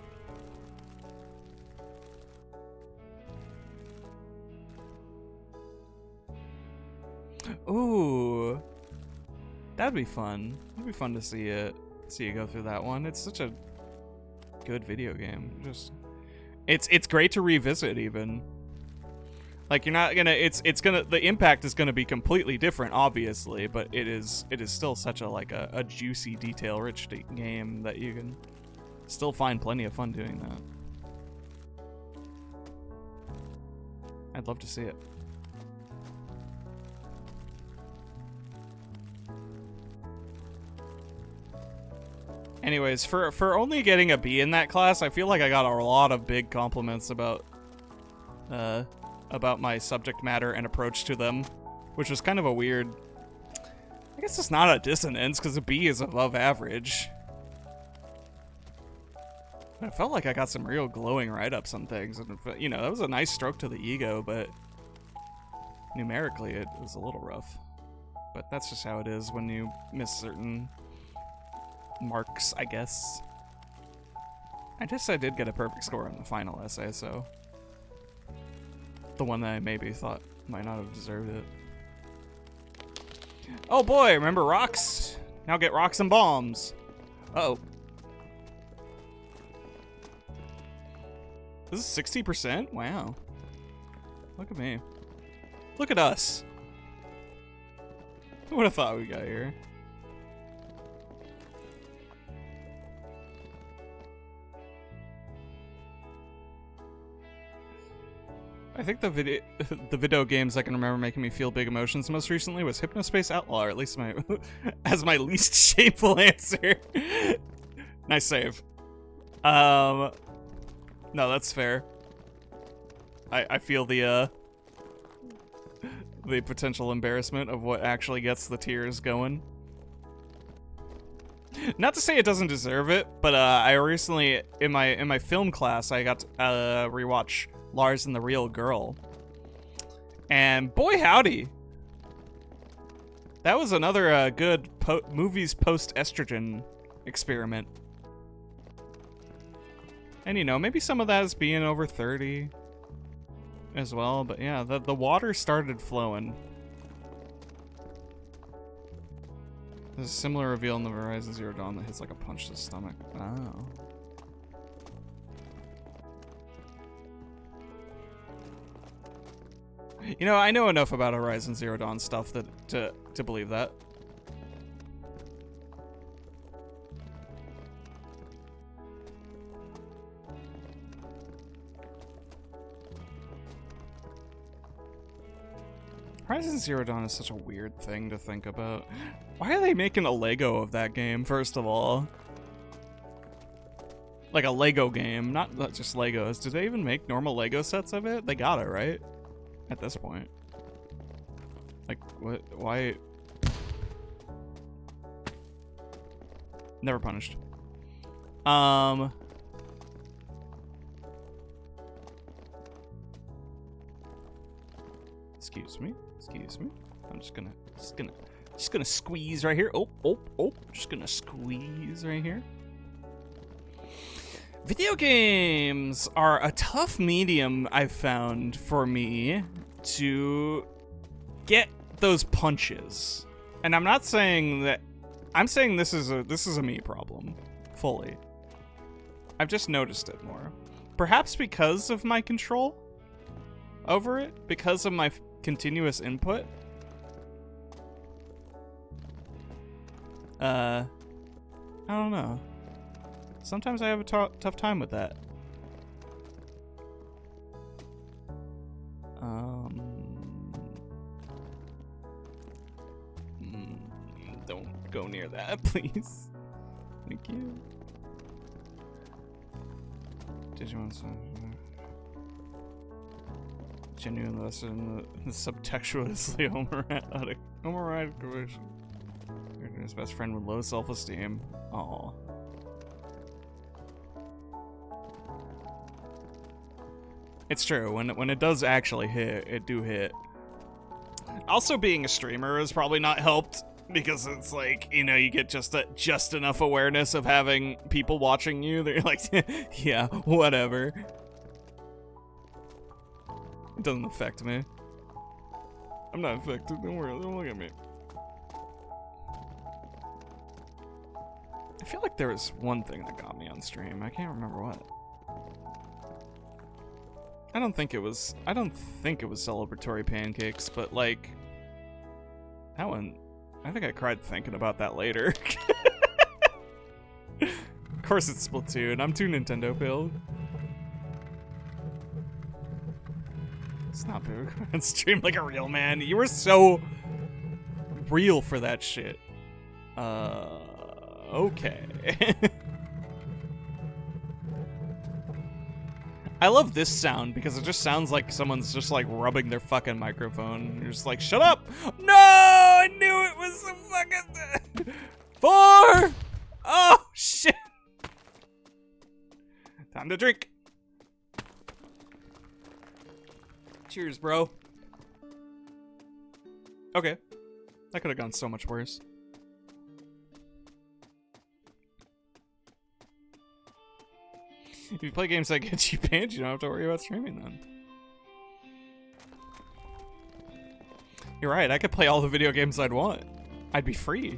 Ooh, that'd be fun. It'd be fun to see you go through that one. It's such a good video game. Just, it's great to revisit even. Like, you're not gonna, the impact is gonna be completely different, obviously, but it is still such a juicy, detail-rich game that you can still find plenty of fun doing that. I'd love to see it. Anyways, for only getting a B in that class, I feel like I got a lot of big compliments about my subject matter and approach to them, which was kind of a weird... I guess it's not a dissonance, because a B is above average. But I felt like I got some real glowing write-ups on things, and, you know, that was a nice stroke to the ego, but numerically it was a little rough. But that's just how it is when you miss certain marks, I guess. I did get a perfect score on the final essay, so... The one that I maybe thought might not have deserved it. Oh boy, remember rocks? Now get rocks and bombs. Uh-oh. This is 60%? Wow. Look at me. Look at us. Who would have thought we got here? I think the video games I can remember making me feel big emotions most recently was Hypnospace Outlaw, or at least as my least shameful answer. Nice save. No, that's fair. I feel the potential embarrassment of what actually gets the tears going. Not to say it doesn't deserve it, but I recently in my film class I got to rewatch Lars and the Real Girl, and boy howdy, that was another good movies post-estrogen experiment. And you know, maybe some of that is being over 30 as well, but yeah, the water started flowing. There's a similar reveal in the Horizon Zero Dawn that hits like a punch to the stomach. Oh. You know, I know enough about Horizon Zero Dawn stuff that to believe that. Horizon Zero Dawn is such a weird thing to think about. Why are they making a Lego of that game, first of all? Like a Lego game, not just Legos. Do they even make normal Lego sets of it? They got it, right? At this point. Like, what? Why? Never punished. Excuse me. I'm just gonna squeeze right here. Oh. Just gonna squeeze right here. Video games are a tough medium, I've found, for me to get those punches. And I'm not saying that. I'm saying this is a me problem, fully. I've just noticed it more. Perhaps because of my control over it, because of my continuous input. I don't know. Sometimes I have a tough time with that. Don't go near that, please. Thank you. Did you want some? Genuine lesson, the subtextuously homoerotic relation. His best friend with low self-esteem. Aww. It's true. When it does actually hit, it do hit. Also, being a streamer has probably not helped because it's like, you know, you get just enough awareness of having people watching you that you're like, yeah, whatever. It doesn't affect me. I'm not affected. Don't worry. Don't look at me. I feel like there was one thing that got me on stream. I can't remember what. I don't think it was celebratory pancakes, but like that one, I think I cried thinking about that later. Of course it's Splatoon. I'm too Nintendo pilled. It's not big on stream like a real man. You were so real for that shit. Okay. I love this sound because it just sounds like someone's just like rubbing their fucking microphone. You're just like, shut up! No! I knew it was some fucking 4! Oh, shit! Time to drink. Cheers, bro. Okay. That could have gone so much worse. If you play games that get you banned, you don't have to worry about streaming then. You're right, I could play all the video games I'd want. I'd be free.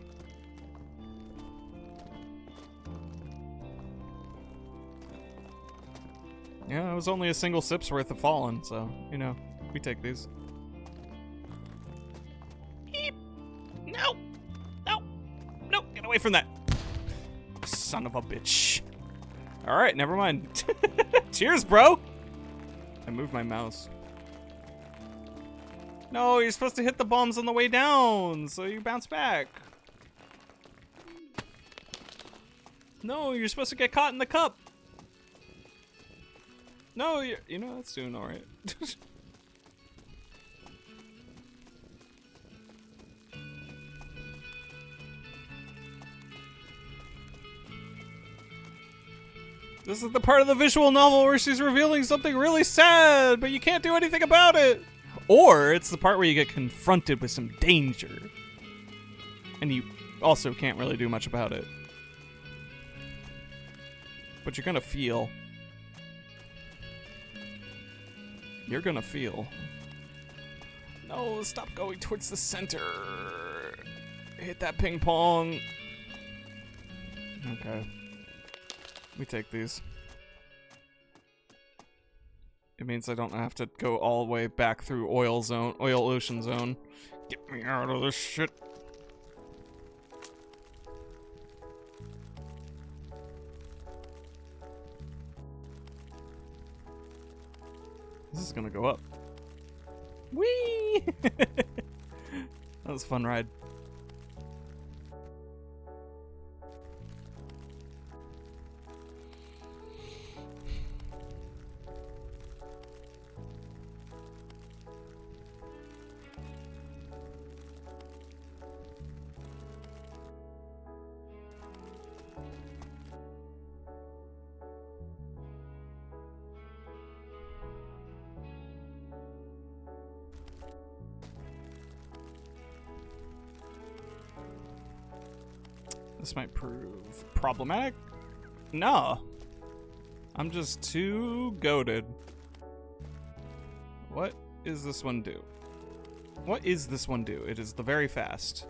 Yeah, it was only a single sip's worth of Fallen, so, you know, we take these. Eep. No! No! No! Get away from that! Son of a bitch. Alright, never mind. Cheers, bro! I moved my mouse. No, you're supposed to hit the bombs on the way down, so you bounce back. No, you're supposed to get caught in the cup. No, you know, that's doing alright. This is the part of the visual novel where she's revealing something really sad, but you can't do anything about it. Or it's the part where you get confronted with some danger. And you also can't really do much about it. But you're gonna feel. You're gonna feel. No, stop going towards the center. hit that ping pong. Okay. We take these. It means I don't have to go all the way back through oil ocean zone. Get me out of this shit. This is gonna go up. Whee! That was a fun ride. This might prove problematic. No. I'm just too goated. What is this one do? What is this one do? It is the very fast.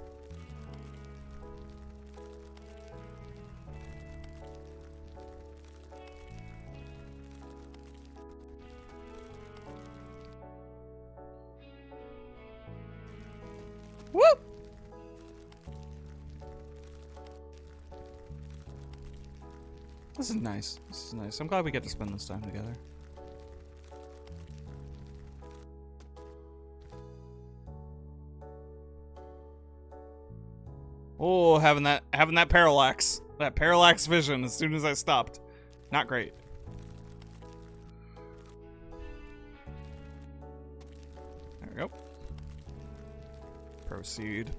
Whoop! This is nice. This is nice. I'm glad we get to spend this time together. Oh, having that parallax. That parallax vision as soon as I stopped. Not great. There we go. Proceed.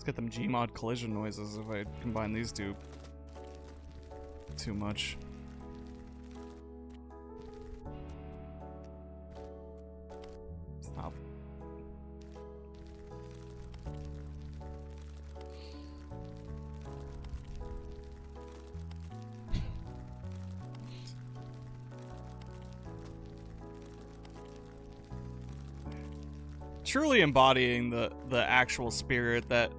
Let's get them Gmod collision noises if I combine these two too much. Stop. Truly embodying the actual spirit that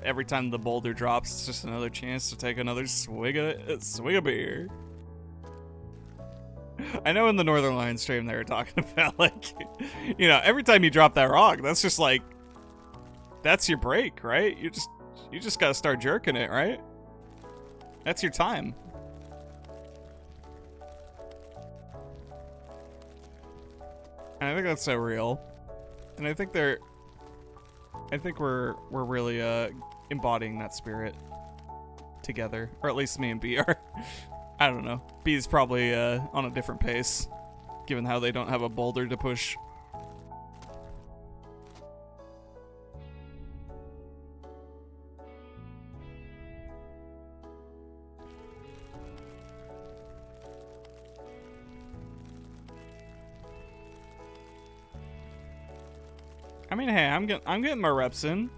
every time the boulder drops, it's just another chance to take another swig of beer. I know in the Northern Lion stream they were talking about, like, you know, every time you drop that rock, that's just like, that's your break, right? You just gotta start jerking it, right? That's your time. And I think that's so real. And I think we're really embodying that spirit together, or at least me and B are. I don't know. B's probably on a different pace, given how they don't have a boulder to push. I mean, hey, I'm getting my reps in.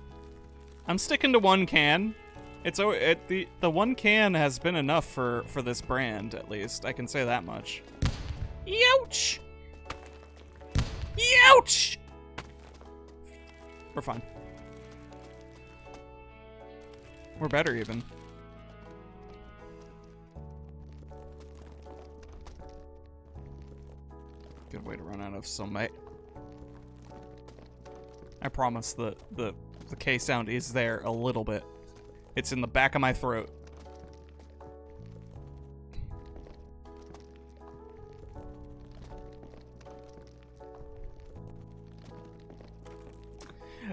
I'm sticking to one can. The one can has been enough for this brand, at least. I can say that much. Youch! Youch! We're fine. We're better even. Good way to run out of some mate. I promise the K sound is there a little bit. It's in the back of my throat.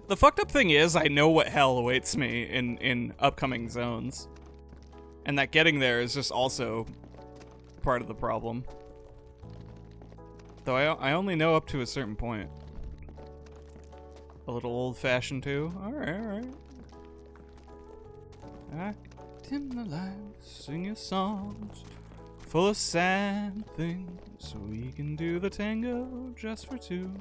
The fucked up thing is, I know what hell awaits me in upcoming zones. And that getting there is just also part of the problem. Though I only know up to a certain point. A little old-fashioned too. Alright. I dim the lights, sing your songs, full of sad things, so we can do the tango just for two.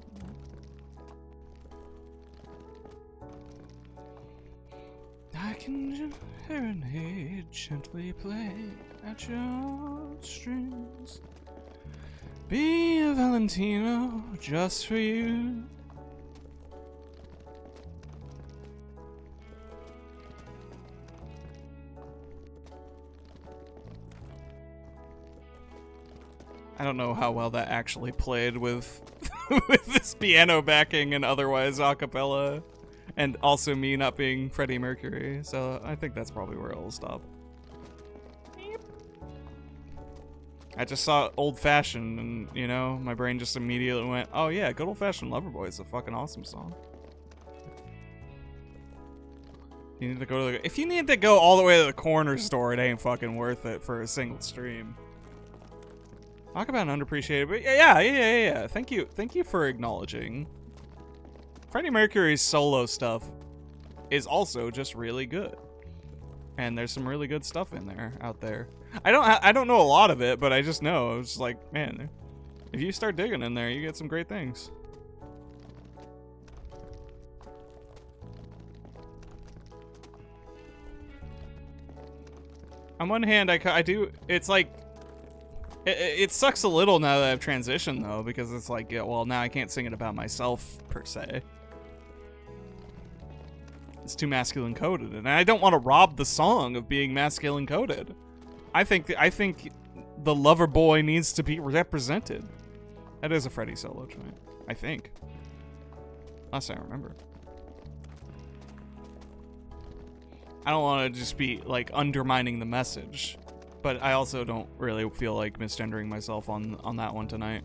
can serenade, gently play at your strings. Be a Valentino just for you. I don't know how well that actually played with with this piano backing and otherwise a cappella, and also me not being Freddie Mercury, so I think that's probably where it'll stop. I just saw Old Fashioned, and, you know, my brain just immediately went, oh yeah, Good Old Fashioned Loverboy is a fucking awesome song. You need to go to if you need to go all the way to the corner store, it ain't fucking worth it for a single stream. Talk about an underappreciated, but yeah. Thank you for acknowledging. Freddie Mercury's solo stuff is also just really good, and there's some really good stuff in there out there. I don't know a lot of it, but I just know it's like, man, if you start digging in there, you get some great things. On one hand, I do. It's like. It sucks a little now that I've transitioned, though, because it's like, yeah, well, now I can't sing it about myself, per se. It's too masculine coded, and I don't want to rob the song of being masculine coded. I think the lover boy needs to be represented. That is a Freddie solo joint, I think. Last I remember. I don't want to just be, like, undermining the message. But I also don't really feel like misgendering myself on that one tonight.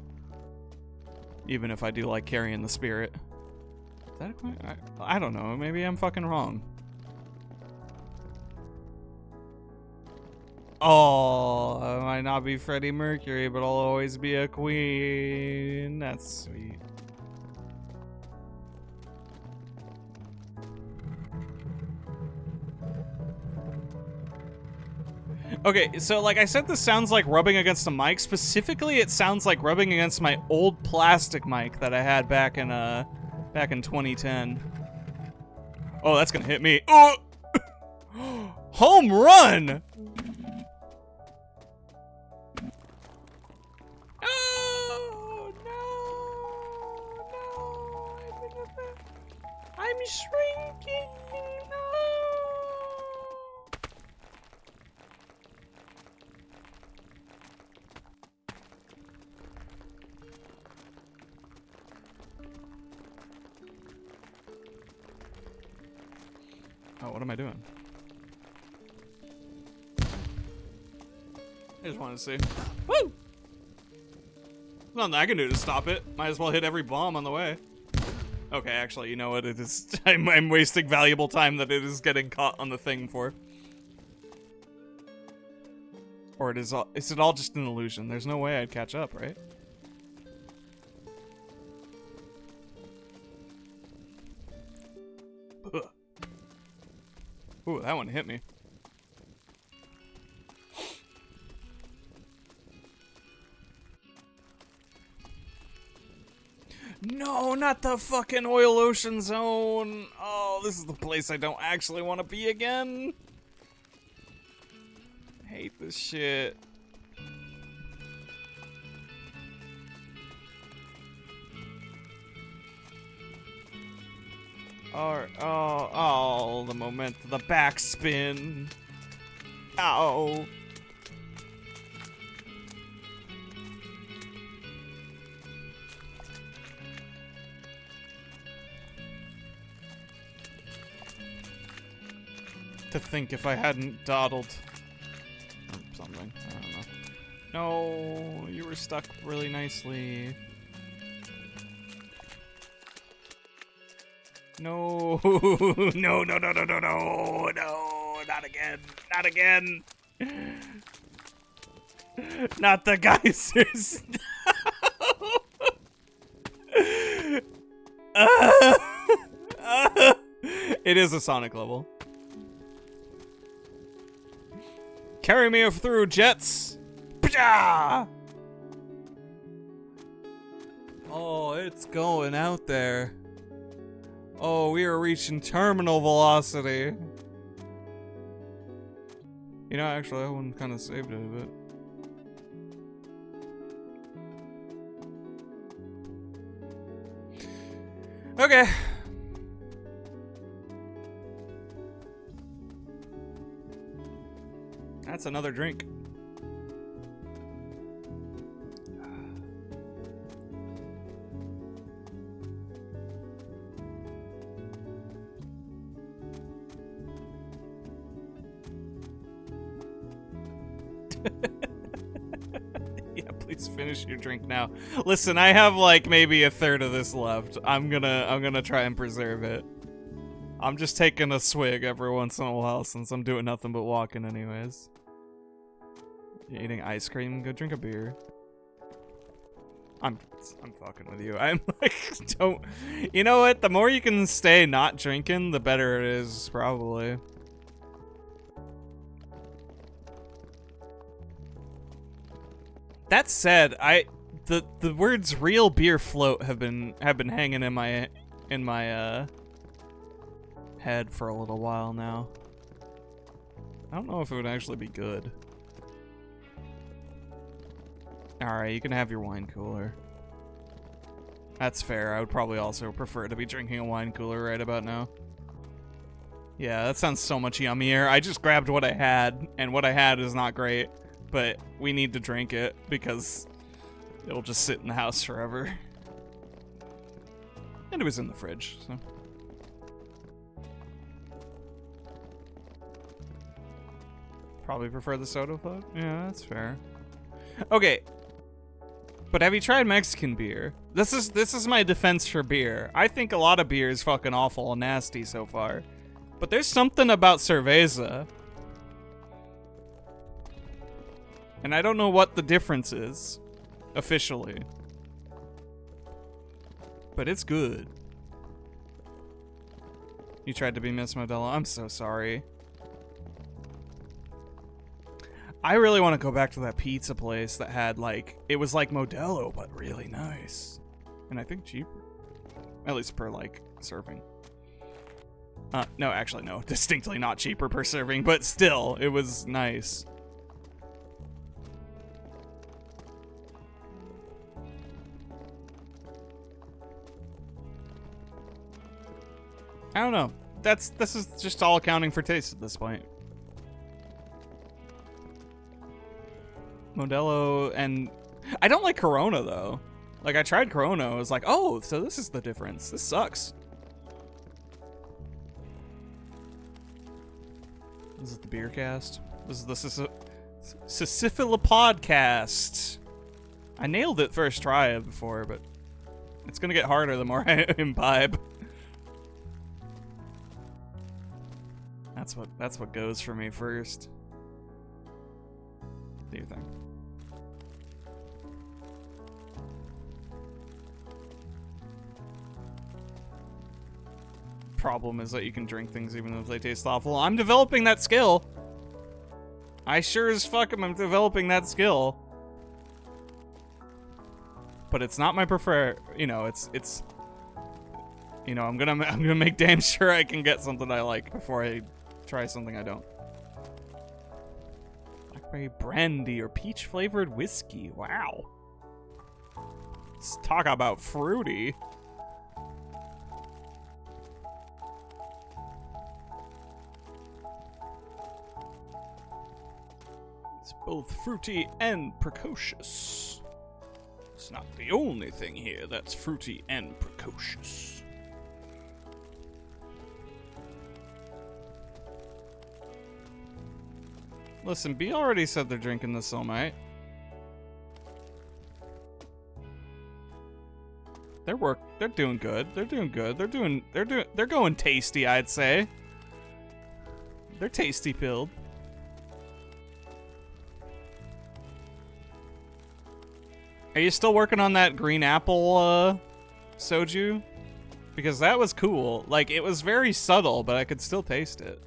Even if I do like carrying the spirit. Is that I don't know. Maybe I'm fucking wrong. Oh, I might not be Freddie Mercury, but I'll always be a queen. That's sweet. Okay, so like I said, this sounds like rubbing against a mic. Specifically, it sounds like rubbing against my old plastic mic that I had back in 2010. Oh, that's gonna hit me. Oh! Home run! Oh no! I'm shrinking. No. Oh, what am I doing? I just wanted to see. Woo! Nothing I can do to stop it. Might as well hit every bomb on the way. Okay, actually, you know what? It is. I'm wasting valuable time that it is getting caught on the thing for. Or it is all. Is it all just an illusion? There's no way I'd catch up, right? Ugh. Ooh, that one hit me. No, not the fucking oil ocean zone. Oh, this is the place I don't actually want to be again. I hate this shit. Oh, the moment, the backspin. Ow. To think if I hadn't dawdled or something, I don't know. No, you were stuck really nicely. No, no, not again, not again. Not the geysers. It is a Sonic level. Carry me through, jets. Oh, it's going out there. Oh, we are reaching terminal velocity. You know, actually, that one kind of saved it a bit. Okay. That's another drink. Yeah, please finish your drink now. Listen, I have like maybe a third of this left. I'm gonna try and preserve it. I'm just taking a swig every once in a while since I'm doing nothing but walking anyways. You're eating ice cream? Go drink a beer. I'm fucking with you. I'm like, don't. You know what? The more you can stay not drinking, the better it is, probably. That said, the words "real beer float" have been hanging in my head for a little while now. I don't know if it would actually be good. Alright, you can have your wine cooler. That's fair. I would probably also prefer to be drinking a wine cooler right about now. Yeah, that sounds so much yummier. I just grabbed what I had, and what I had is not great. But we need to drink it because it'll just sit in the house forever. And it was in the fridge, so. Probably prefer the soda float? Yeah, that's fair. Okay. But have you tried Mexican beer? This is my defense for beer. I think a lot of beer is fucking awful and nasty so far. But there's something about cerveza. And I don't know what the difference is, officially. But it's good. You tried to be Miss Modelo? I'm so sorry. I really want to go back to that pizza place that had, like, it was like Modelo, but really nice. And I think cheaper. At least per, like, serving. No, actually, no. Distinctly not cheaper per serving, but still, it was nice. I don't know. This is just all accounting for taste at this point. Modelo, and I don't like Corona though. Like, I tried Corona, I was like, oh, so this is the difference. This sucks. This is the beer cast. This is the Sisyphelepodcast. I nailed it first try before, but it's gonna get harder the more I imbibe. That's what goes for me first. Do your thing. Problem is that you can drink things even if they taste awful. I'm developing that skill. I sure as fuck am developing that skill. But it's not my preferred. You know, it's. You know, I'm gonna make damn sure I can get something I like before I try something I don't. Blackberry brandy or peach flavored whiskey. Wow. Let's talk about fruity. It's both fruity and precocious. It's not the only thing here that's fruity and precocious. Listen, B already said they're drinking this all night. They're doing good. They're doing good. They're going tasty, I'd say. They're tasty pilled. Are you still working on that green apple soju? Because that was cool. Like, it was very subtle, but I could still taste it.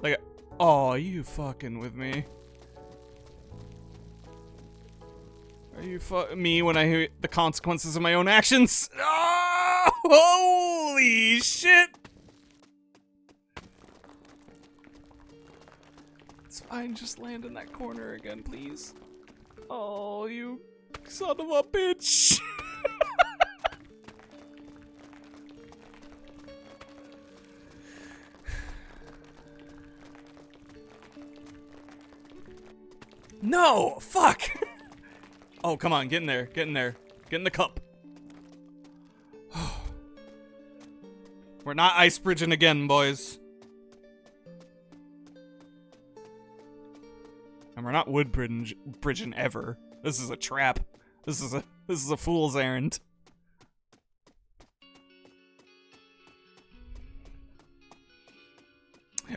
Like, oh, are you fucking with me? Are you me when I hear the consequences of my own actions? Oh, holy shit! Fine, just land in that corner again, please. Oh, you son of a bitch. No! Fuck! Oh, come on, get in there, get in there. Get in the cup. We're not ice bridging again, boys. And we're not wood bridging ever. This is a trap. This is a fool's errand.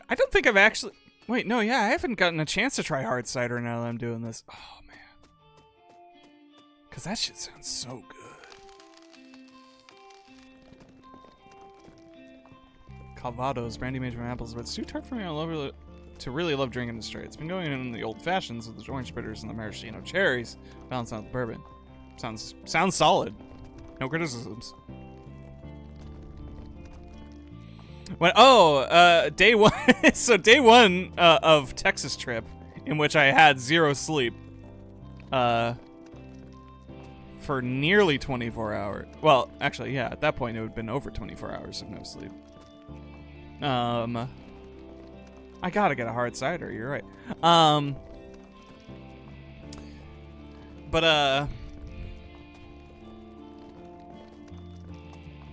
I don't think I've actually... Wait, no, yeah, I haven't gotten a chance to try hard cider now that I'm doing this. Oh, man. Because that shit sounds so good. Calvados, brandy made from apples, but it's too tart for me to really love drinking it straight. It's been going in the old fashions with the orange bitters and the maraschino cherries, balancing out the bourbon. Sounds solid. No criticisms. Day one. So day one of Texas trip, in which I had zero sleep, for nearly 24 hours. Well, actually, yeah, at that point it would have been over 24 hours of no sleep. I gotta get a hard cider. You're right.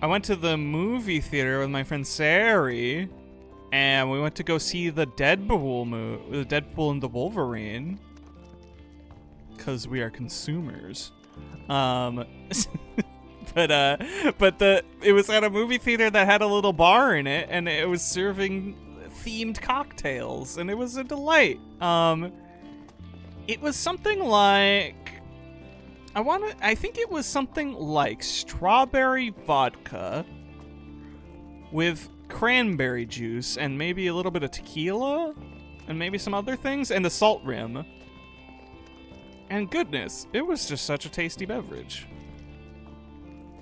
I went to the movie theater with my friend Sari, and we went to go see the Deadpool movie, the Deadpool and the Wolverine, because we are consumers. It was at a movie theater that had a little bar in it, and it was serving themed cocktails, and it was a delight. It was something like... I think it was something like strawberry vodka with cranberry juice and maybe a little bit of tequila and maybe some other things and a salt rim. And goodness, it was just such a tasty beverage.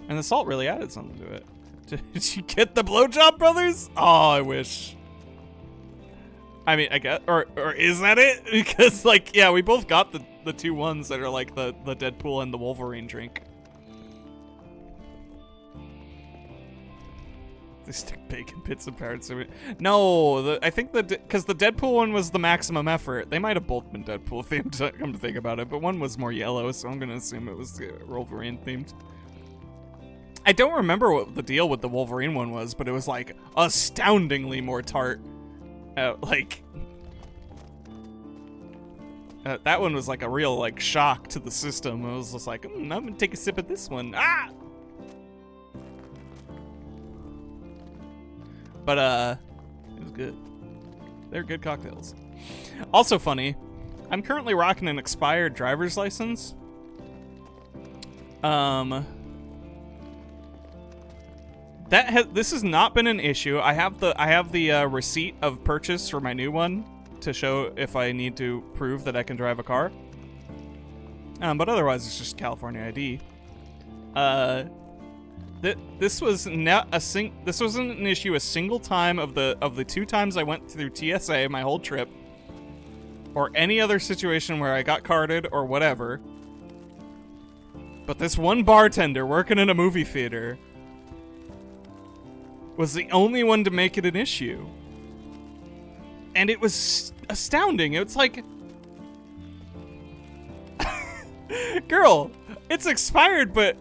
And the salt really added something to it. Did you get the blowjob, brothers? Oh, I wish. I mean, I guess, or is that it? Because, like, yeah, we both got the two ones that are like the Deadpool and the Wolverine drink. They stick bacon bits and parrots in it. No, I think because the Deadpool one was the maximum effort. They might have both been Deadpool themed, come to think about it, but one was more yellow, so I'm gonna assume it was Wolverine themed. I don't remember what the deal with the Wolverine one was, but it was like astoundingly more tart. That one was like a real like shock to the system. I was just like, I'm gonna take a sip of this one. Ah! But it was good. They're good cocktails. Also funny, I'm currently rocking an expired driver's license. This has not been an issue. I have the receipt of purchase for my new one to show if I need to prove that I can drive a car. But otherwise, it's just California ID. This wasn't an issue a single time of the 2 times I went through TSA my whole trip, or any other situation where I got carded or whatever. But this one bartender working in a movie theater was the only one to make it an issue. And it was astounding. It's like, girl, it's expired, but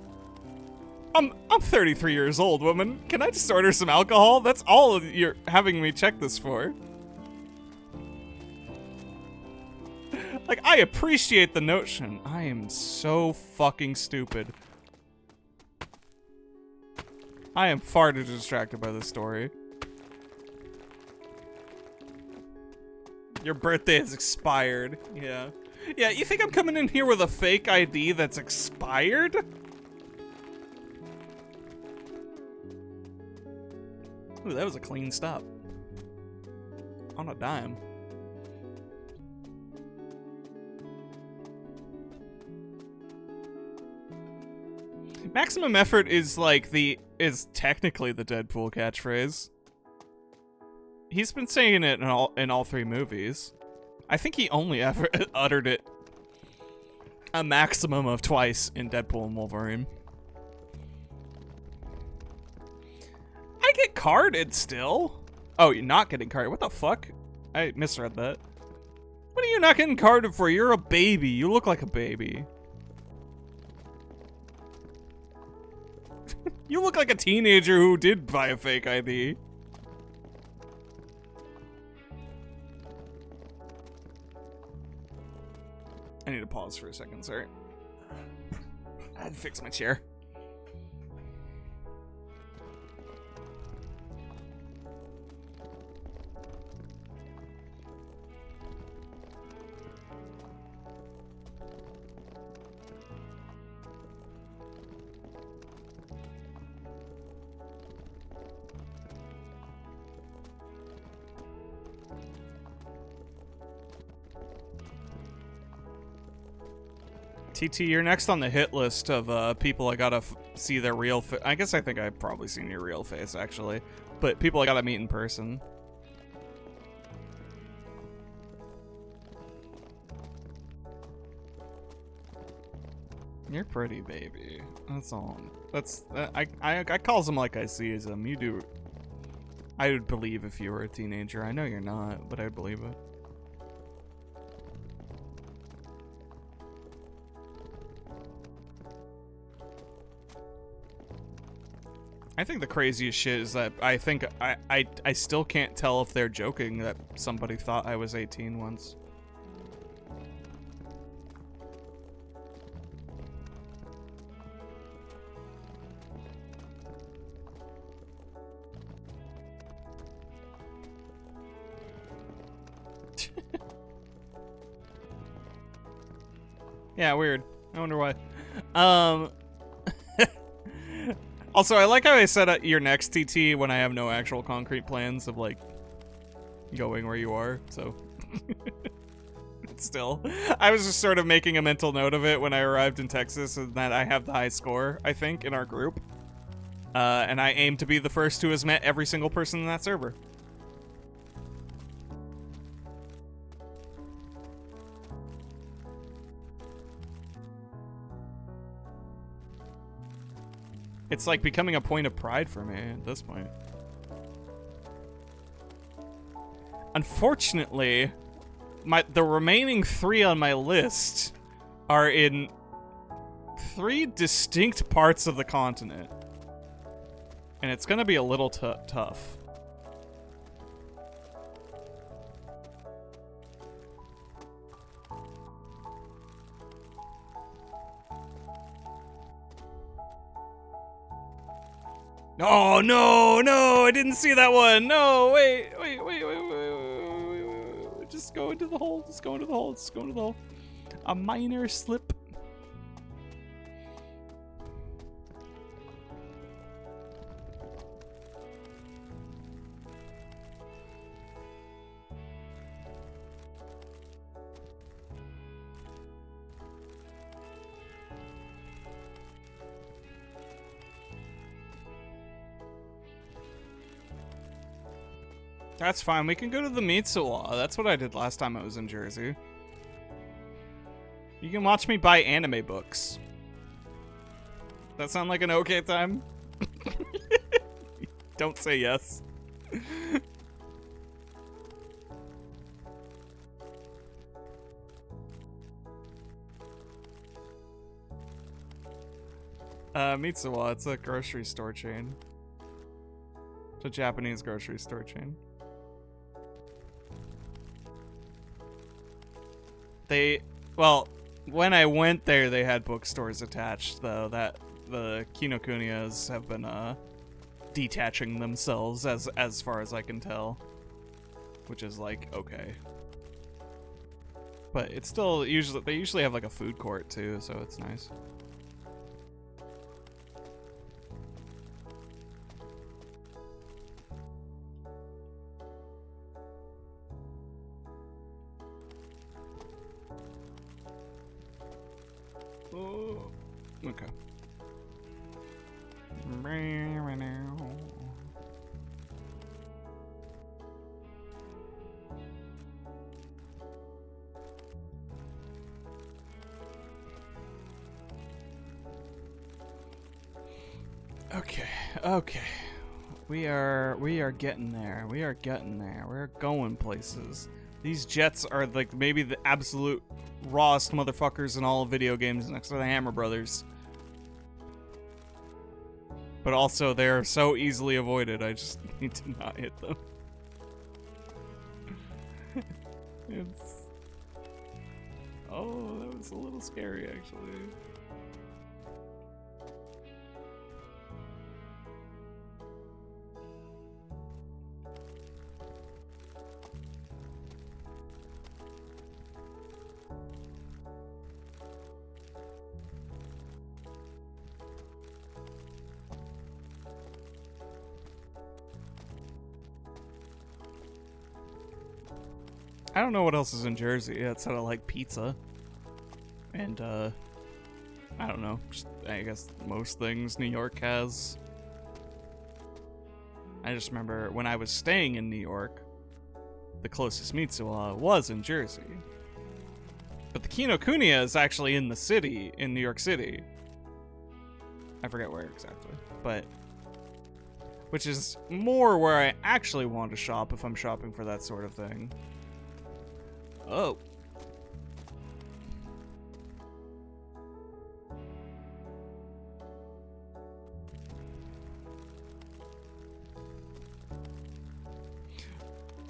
I'm 33 years old, woman. Can I just order some alcohol? That's all you're having me check this for. Like, I appreciate the notion. I am so fucking stupid. I am far too distracted by this story. Your birthday is expired. Yeah. Yeah, you think I'm coming in here with a fake ID that's expired? Ooh, that was a clean stop. On a dime. Maximum effort is like is technically the Deadpool catchphrase. He's been saying it in all 3 movies. I think he only ever uttered it a maximum of twice in Deadpool and Wolverine. I get carded still. Oh, you're not getting carded. What the fuck? I misread that. What are you not getting carded for? You're a baby. You look like a baby. You look like a teenager who did buy a fake ID. I need to pause for a second, sorry. I had to fix my chair. TT, you're next on the hit list of people I gotta see their real face. I guess I think I've probably seen your real face, actually. But people I gotta meet in person. You're pretty, baby. That's all. That's I calls them like I sees them. You do. I would believe if you were a teenager. I know you're not, but I'd believe it. I think the craziest shit is that I think I still can't tell if they're joking that somebody thought I was 18 once. Yeah, weird. I wonder why. Also, I like how I said your next TT when I have no actual concrete plans of, like, going where you are, so. Still. I was just sort of making a mental note of it when I arrived in Texas, and that I have the high score, I think, in our group. And I aim to be the first who has met every single person in that server. It's like becoming a point of pride for me at this point. Unfortunately, the remaining 3 on my list are in 3 distinct parts of the continent. And it's gonna be a little tough. Oh, no, no, I didn't see that one. No, wait. Just go into the hole. Just go into the hole. Just go into the hole. A minor slip. That's fine. We can go to the Mitsuwa. That's what I did last time I was in Jersey. You can watch me buy anime books. That sound like an okay time? Don't say yes. Mitsuwa, it's a grocery store chain. It's a Japanese grocery store chain. Well, when I went there, they had bookstores attached, though. That the Kinokuniyas have been detaching themselves as far as I can tell, which is like okay. But it's still they usually have like a food court too, so it's nice. Oh, okay. Okay, okay. We are getting there. We are getting there. We're going places. These jets are like maybe the absolute rawest motherfuckers in all of video games next to the Hammer Brothers. But also they're so easily avoided, I just need to not hit them. It's... Oh, that was a little scary actually. I don't know what else is in Jersey outside of like pizza. And I don't know, just, I guess most things New York has. I just remember when I was staying in New York, the closest Mitsuwa was in Jersey. But the Kinokuniya is actually in the city, in New York City. I forget where exactly, but... Which is more where I actually want to shop if I'm shopping for that sort of thing. Oh.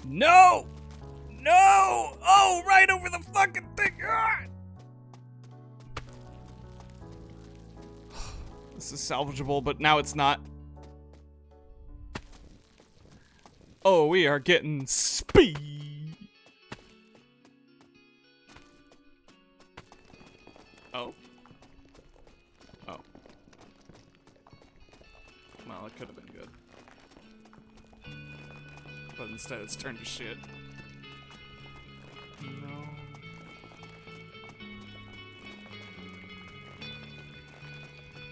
No! No! Oh, right over the fucking thing! Ah! This is salvageable, but now it's not. Oh, we are getting speed! Oh. Oh. Well, it could have been good. But instead it's turned to shit. No.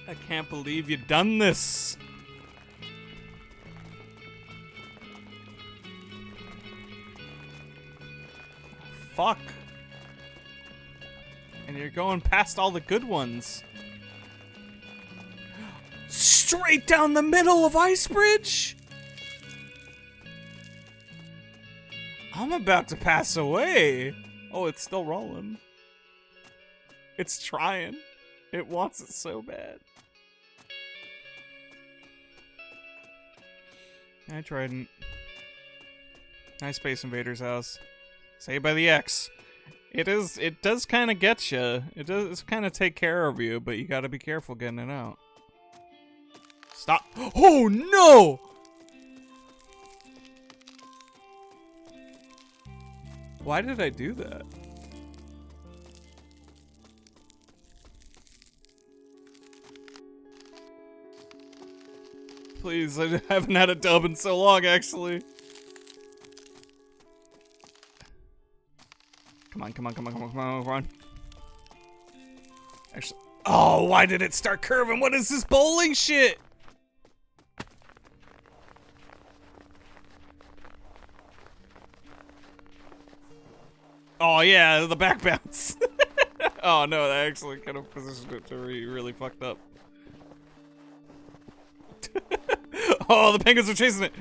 I can't believe you done this! Fuck. And you're going past all the good ones. Straight down the middle of Icebridge? I'm about to pass away. Oh, it's still rolling. It's trying. It wants it so bad. Hi, Trident. Hi, Space Invader's house. Saved by the X. It does kind of get you. It does kind of take care of you, but you gotta be careful getting it out. Stop. Oh, no! Why did I do that? Please, I haven't had a dub in so long, actually. Come on, come on, come on, come on, come on, come on. Actually, oh, why did it start curving? What is this bowling shit? Oh yeah, the back bounce. Oh no, that actually kind of positioned it to be really fucked up. Oh, the penguins are chasing it.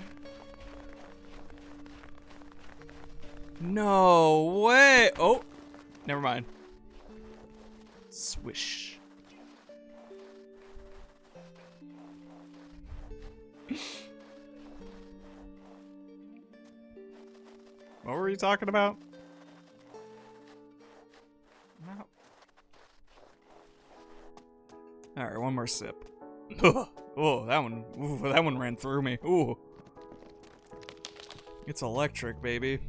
No way. Oh, never mind. Swish. What were you talking about? No. All right, one more sip. Oh, that one ran through me. Ooh. It's electric, baby.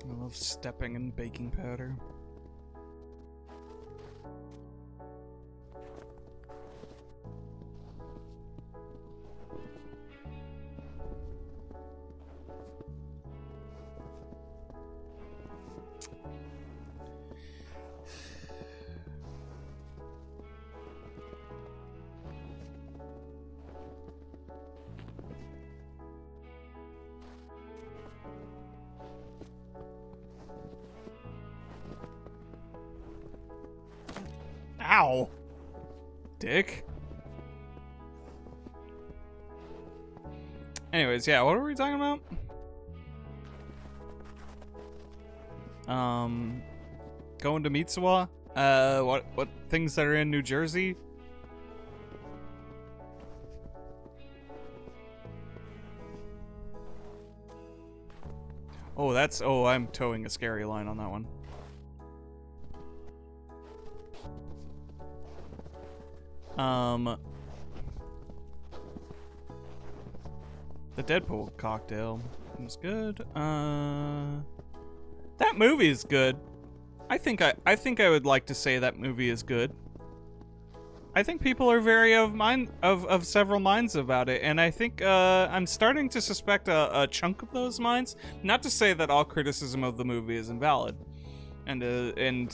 I love stepping in baking powder. Ow! Dick. Anyways, yeah, what were we talking about? Going to Mitsuwa? What things that are in New Jersey? Oh, I'm towing a scary line on that one. The Deadpool cocktail was good. That movie is good. I think I would like to say that movie is good. I think people are very of several minds about it, and I think I'm starting to suspect a chunk of those minds. Not to say that all criticism of the movie is invalid, and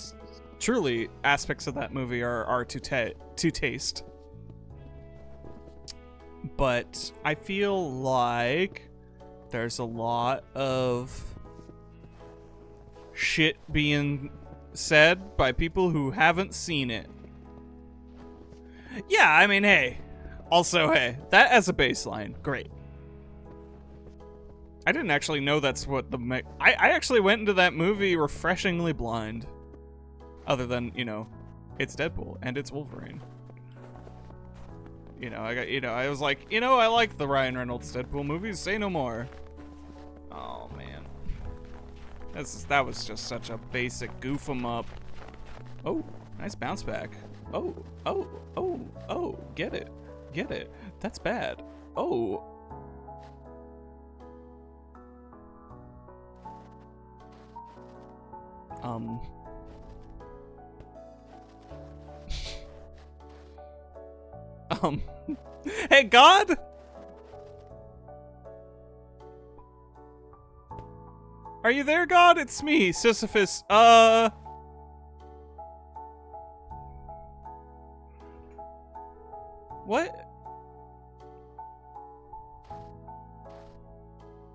truly aspects of that movie are to taste. But I feel like there's a lot of shit being said by people who haven't seen it. Yeah, I mean, hey. Also, hey, that as a baseline, great. I didn't actually know that's what I actually went into that movie refreshingly blind. Other than, it's Deadpool and it's Wolverine. I was like, I like the Ryan Reynolds Deadpool movies, say no more. Oh, man. That was just such a basic goof 'em up. Oh, nice bounce back. Oh, get it. That's bad. Oh. Hey, God? Are you there, God? It's me, Sisyphus. What?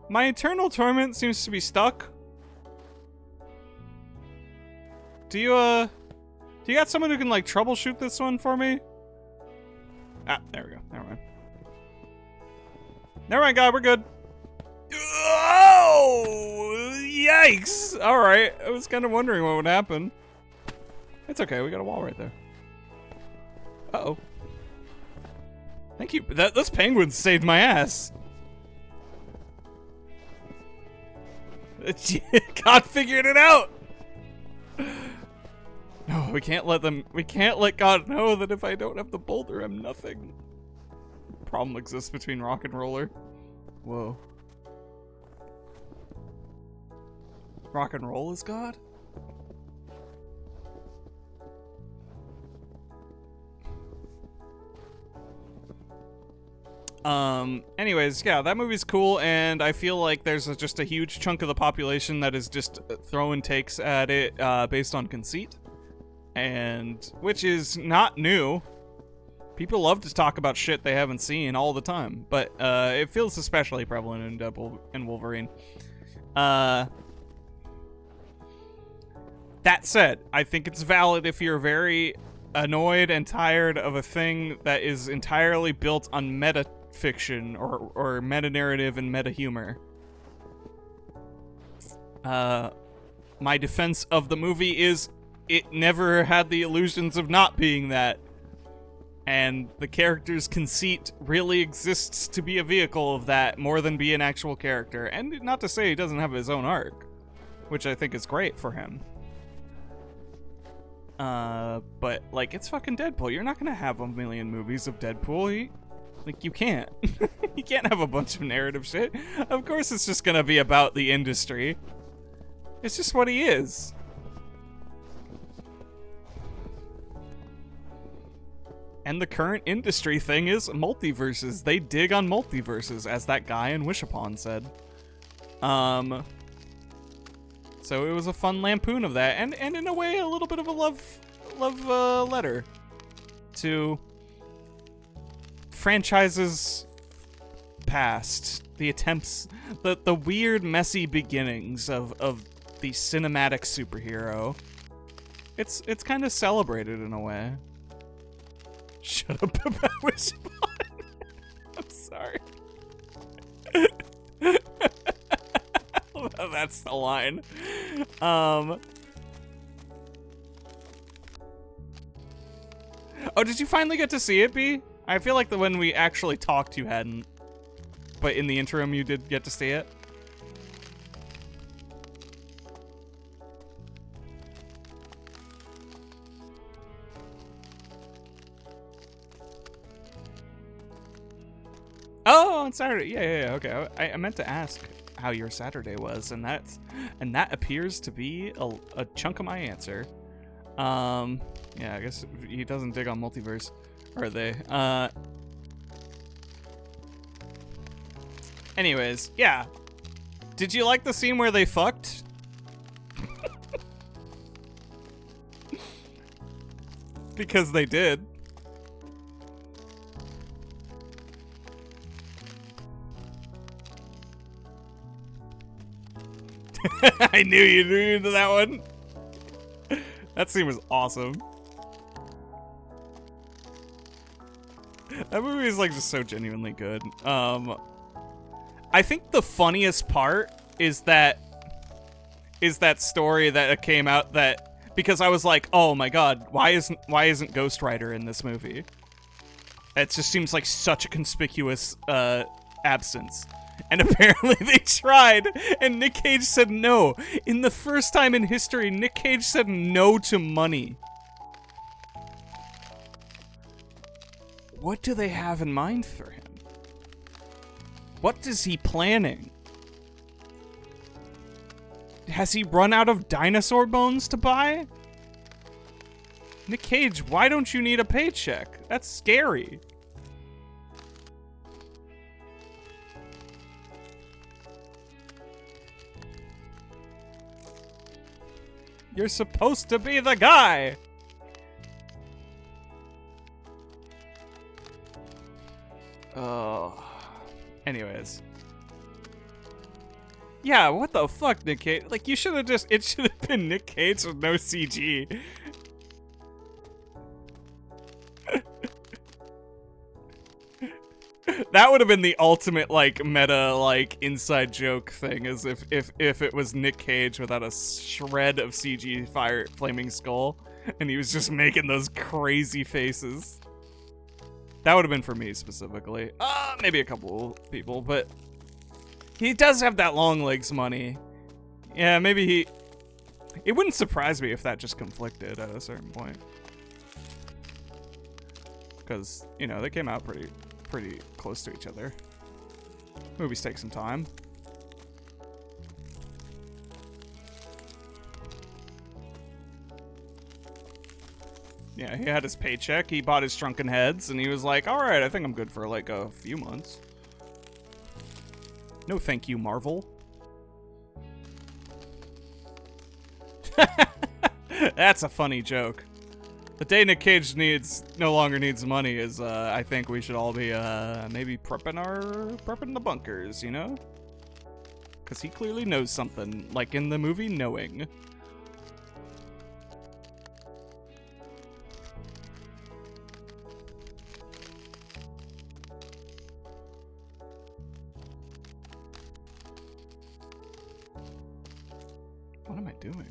My eternal torment seems to be stuck. Do you got someone who can, troubleshoot this one for me? Ah, there we go. Never mind, God, we're good. Oh! Yikes! Alright, I was kind of wondering what would happen. It's okay, we got a wall right there. Uh-oh. Thank you. Those penguins saved my ass. God figured it out! No, we can't let God know that if I don't have the boulder, I'm nothing. Problem exists between Rock and Roller. Whoa. Rock and Roll is God? Anyways, yeah, that movie's cool, and I feel like there's just a huge chunk of the population that is just throwing takes at it, based on conceit. And, which is not new. People love to talk about shit they haven't seen all the time, but, it feels especially prevalent in Deadpool and Wolverine. That said, I think it's valid if you're very annoyed and tired of a thing that is entirely built on meta fiction or meta narrative and meta humor. My defense of the movie is it never had the illusions of not being that, and the character's conceit really exists to be a vehicle of that more than be an actual character. And not to say he doesn't have his own arc, which I think is great for him. But, it's fucking Deadpool. You're not gonna have a million movies of Deadpool. You can't. You can't have a bunch of narrative shit. Of course it's just gonna be about the industry. It's just what he is. And the current industry thing is multiverses. They dig on multiverses, as that guy in Wish Upon said. So it was a fun lampoon of that, and in a way, a little bit of a love letter to franchises past, the attempts, the weird, messy beginnings of the cinematic superhero. It's kind of celebrated in a way. Shut up about Wishbone. I'm sorry. That's the line. Oh, did you finally get to see it, B? I feel like when we actually talked, you hadn't. But in the interim, you did get to see it. Oh, on Saturday. Yeah, okay. I meant to ask how your Saturday was, and that appears to be a chunk of my answer. Yeah, I guess he doesn't dig on multiverse, or they. Anyways, yeah. Did you like the scene where they fucked? Because they did. I knew you'd be into that one. That scene was awesome. That movie is like just so genuinely good. I think the funniest part is that story that came out that because I was like, oh my god, why isn't Ghost Rider in this movie? It just seems like such a conspicuous absence. And apparently they tried, and Nick Cage said no. In the first time in history, Nick Cage said no to money. What do they have in mind for him? What is he planning? Has he run out of dinosaur bones to buy? Nick Cage, why don't you need a paycheck? That's scary. You're supposed to be the guy! Oh. Anyways. Yeah, what the fuck, Nick Cage? Like, you should have just... It should have been Nick Cage with no CG. That would have been the ultimate, like, meta, like, inside joke thing, as if it was Nick Cage without a shred of CG flaming skull, and he was just making those crazy faces. That would have been for me, specifically. Maybe a couple people, but he does have that long legs money. Yeah, maybe he... It wouldn't surprise me if that just conflicted at a certain point. Because, you know, they came out pretty close to each other. Movies take some time. Yeah, he had his paycheck, he bought his Shrunken Heads, and he was like, alright, I think I'm good for like a few months. No thank you, Marvel. That's a funny joke. The day Nick Cage no longer needs money is, I think we should all be, maybe prepping the bunkers, you know? Because he clearly knows something, like in the movie Knowing. What am I doing?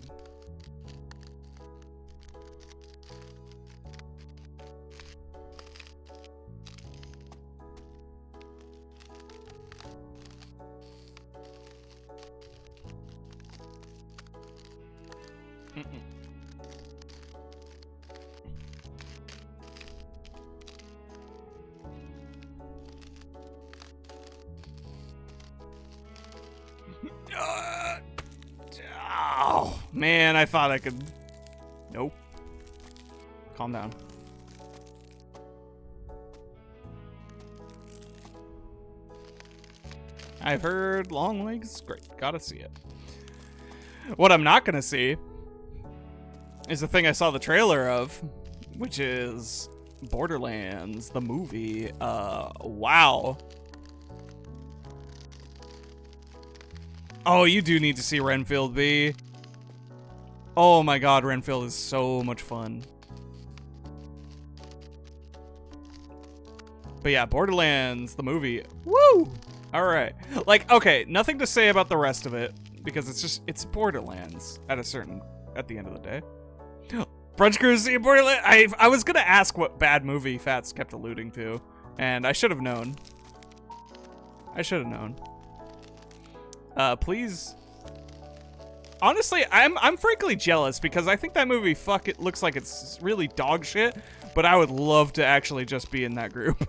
Oh, man, I thought I could... Nope. Calm down. I've heard long legs. Great. Gotta see it. What I'm not gonna see is the thing I saw the trailer of, which is Borderlands, the movie. Wow. Oh, you do need to see Renfield, B. Oh my god, Renfield is so much fun. But yeah, Borderlands, the movie. Woo! All right. Like, okay, nothing to say about the rest of it because it's Borderlands at the end of the day. Brunch Cruise, Borderlands. I was gonna ask what bad movie Fats kept alluding to, and I should have known. Please. Honestly, I'm frankly jealous because I think that movie it looks like it's really dog shit, but I would love to actually just be in that group.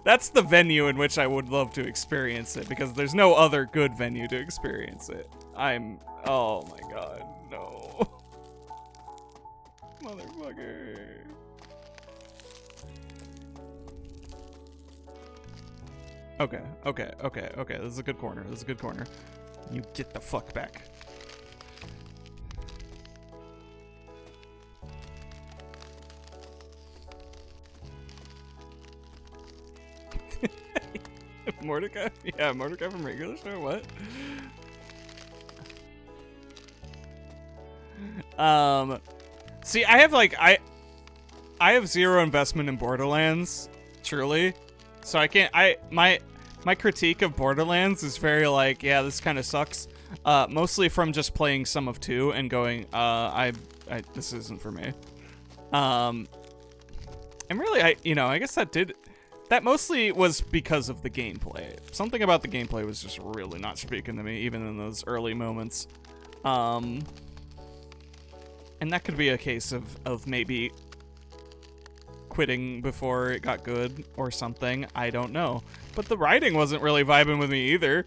That's the venue in which I would love to experience it because there's no other good venue to experience it. Oh my god, no. Motherfucker. Okay. This is a good corner. You get the fuck back. Mordecai? Yeah, Mordecai from Regular Show? What? See, I have zero investment in Borderlands, truly. So I can't, my critique of Borderlands is very like, yeah, this kind of sucks. Mostly from just playing some of 2 and going, this isn't for me. And really, I guess that mostly was because of the gameplay. Something about the gameplay was just really not speaking to me, even in those early moments. And that could be a case of maybe quitting before it got good or something. I don't know. But the writing wasn't really vibing with me either.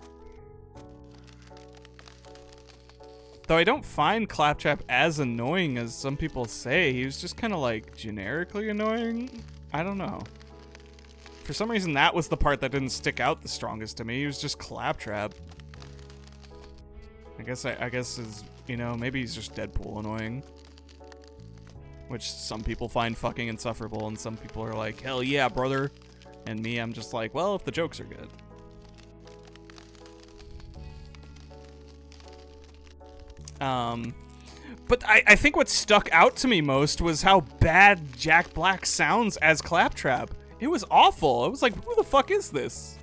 Though I don't find Claptrap as annoying as some people say. He was just kind of like generically annoying. I don't know. For some reason, that was the part that didn't stick out the strongest to me. He was just Claptrap. I guess is, maybe he's just Deadpool annoying. Which some people find fucking insufferable, and some people are like, hell yeah, brother. And me, I'm just like, well, if the jokes are good. But I think what stuck out to me most was how bad Jack Black sounds as Claptrap. It was awful. I was like, who the fuck is this?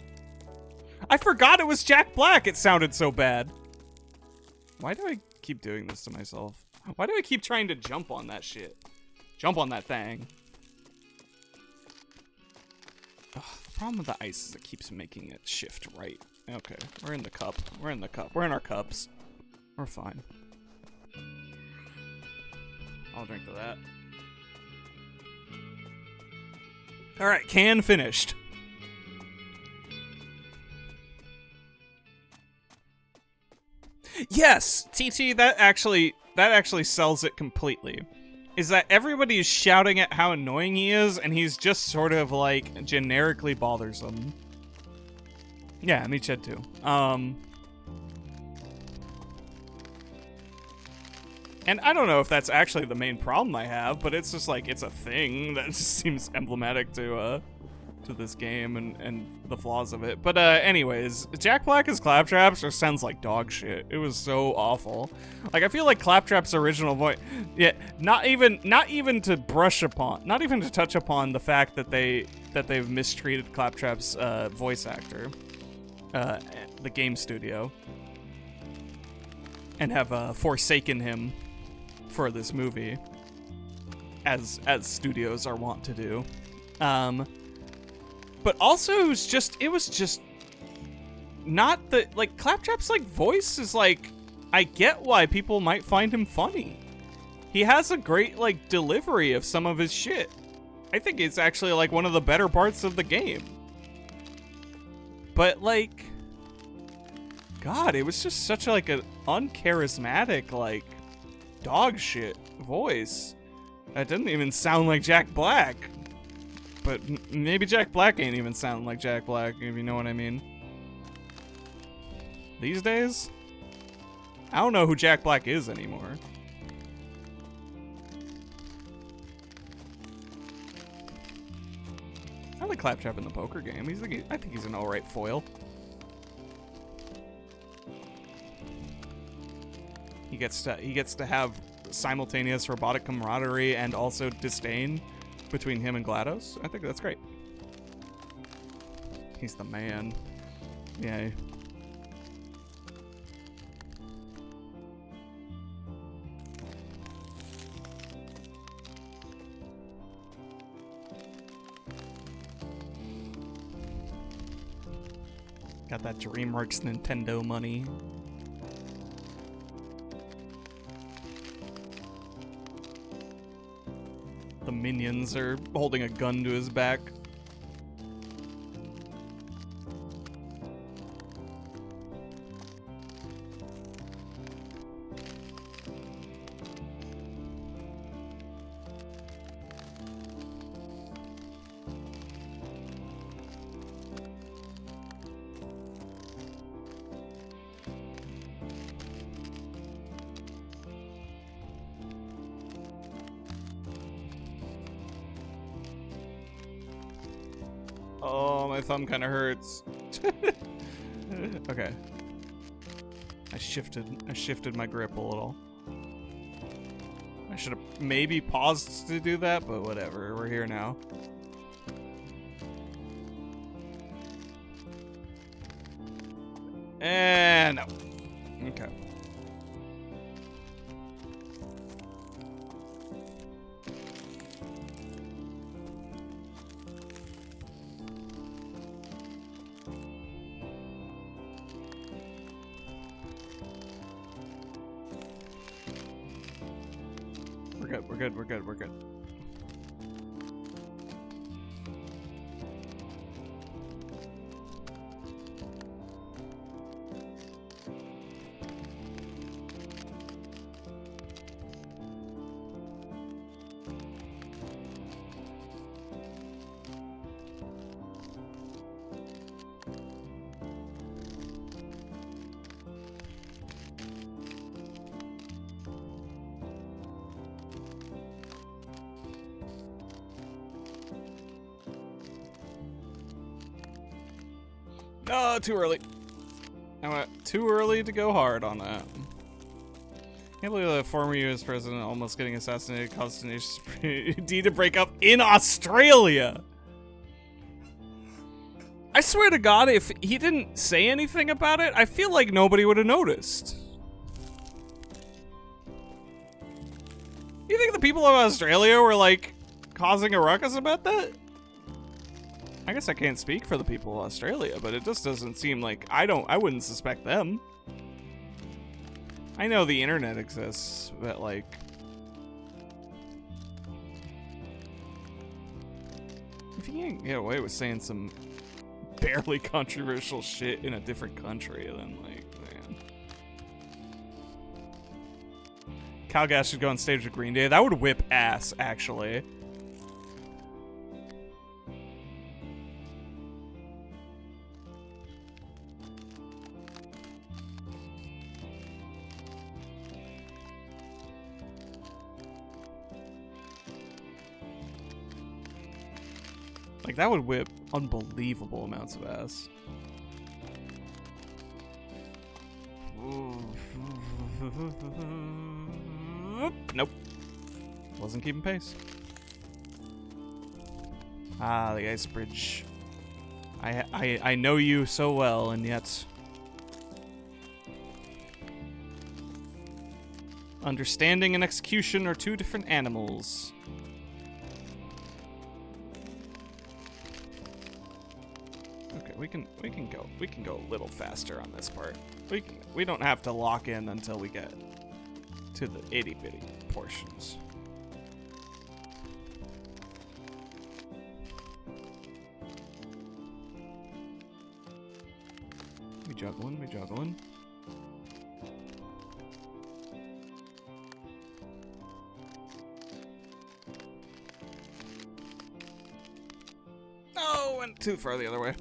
I forgot it was Jack Black. It sounded so bad. Why do I keep doing this to myself? Why do I keep trying to jump on that shit? Jump on that thing. Ugh, the problem with the ice is it keeps making it shift right. Okay, we're in the cup. We're in our cups. We're fine. I'll drink to that. Alright, can finished. Yes, TT, that actually sells it completely. Is that everybody is shouting at how annoying he is, and he's just sort of like generically bothersome. Yeah, me Chad too. And I don't know if that's actually the main problem I have, but it's just like, it's a thing that just seems emblematic to this game and the flaws of it. But anyways, Jack Black as Claptrap just sounds like dog shit. It was so awful. Like, I feel like Claptrap's original voice, yeah, not even to touch upon the fact that they've mistreated Claptrap's voice actor, the game studio, and have forsaken him for this movie, as studios are wont to do. But also it was just not the, like, Claptrap's like voice is like, I get why people might find him funny. He has a great like delivery of some of his shit. I think it's actually like one of the better parts of the game. But like, God, it was just such like an uncharismatic, like, dog shit voice. That didn't even sound like Jack Black. But maybe Jack Black ain't even sounding like Jack Black, if you know what I mean. These days? I don't know who Jack Black is anymore. I like Claptrap in the poker game. I think he's an alright foil. He gets to have simultaneous robotic camaraderie and also disdain between him and GLaDOS. I think that's great. He's the man. Yeah. Got that DreamWorks Nintendo money. The minions are holding a gun to his back. Oh, my thumb kind of hurts. Okay. I shifted my grip a little. I should have maybe paused to do that, but whatever. We're here now. And no. Okay. We're good. Oh, too early. I went too early to go hard on that. Can't believe the former US president almost getting assassinated caused a nation to break up in Australia. I swear to God, if he didn't say anything about it, I feel like nobody would have noticed. You think the people of Australia were like causing a ruckus about that? I guess I can't speak for the people of Australia, but it just doesn't seem like I wouldn't suspect them. I know the internet exists, but like if you can't get away with saying some barely controversial shit in a different country, then like, man. Calgas should go on stage with Green Day. That would whip ass, actually. Like, that would whip unbelievable amounts of ass. Nope. Wasn't keeping pace. Ah, the ice bridge. I know you so well, and yet... Understanding and execution are two different animals. We can go a little faster on this part. We don't have to lock in until we get to the itty bitty portions. We juggling. No, went too far the other way.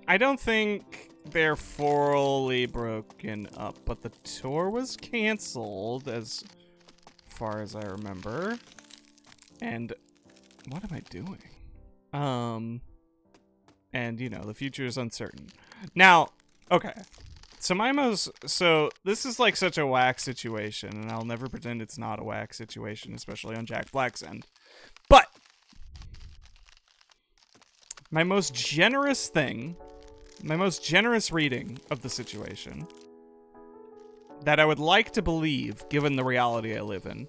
I don't think they're fully broken up, but the tour was canceled as far as I remember. And what am I doing? And you know, the future is uncertain. Now, okay. So this is like such a whack situation, and I'll never pretend it's not a whack situation, especially on Jack Black's end. But my most generous reading of the situation that I would like to believe, given the reality I live in,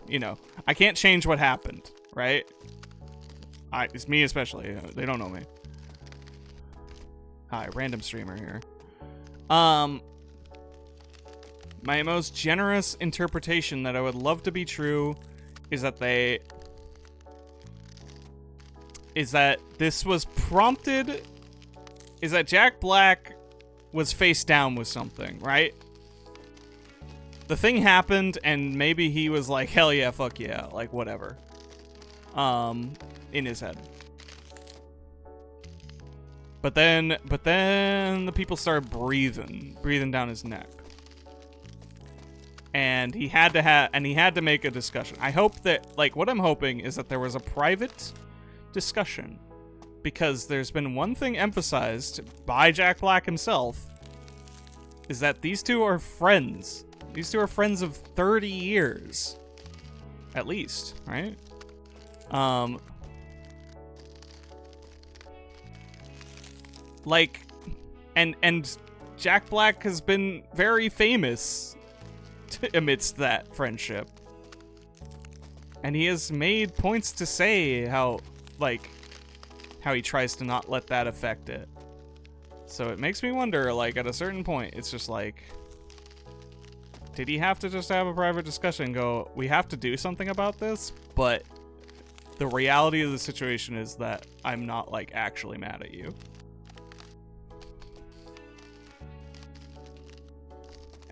I can't change what happened, right? It's me especially. They don't know me. Hi, random streamer here. My most generous interpretation that I would love to be true is that this was prompted, is that Jack Black was face down with something, right? The thing happened, and maybe he was like, hell yeah, fuck yeah, like, whatever. In his head. But then the people started breathing down his neck. And he had to make a discussion. I hope that, like, what I'm hoping is that there was a private discussion, because there's been one thing emphasized by Jack Black himself, is that these two are friends. These two are friends of 30 years. At least, right? Like, and Jack Black has been very famous amidst that friendship. And he has made points to say how he tries to not let that affect it. So it makes me wonder, like, at a certain point, it's just like, did he have to just have a private discussion and go, we have to do something about this, but the reality of the situation is that I'm not, like, actually mad at you.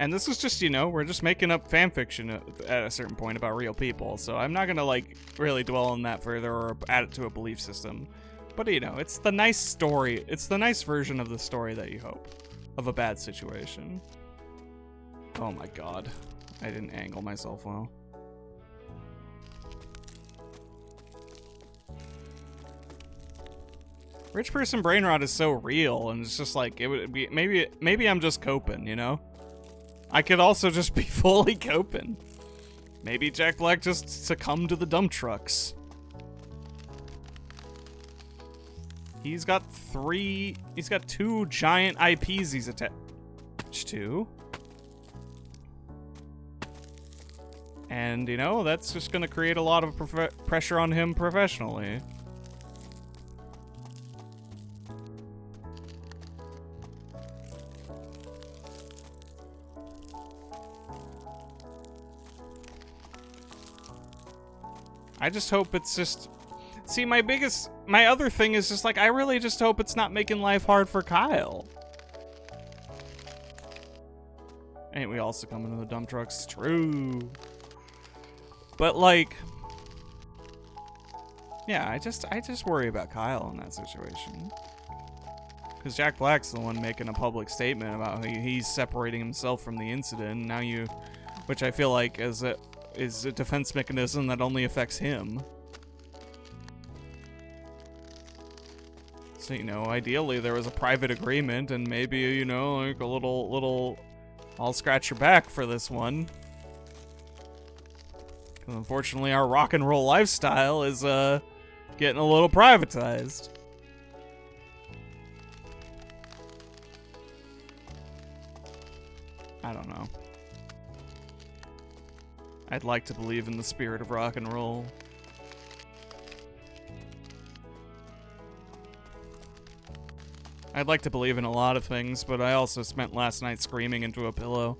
And this is just, we're just making up fan fiction at a certain point about real people, so I'm not gonna, like, really dwell on that further or add it to a belief system. But, it's the nice story. It's the nice version of the story that you hope of a bad situation. Oh my god. I didn't angle myself well. Rich person brain rot is so real, and it's just like, it would be, maybe I'm just coping, I could also just be fully coping. Maybe Jack Black just succumbed to the dump trucks. He's got two giant IPs he's attached to. And, that's just gonna create a lot of pressure on him professionally. I just hope it's just... See, my other thing is just, like, I really just hope it's not making life hard for Kyle. Ain't we all succumbing to the dump trucks? True. But, like... Yeah, I just worry about Kyle in that situation. Because Jack Black's the one making a public statement about how he's separating himself from the incident. Now which I feel like is a defense mechanism that only affects him. So, ideally there was a private agreement and maybe, like a little, I'll scratch your back for this one. 'Cause unfortunately our rock and roll lifestyle is, getting a little privatized. I don't know. I'd like to believe in the spirit of rock and roll. I'd like to believe in a lot of things, but I also spent last night screaming into a pillow.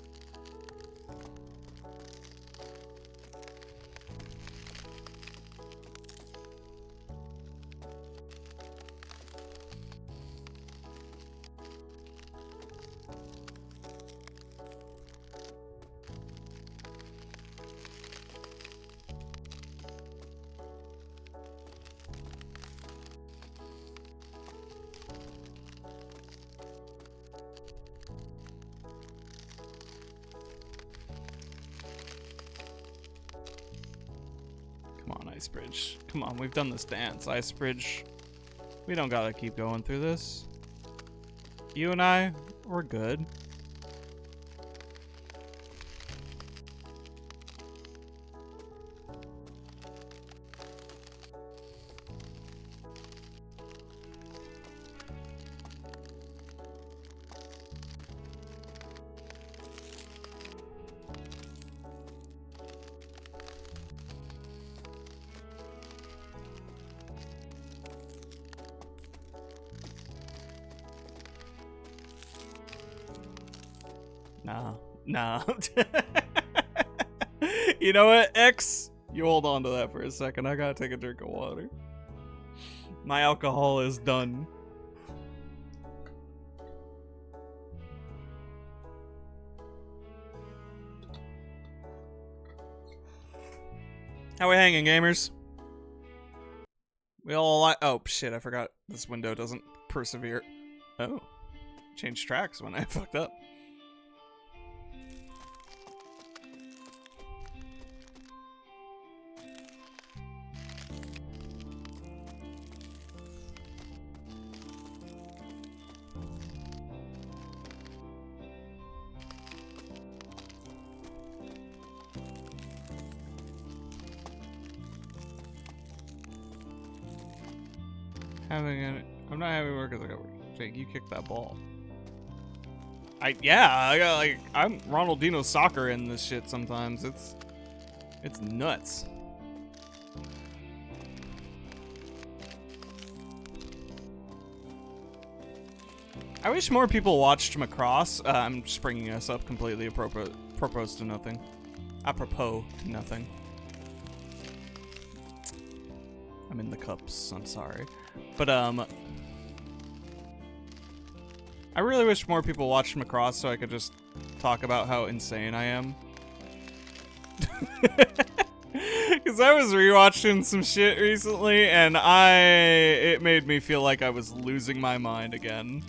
Icebridge. Come on, we've done this dance, Icebridge. We don't gotta keep going through this. You and I, we're good. No. You know what, X? You hold on to that for a second. I gotta take a drink of water. My alcohol is done. How we hanging, gamers? We all oh, shit, I forgot this window doesn't persevere. Oh. Changed tracks when I fucked up. I'm not having work as I got work. Jake, you kicked that ball. I got like I'm Ronaldinho soccer in this shit sometimes. It's nuts. I wish more people watched Macross. I'm just bringing us up completely apropos to nothing. Apropos to nothing. I'm in the cups, I'm sorry. But, I really wish more people watched Macross so I could just talk about how insane I am. Because I was rewatching some shit recently, and it made me feel like I was losing my mind again.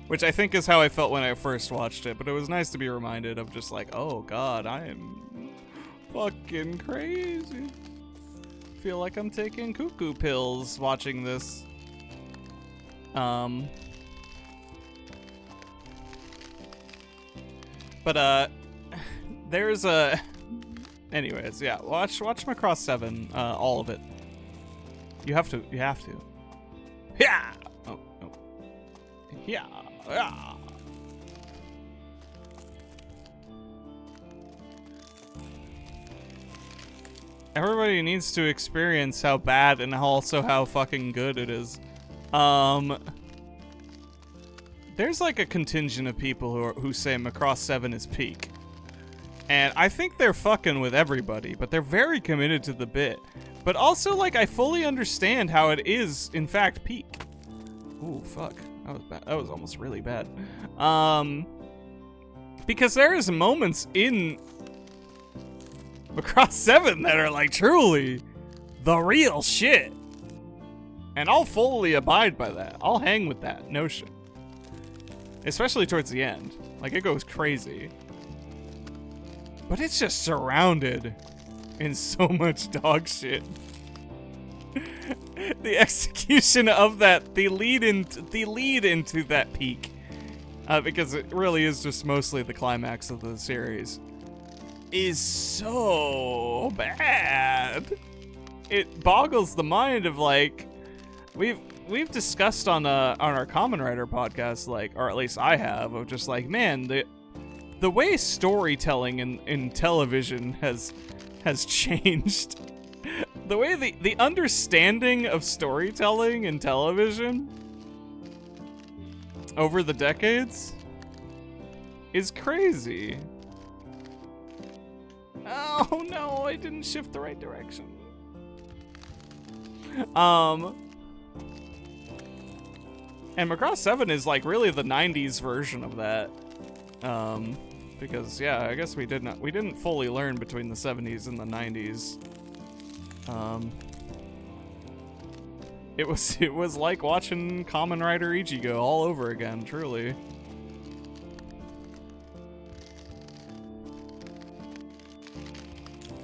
Which I think is how I felt when I first watched it, but it was nice to be reminded of just like, oh god, I am fucking crazy. Feel like I'm taking cuckoo pills watching this. But there's a anyways, yeah, watch Macross 7, all of it. You have to. Yeah. Oh. Yeah. Everybody needs to experience how bad and also how fucking good it is. There's like a contingent of people who say Macross 7 is peak. And I think they're fucking with everybody, but they're very committed to the bit. But also, like, I fully understand how it is, in fact, peak. Ooh, fuck. That was bad. That was almost really bad. Because there is moments in Macross 7 that are, like, truly the real shit. And I'll fully abide by that. I'll hang with that notion. Especially towards the end. Like, it goes crazy. But it's just surrounded in so much dog shit. The execution of that, the lead into that peak, because it really is just mostly the climax of the series, is so bad. It boggles the mind of, like, we've discussed on our Common Writer podcast, like, or at least I have, of just like, man, the way storytelling in television has changed. The way the understanding of storytelling in television over the decades is crazy. Oh no, I didn't shift the right direction. And Macross 7 is like really the 90s version of that. Because yeah, I guess we didn't fully learn between the 70s and the 90s. It was like watching Kamen Rider Ichigo all over again, truly.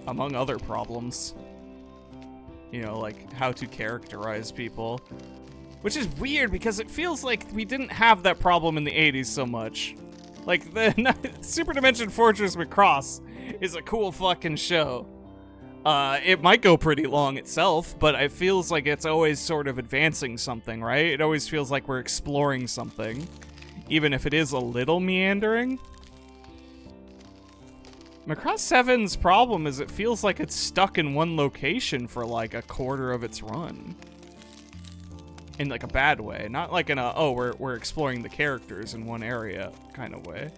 Among other problems. You know, like how to characterize people. Which is weird because it feels like we didn't have that problem in the 80s so much. Like, the Super Dimension Fortress Macross is a cool fucking show. It might go pretty long itself, but it feels like it's always sort of advancing something, right? It always feels like we're exploring something, even if it is a little meandering. Macross 7's problem is it feels like it's stuck in one location for like a quarter of its run. In like a bad way, not like in a, oh, we're exploring the characters in one area kind of way.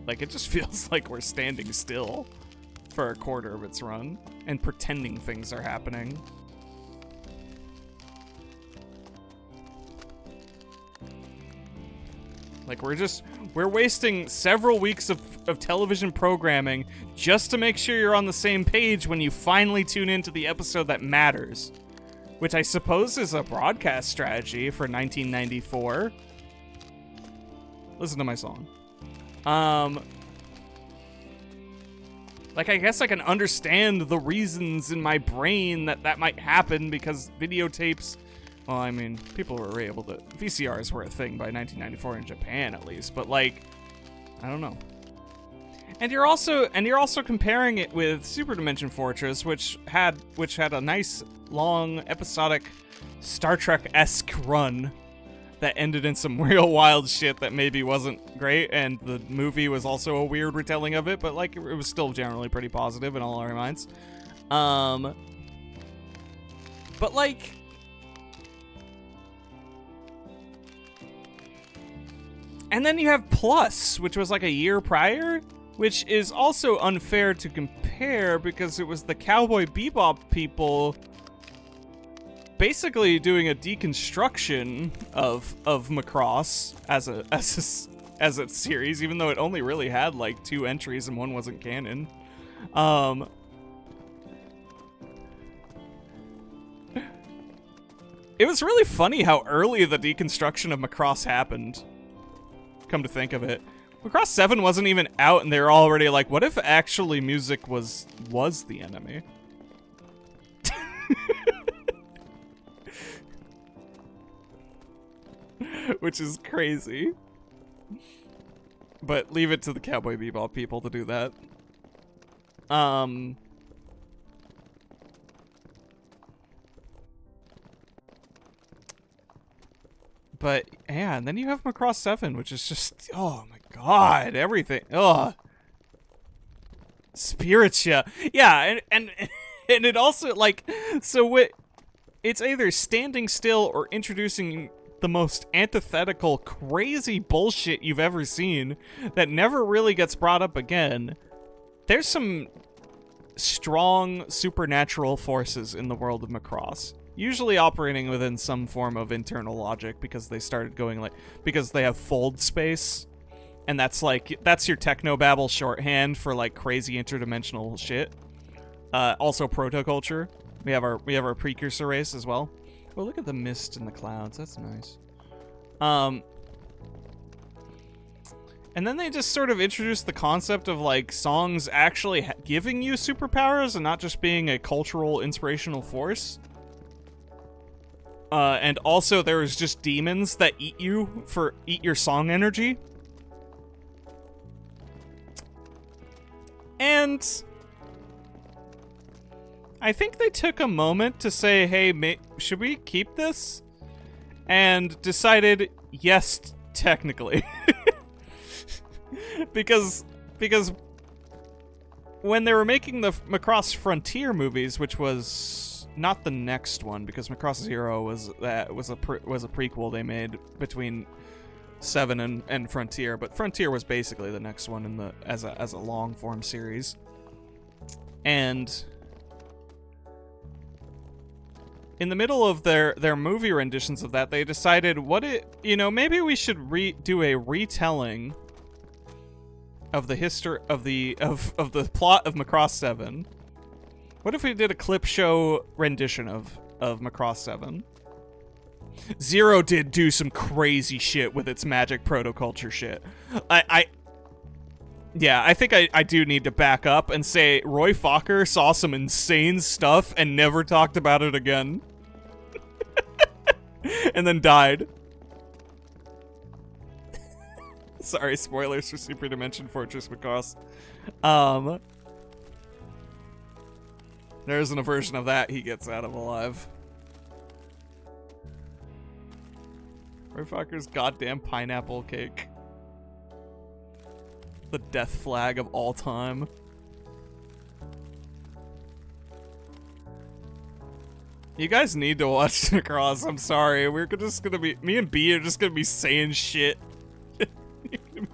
Like, it just feels like we're standing still for a quarter of its run and pretending things are happening. Like, we're wasting several weeks of television programming just to make sure you're on the same page when you finally tune into the episode that matters. Which I suppose is a broadcast strategy for 1994. Listen to my song. Like, I guess I can understand the reasons in my brain that might happen because videotapes... Well, I mean, people were able to... VCRs were a thing by 1994 in Japan, at least. But, like, I don't know. And you're also comparing it with Super Dimension Fortress, which had a nice, long, episodic Star Trek-esque run that ended in some real wild shit that maybe wasn't great, and the movie was also a weird retelling of it, but, like, it was still generally pretty positive in all our minds. But, like... And then you have Plus, which was like a year prior, which is also unfair to compare because it was the Cowboy Bebop people basically doing a deconstruction of Macross as a series, even though it only really had like 2 entries and one wasn't canon. It was really funny how early the deconstruction of Macross happened. Come to think of it, Macross 7 wasn't even out, and they were already like, "What if actually music was the enemy?" Which is crazy. But leave it to the Cowboy Bebop people to do that. But, yeah, and then you have Macross 7, which is just, oh my god, everything. Ugh. Spiritia. Yeah, and it also, like, so it's either standing still or introducing the most antithetical, crazy bullshit you've ever seen that never really gets brought up again. There's some strong supernatural forces in the world of Macross. Usually operating within some form of internal logic because they started going because they have fold space, and that's your technobabble shorthand for like crazy interdimensional shit. Also protoculture. We have our precursor race as well. Oh, look at the mist in the clouds. That's nice. And then they just sort of introduced the concept of like songs actually giving you superpowers and not just being a cultural inspirational force. And also there was just demons that eat your song energy. And I think they took a moment to say, hey, should we keep this? And decided, yes, technically. because when they were making the Macross Frontier movies, which was not the next one, because Macross Zero was a prequel they made between 7 and Frontier, but Frontier was basically the next one as a long form series. And in the middle of their movie renditions of that, they decided maybe we should do a retelling of the history of the plot of Macross 7. What if we did a clip show rendition of Macross 7? Zero did do some crazy shit with its magic protoculture shit. I think I do need to back up and say Roy Fokker saw some insane stuff and never talked about it again. And then died. Sorry, spoilers for Super Dimension Fortress Macross. There isn't a version of that he gets out of alive. Roy Fokker's goddamn pineapple cake. The death flag of all time. You guys need to watch Macross. I'm sorry. We're just gonna be... Me and B are just gonna be saying shit.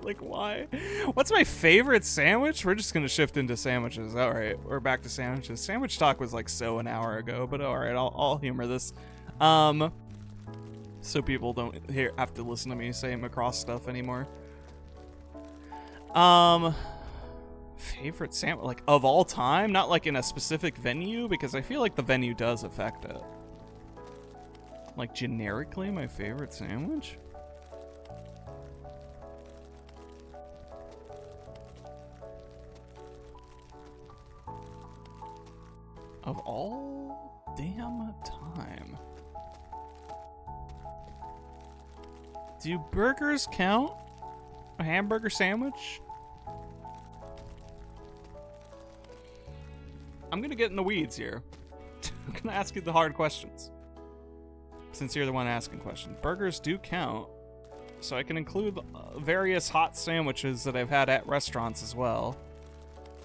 Like, why? What's my favorite sandwich? We're just gonna shift into sandwiches. All right, we're back to sandwiches. Sandwich talk was like so an hour ago, but all right, I'll humor this. So people don't have to listen to me say Macross stuff anymore. Favorite sandwich, like of all time, not like in a specific venue, because I feel like the venue does affect it. Like generically, my favorite sandwich. Of all damn time. Do burgers count? A hamburger sandwich? I'm gonna get in the weeds here. I'm gonna ask you the hard questions, since you're the one asking questions. Burgers do count, so I can include various hot sandwiches that I've had at restaurants as well.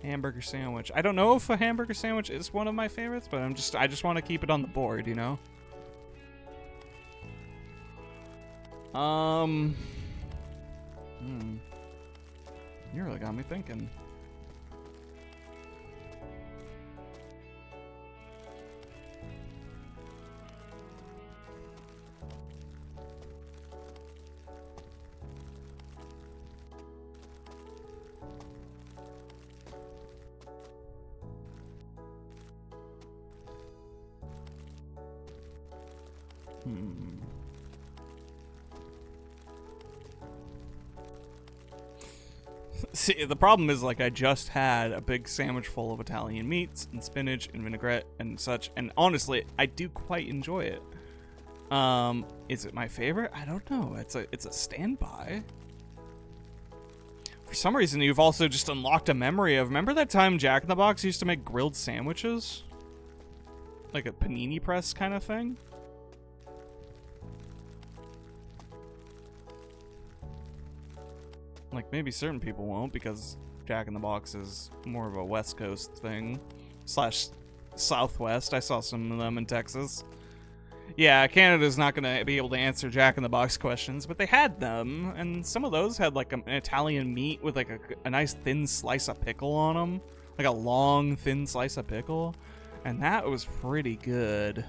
Hamburger sandwich. I don't know if a hamburger sandwich is one of my favorites, but I just want to keep it on the board, you know? You really got me thinking. See, the problem is, like, I just had a big sandwich full of Italian meats and spinach and vinaigrette and such, and honestly, I do quite enjoy it. Is it my favorite? I don't know. It's a standby. For some reason, you've also just unlocked a memory of, remember that time Jack in the Box used to make grilled sandwiches? Like a panini press kind of thing? Like, maybe certain people won't, because Jack in the Box is more of a West Coast thing. / Southwest. I saw some of them in Texas. Yeah, Canada's not going to be able to answer Jack in the Box questions, but they had them, and some of those had, like, an Italian meat with, like, a nice thin slice of pickle on them. Like, a long, thin slice of pickle. And that was pretty good.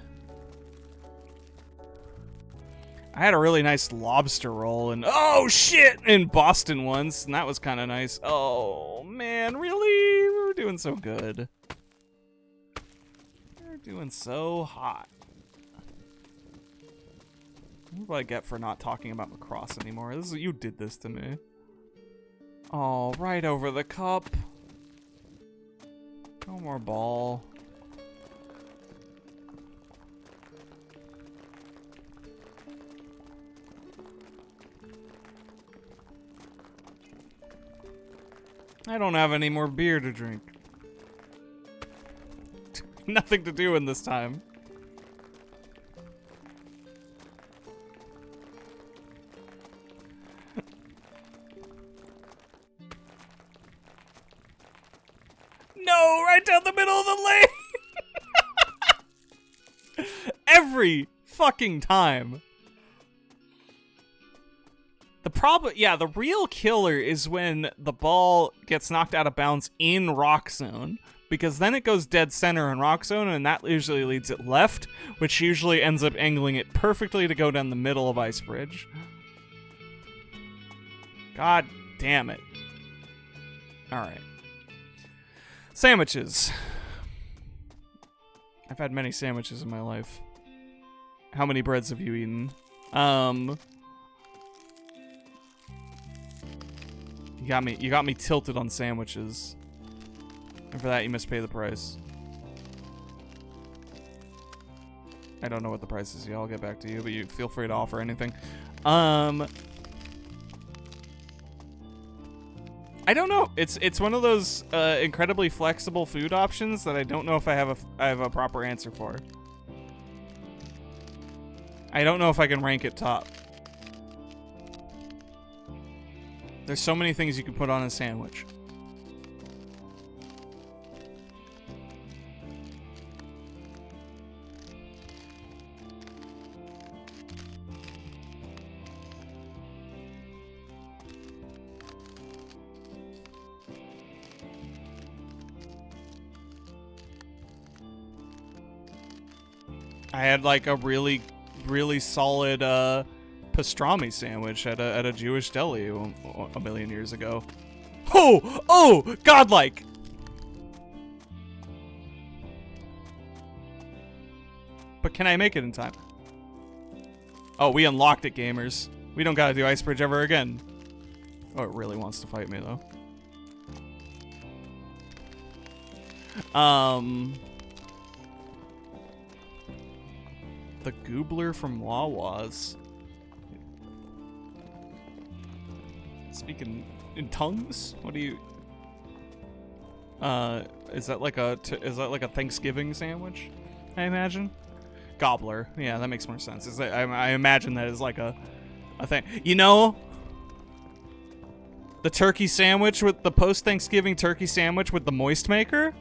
I had a really nice lobster roll oh shit, in Boston once, and that was kind of nice. Oh man, really? We were doing so good. We were doing so hot. What do I get for not talking about Macross anymore? You did this to me. Oh, right over the cup. No more ball. I don't have any more beer to drink. Nothing to do in this time. No, right down the middle of the lane. Every fucking time. The real killer is when the ball gets knocked out of bounds in Rock Zone, because then it goes dead center in Rock Zone, and that usually leads it left, which usually ends up angling it perfectly to go down the middle of Ice Bridge. God damn it. Alright. Sandwiches. I've had many sandwiches in my life. How many breads have you eaten? You got me tilted on sandwiches. And for that, you must pay the price. I don't know what the price is, I'll get back to you, but you feel free to offer anything. I don't know. It's one of those incredibly flexible food options that I don't know if I have a proper answer for. I don't know if I can rank it top. There's so many things you can put on a sandwich. I had like a really, really solid pastrami sandwich at a Jewish deli a million years ago. Oh, godlike. But can I make it in time? Oh, we unlocked it, gamers. We don't gotta do Ice Bridge ever again. Oh, it really wants to fight me, though. The Goobler from Wawa's. Speaking in tongues? What do you... is that like a Thanksgiving sandwich? I imagine? Gobbler. Yeah, that makes more sense. Is that, I imagine that is like a thing. You know, the turkey sandwich with the post-Thanksgiving turkey sandwich with the moist maker?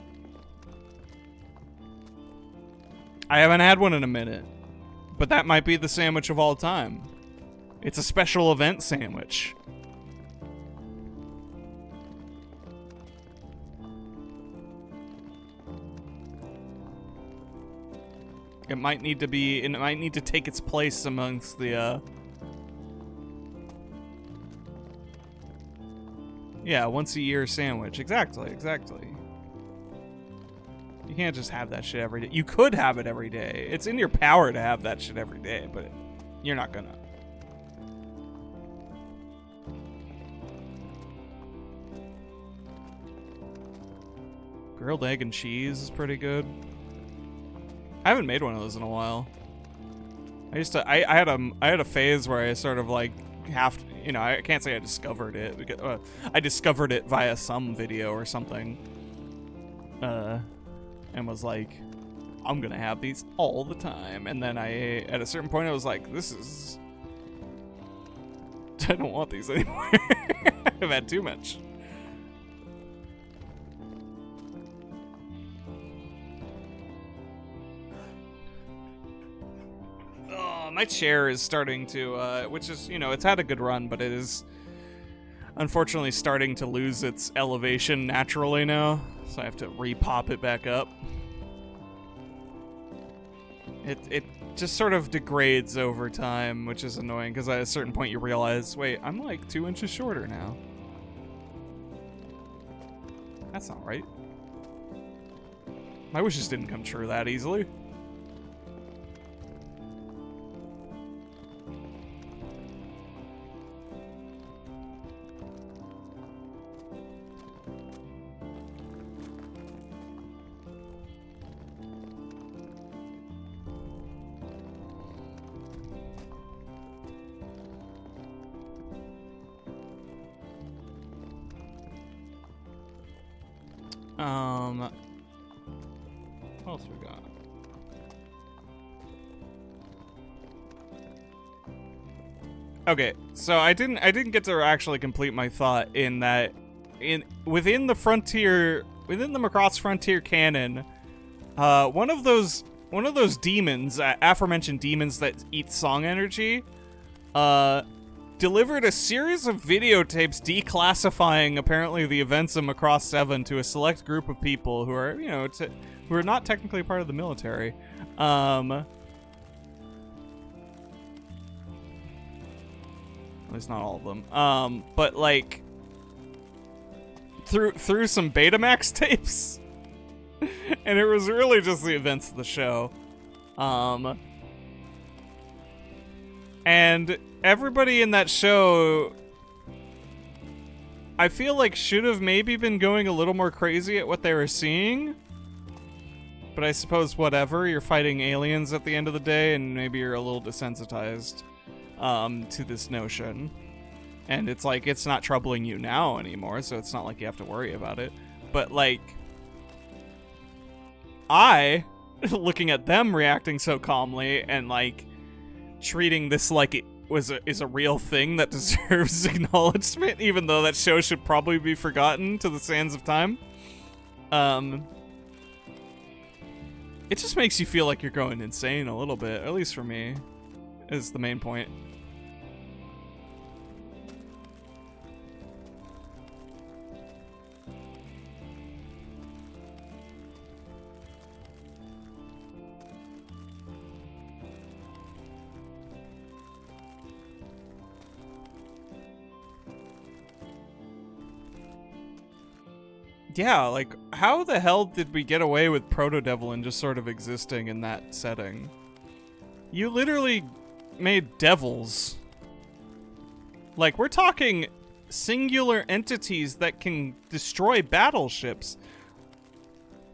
I haven't had one in a minute, but that might be the sandwich of all time. It's a special event sandwich. It might need to take its place amongst the, yeah, once a year sandwich. Exactly. You can't just have that shit every day. You could have it every day. It's in your power to have that shit every day, but you're not gonna. Grilled egg and cheese is pretty good. I haven't made one of those in a while. I had a phase where I sort of like I can't say I discovered it because I discovered it via some video or something, and was like, I'm gonna have these all the time. And then at a certain point I was like, I don't want these anymore. I've had too much. My chair is starting to, which is, it's had a good run, but it is unfortunately starting to lose its elevation naturally now, so I have to re-pop it back up. It just sort of degrades over time, which is annoying, because at a certain point you realize, wait, I'm like 2 inches shorter now. That's not right. My wishes didn't come true that easily. What else we got? Okay, so I didn't get to actually complete my thought in that within the Macross Frontier canon, one of those demons, aforementioned demons that eat song energy, delivered a series of videotapes declassifying apparently the events of Macross 7 to a select group of people who are, who are not technically part of the military. At least not all of them. But like through some Betamax tapes. And it was really just the events of the show. And everybody in that show, I feel like should have maybe been going a little more crazy at what they were seeing. But I suppose whatever, you're fighting aliens at the end of the day, and maybe you're a little desensitized to this notion. And it's like, it's not troubling you now anymore, so it's not like you have to worry about it. But like, looking at them reacting so calmly and like treating this like it is a real thing that deserves acknowledgement, even though that show should probably be forgotten to the sands of time. It just makes you feel like you're going insane a little bit, at least for me, is the main point. Yeah, like, how the hell did we get away with Proto-Devlin just sort of existing in that setting? You literally made devils. Like, we're talking singular entities that can destroy battleships.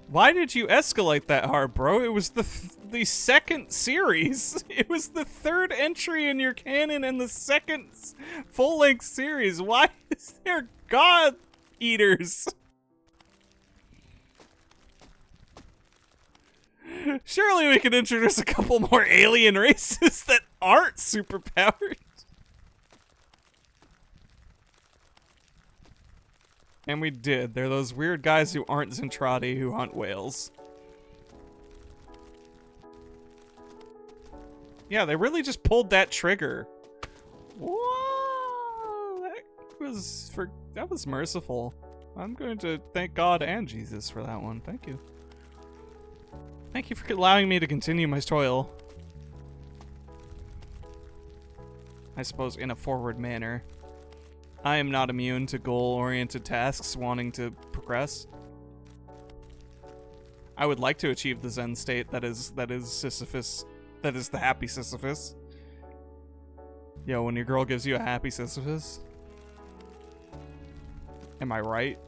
Why did you escalate that hard, bro? It was the second series. It was the third entry in your canon and the second full-length series. Why is there god eaters? Surely we could introduce a couple more alien races that aren't superpowered. And we did. They're those weird guys who aren't Zentradi who hunt whales. Yeah, they really just pulled that trigger. Whoa! That was merciful. I'm going to thank God and Jesus for that one. Thank you. Thank you for allowing me to continue my toil. I suppose in a forward manner. I am not immune to goal-oriented tasks wanting to progress. I would like to achieve the Zen state that is Sisyphus, that is the happy Sisyphus. Yo, when your girl gives you a happy Sisyphus. Am I right?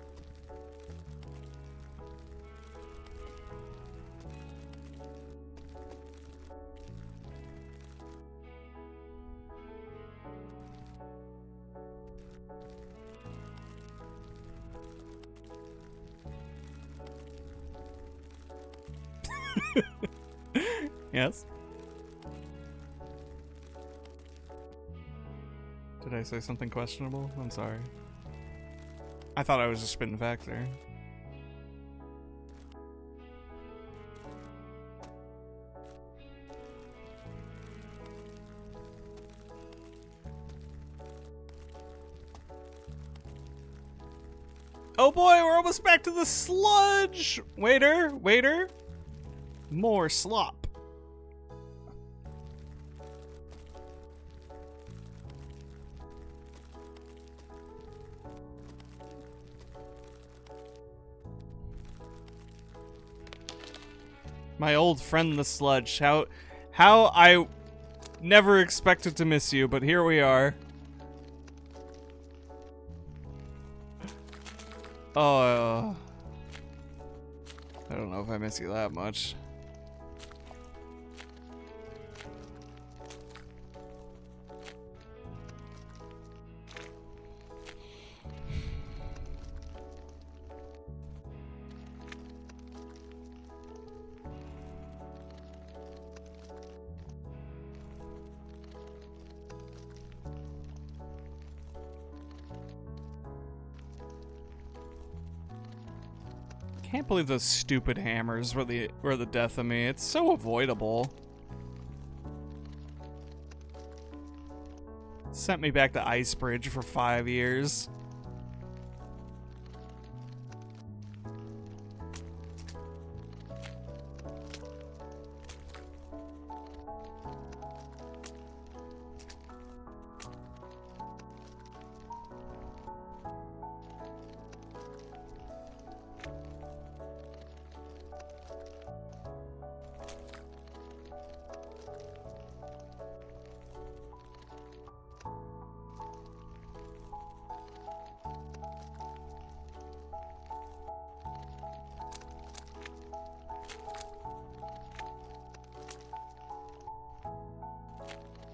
Yes? Did I say something questionable? I'm sorry. I thought I was just spitting facts there. Oh boy, we're almost back to the sludge! Waiter! More slop. My old friend the sludge. How I never expected to miss you, but here we are. Oh, I don't know if I miss you that much. Can't believe those stupid hammers were the death of me. It's so avoidable. Sent me back to Icebridge for 5 years.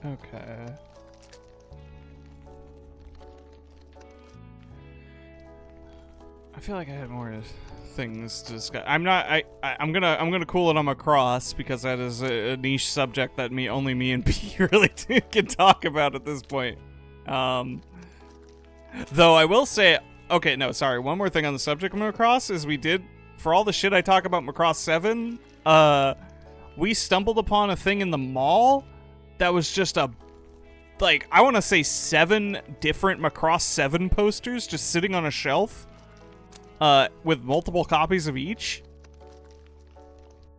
Okay. I feel like I had more things to discuss. I'm gonna cool it on Macross because that is a niche subject that only me and P really can talk about at this point. Though I will say, okay, no, sorry. One more thing on the subject of Macross is we did, for all the shit I talk about Macross 7, we stumbled upon a thing in the mall that was just I want to say 7 different Macross 7 posters just sitting on a shelf, with multiple copies of each.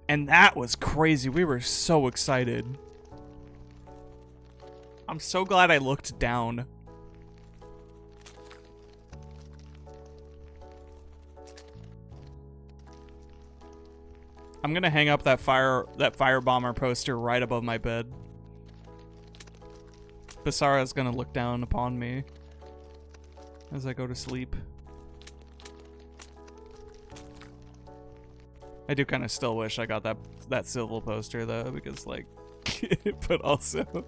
And that was crazy. We were so excited. I'm so glad I looked down. I'm gonna hang up that firebomber poster right above my bed. Basara's gonna look down upon me as I go to sleep. I do kind of still wish I got that civil poster though, because like, but also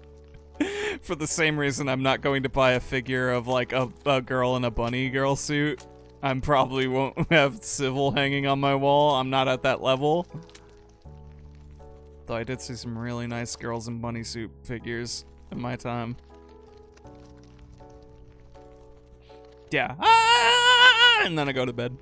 for the same reason I'm not going to buy a figure of like a girl in a bunny girl suit. I probably won't have civil hanging on my wall. I'm not at that level. Though I did see some really nice girls in bunny suit figures in my time. Yeah. And then I go to bed.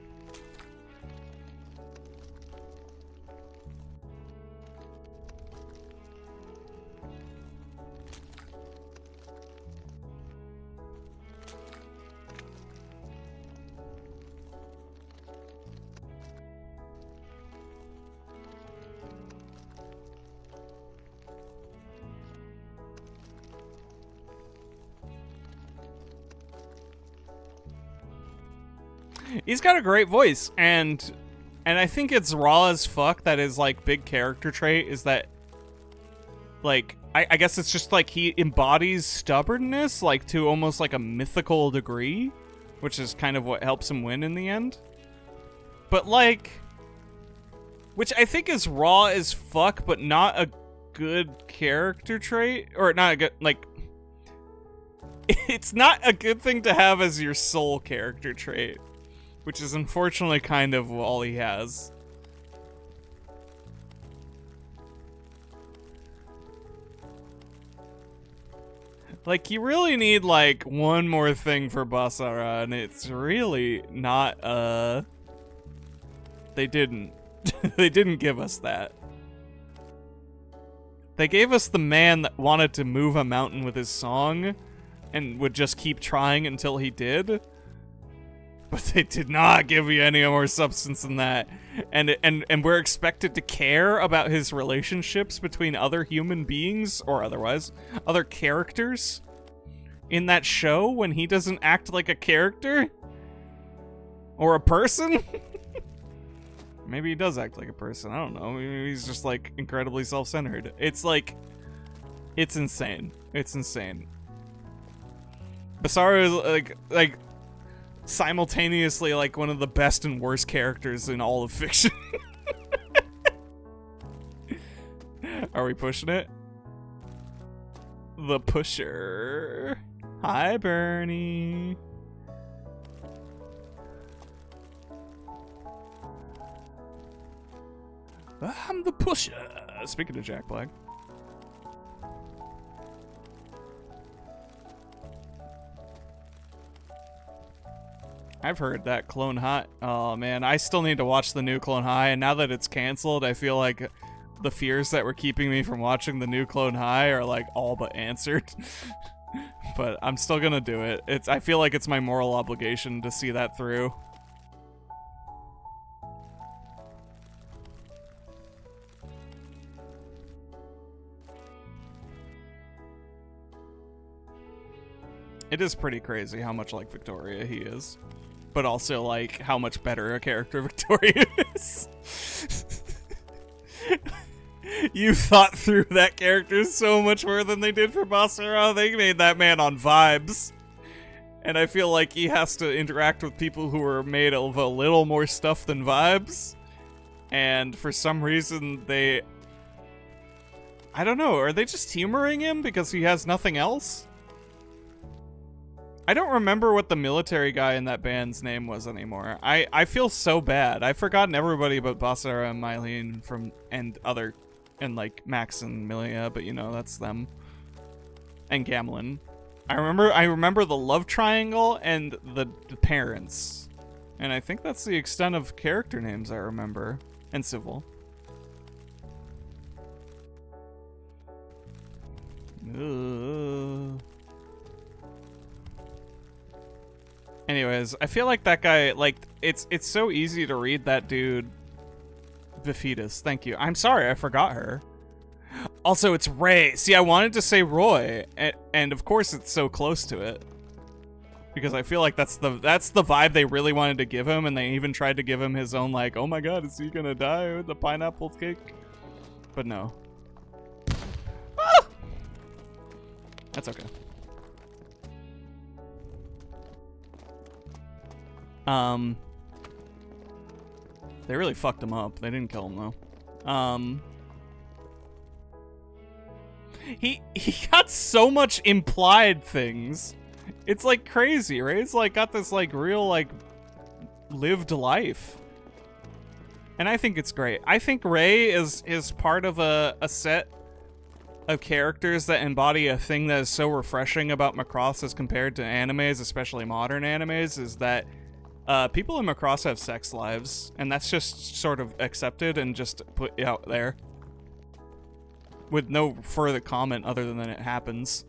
He's got a great voice, and I think it's raw as fuck that his, like, big character trait is that, like, I guess it's just, like, he embodies stubbornness, like, to almost, like, a mythical degree, which is kind of what helps him win in the end. But, like, which I think is raw as fuck, but not a good character trait, or not a good, like, it's not a good thing to have as your sole character trait. Which is unfortunately kind of all he has. Like, you really need, like, one more thing for Basara, and it's really not, They didn't. They didn't give us that. They gave us the man that wanted to move a mountain with his song, and would just keep trying until he did. But they did not give you any more substance than that. And we're expected to care about his relationships between other human beings, or otherwise, other characters in that show when he doesn't act like a character? Or a person? Maybe he does act like a person, I don't know. Maybe he's just, like, incredibly self-centered. It's like, it's insane. It's insane. Basara is, like, simultaneously like one of the best and worst characters in all of fiction. Are we pushing it? The pusher. Hi, Bernie. I'm the pusher. Speaking of Jack Black. I've heard that Clone High. Oh man, I still need to watch the new Clone High, and now that it's canceled, I feel like the fears that were keeping me from watching the new Clone High are like all but answered. But I'm still gonna do it. I feel like it's my moral obligation to see that through. It is pretty crazy how much like Victoria he is. But also, like, how much better a character Victoria is. You thought through that character so much more than they did for Basara. They made that man on vibes. And I feel like he has to interact with people who are made of a little more stuff than vibes. And for some reason, I don't know, are they just humoring him because he has nothing else? I don't remember what the military guy in that band's name was anymore. I feel so bad. I've forgotten everybody but Basara and Mylene and like Max and Milia, but you know, that's them. And Gamlin. I remember the love triangle and the parents. And I think that's the extent of character names I remember. And Civil. Ugh. Anyways, I feel like that guy, like, it's so easy to read that dude. Vifidus, thank you. I'm sorry, I forgot her. Also, it's Ray. See, I wanted to say Roy, and of course it's so close to it. Because I feel like that's the vibe they really wanted to give him, and they even tried to give him his own, like, oh my god, is he gonna die with the pineapple cake? But no. Ah! That's okay. They really fucked him up. They didn't kill him though. He got so much implied things. It's like crazy, right? It's like got this like real like lived life. And I think it's great. I think Ray is part of a set of characters that embody a thing that is so refreshing about Macross as compared to animes, especially modern animes, is that people in Macross have sex lives, and that's just sort of accepted and just put out there with no further comment other than it happens.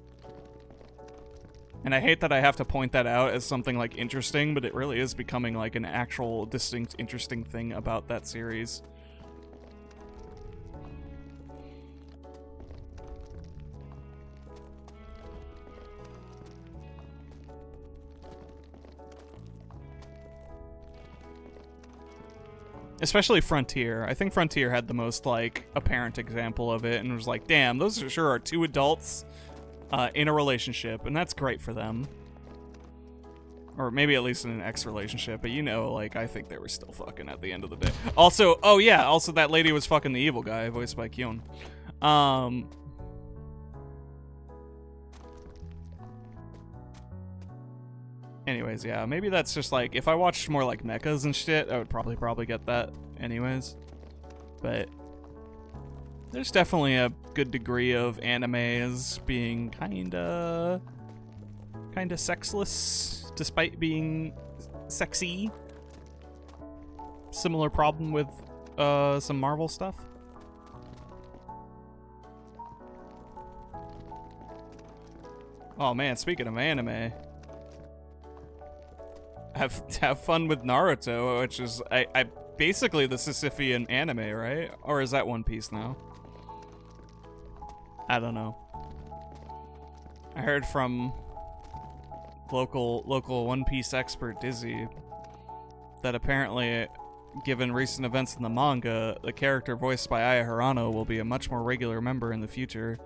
And I hate that I have to point that out as something like interesting, but it really is becoming like an actual distinct interesting thing about that series. Especially Frontier. I think Frontier had the most, like, apparent example of it, and was like, damn, those sure are two adults in a relationship, and that's great for them. Or maybe at least in an ex-relationship, but you know, like, I think they were still fucking at the end of the day. Also, oh yeah, also that lady was fucking the evil guy, voiced by Kyon. Anyways, yeah, maybe that's just like, if I watched more like mechas and shit, I would probably get that anyways. But there's definitely a good degree of animes being kinda sexless, despite being sexy. Similar problem with some Marvel stuff. Oh man, speaking of anime, have fun with Naruto, which is I basically the Sisyphean anime, right? Or is that One Piece now? I don't know. I heard from local One Piece expert Dizzy that apparently, given recent events in the manga, the character voiced by Aya Hirano will be a much more regular member in the future,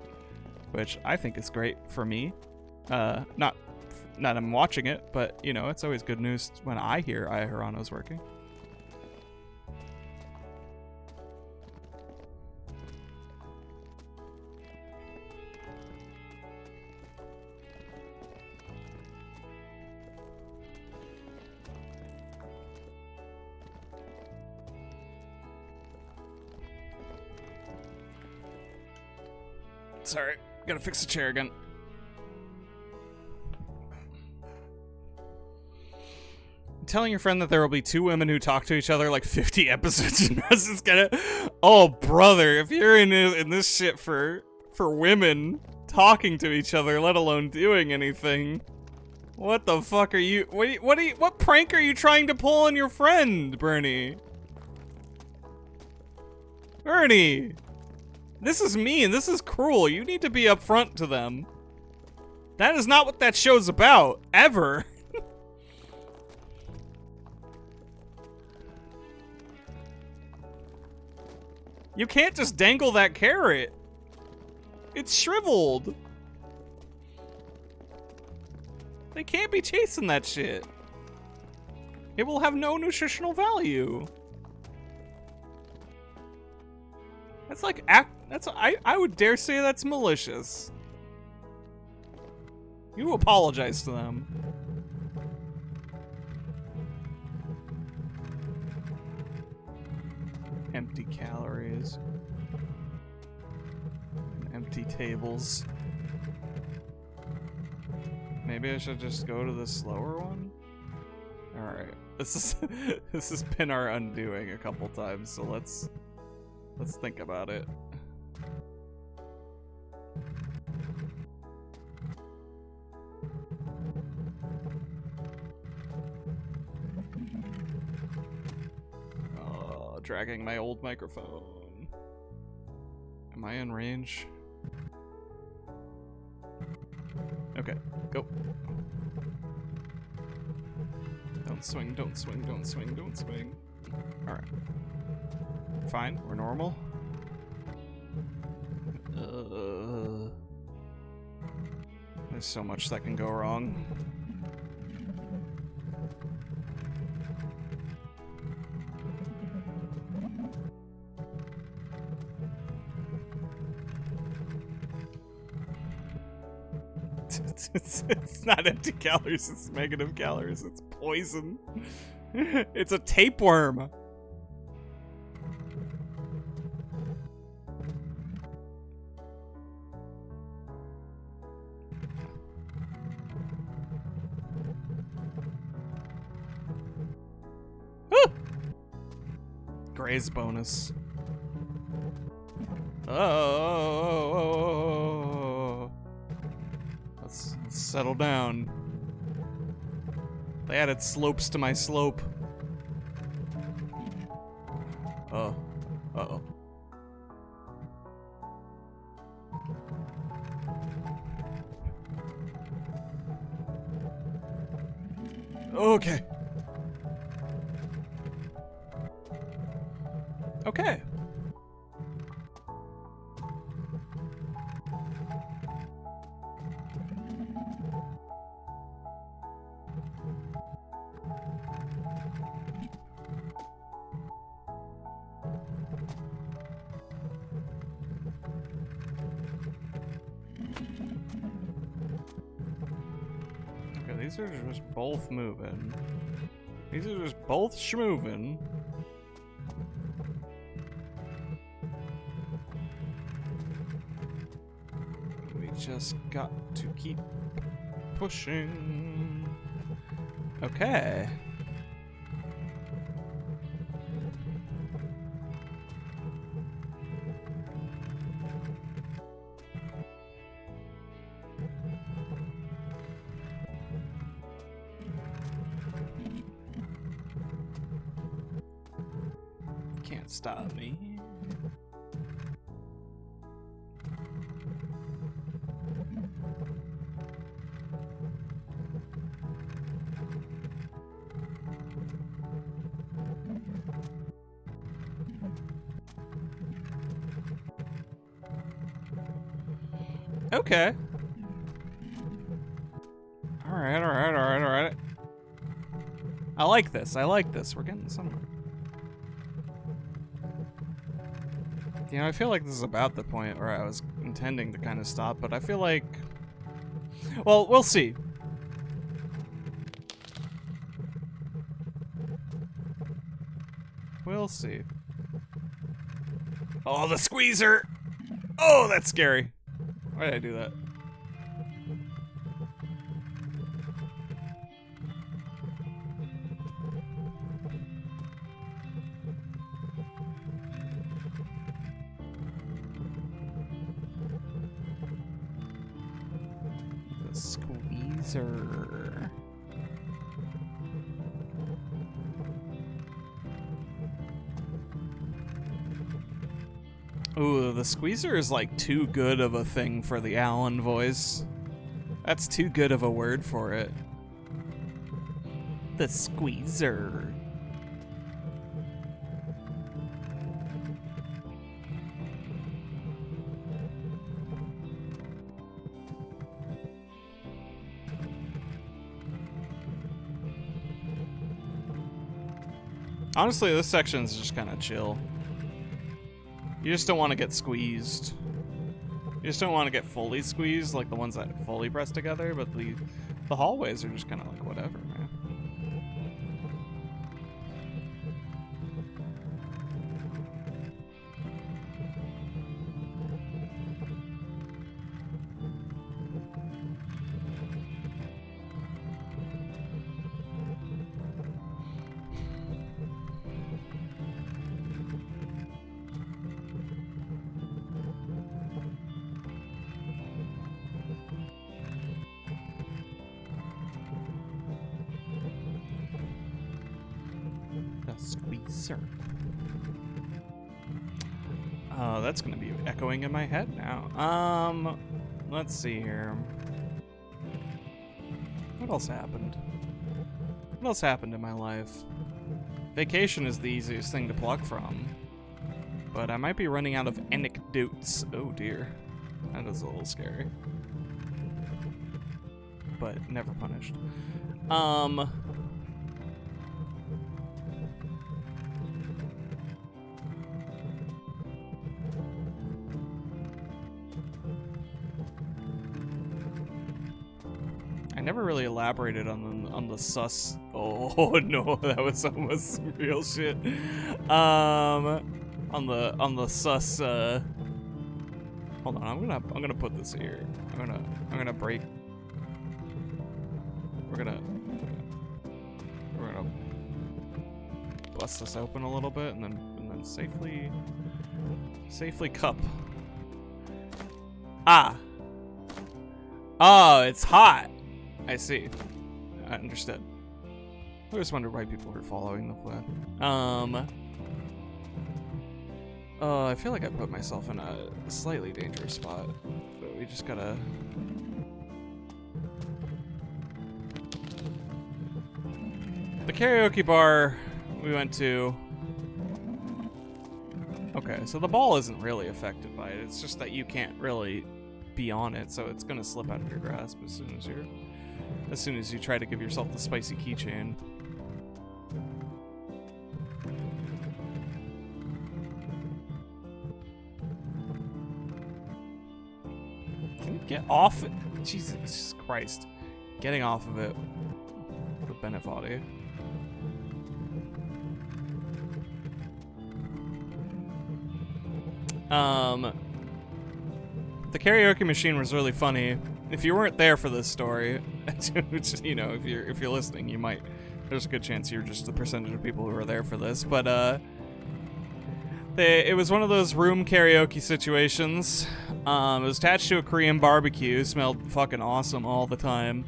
which I think is great for me. Not I'm watching it, but, you know, it's always good news when I hear Aya Hirano's working. Sorry, gotta fix the chair again. Telling your friend that there will be two women who talk to each other like 50 episodes and this is gonna... Oh, brother, if you're in this shit for women talking to each other, let alone doing anything, what the fuck are you... What prank are you trying to pull on your friend, Bernie? Bernie! This is mean. This is cruel. You need to be upfront to them. That is not what that show's about. Ever. You can't just dangle that carrot. It's shriveled. They can't be chasing that shit. It will have no nutritional value. That's like I would dare say that's malicious. You apologize to them. Empty calories. Empty tables. Maybe I should just go to the slower one? Alright. This has been our undoing a couple times, so let's think about it. Oh, dragging my old microphone. Am I in range? Okay. Okay, go. Don't swing, don't swing, don't swing, don't swing. Alright. Fine, we're normal. There's so much that can go wrong. It's not empty calories, it's negative calories, it's poison. It's a tapeworm. Graze bonus. Oh. Let's settle down. They added slopes to my slope. Oh. Uh-oh. Okay. Okay. Okay, these are just both moving. These are just both schmoving. Just got to keep pushing. Okay. Can't stop me. Okay. Alright. I like this. We're getting somewhere. You know, I feel like this is about the point where I was intending to kind of stop, but I feel like... Well, we'll see. We'll see. Oh, the squeezer! Oh, that's scary. Why did I do that? The squeezer. Ooh, the squeezer is like too good of a thing for the Alan voice. That's too good of a word for it. The squeezer. Honestly, this section's just kind of chill. You just don't want to get squeezed. You just don't want to get fully squeezed, like the ones that fully press together, but the hallways are just kind of like whatever, man. Squeezer. Oh, that's gonna be echoing in my head now. Let's see here. What else happened? What else happened in my life? Vacation is the easiest thing to pluck from. But I might be running out of anecdotes. Oh dear. That is a little scary. But never punished. I never really elaborated on the sus. Oh no, that was almost some real shit. On the sus. Hold on, I'm gonna put this here. I'm gonna break. We're gonna bust this open a little bit and then safely cup. Ah. Oh, it's hot. I see. I understood. I just wondered why people were following the flag. I feel like I put myself in a slightly dangerous spot, but we just gotta. The karaoke bar we went to. Okay, so the ball isn't really affected by it. It's just that you can't really be on it, so it's gonna slip out of your grasp as soon as you try to give yourself the spicy keychain. Can you get off it? Jesus Christ. Getting off of it with Benefati. The karaoke machine was really funny. If you weren't there for this story, which, you know, if you're listening, you might. There's a good chance you're just the percentage of people who are there for this. But it was one of those room karaoke situations. It was attached to a Korean barbecue. Smelled fucking awesome all the time.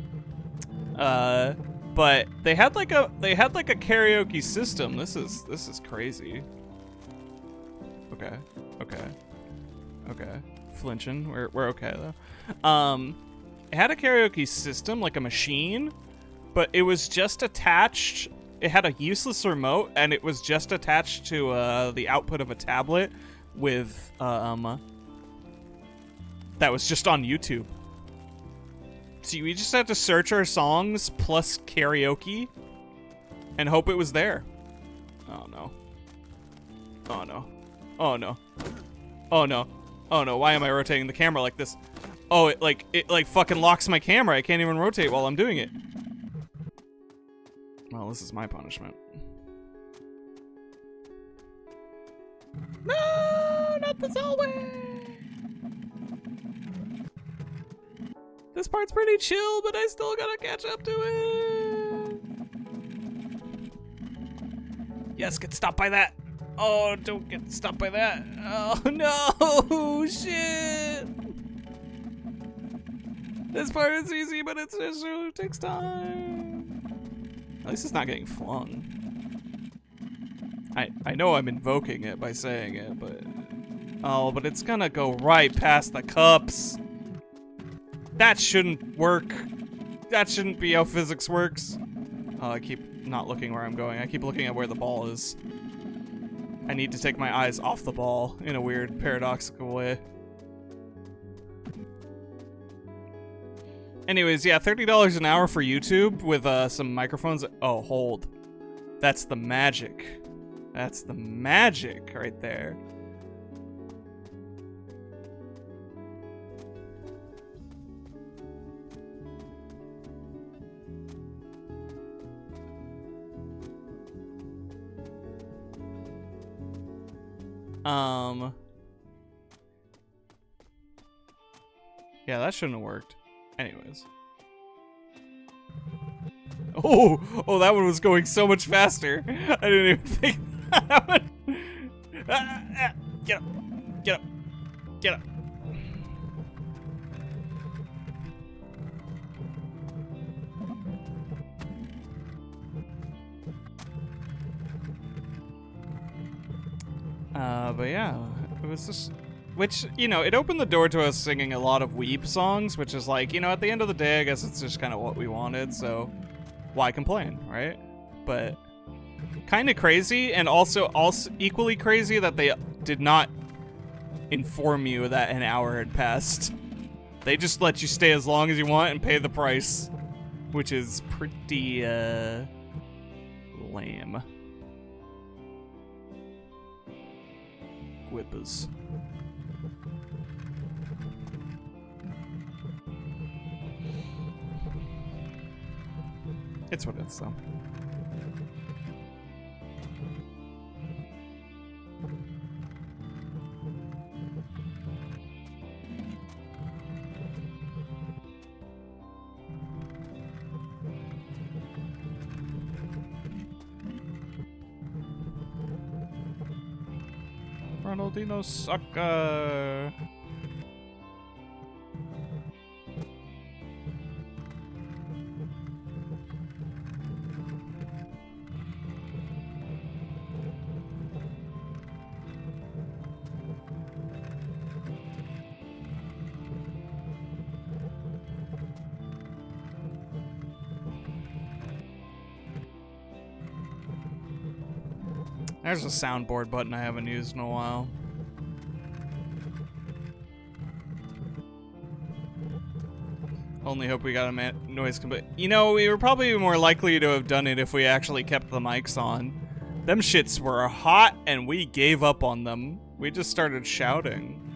But they had like a karaoke system. This is crazy. Okay. Flinching. We're okay though. It had a karaoke system, like a machine, but it was just attached. It had a useless remote, and it was just attached to the output of a tablet with that was just on YouTube. So we just had to search our songs plus karaoke and hope it was there. Oh no. Oh no. Oh no. Oh no. Oh no, why am I rotating the camera like this? Oh, it like fucking locks my camera. I can't even rotate while I'm doing it. Well, this is my punishment. No, not this hallway. This part's pretty chill, but I still gotta catch up to it. Yes, get stopped by that. Oh, don't get stopped by that. Oh, no, shit. This part is easy, but it really takes time. At least it's not getting flung. I know I'm invoking it by saying it, but... Oh, but it's gonna go right past the cups. That shouldn't work. That shouldn't be how physics works. Oh, I keep not looking where I'm going. I keep looking at where the ball is. I need to take my eyes off the ball in a weird, paradoxical way. Anyways, yeah, $30 an hour for YouTube with some microphones. Oh, hold. That's the magic. That's the magic right there. Yeah, that shouldn't have worked. Anyways. Oh, that one was going so much faster. I didn't even think that one. Get up. Get up. Get up. But yeah, it was just Which, you know, it opened the door to us singing a lot of weeb songs, which is like, you know, at the end of the day, I guess it's just kind of what we wanted, so why complain, right? But kind of crazy, and also equally crazy that they did not inform you that an hour had passed. They just let you stay as long as you want and pay the price, which is pretty, lame. Whippers. It's what it is, though. Ronaldinho sucker. There's a soundboard button I haven't used in a while. Only hope we got a noise complaint. You know, we were probably more likely to have done it if we actually kept the mics on. Them shits were hot and we gave up on them. We just started shouting.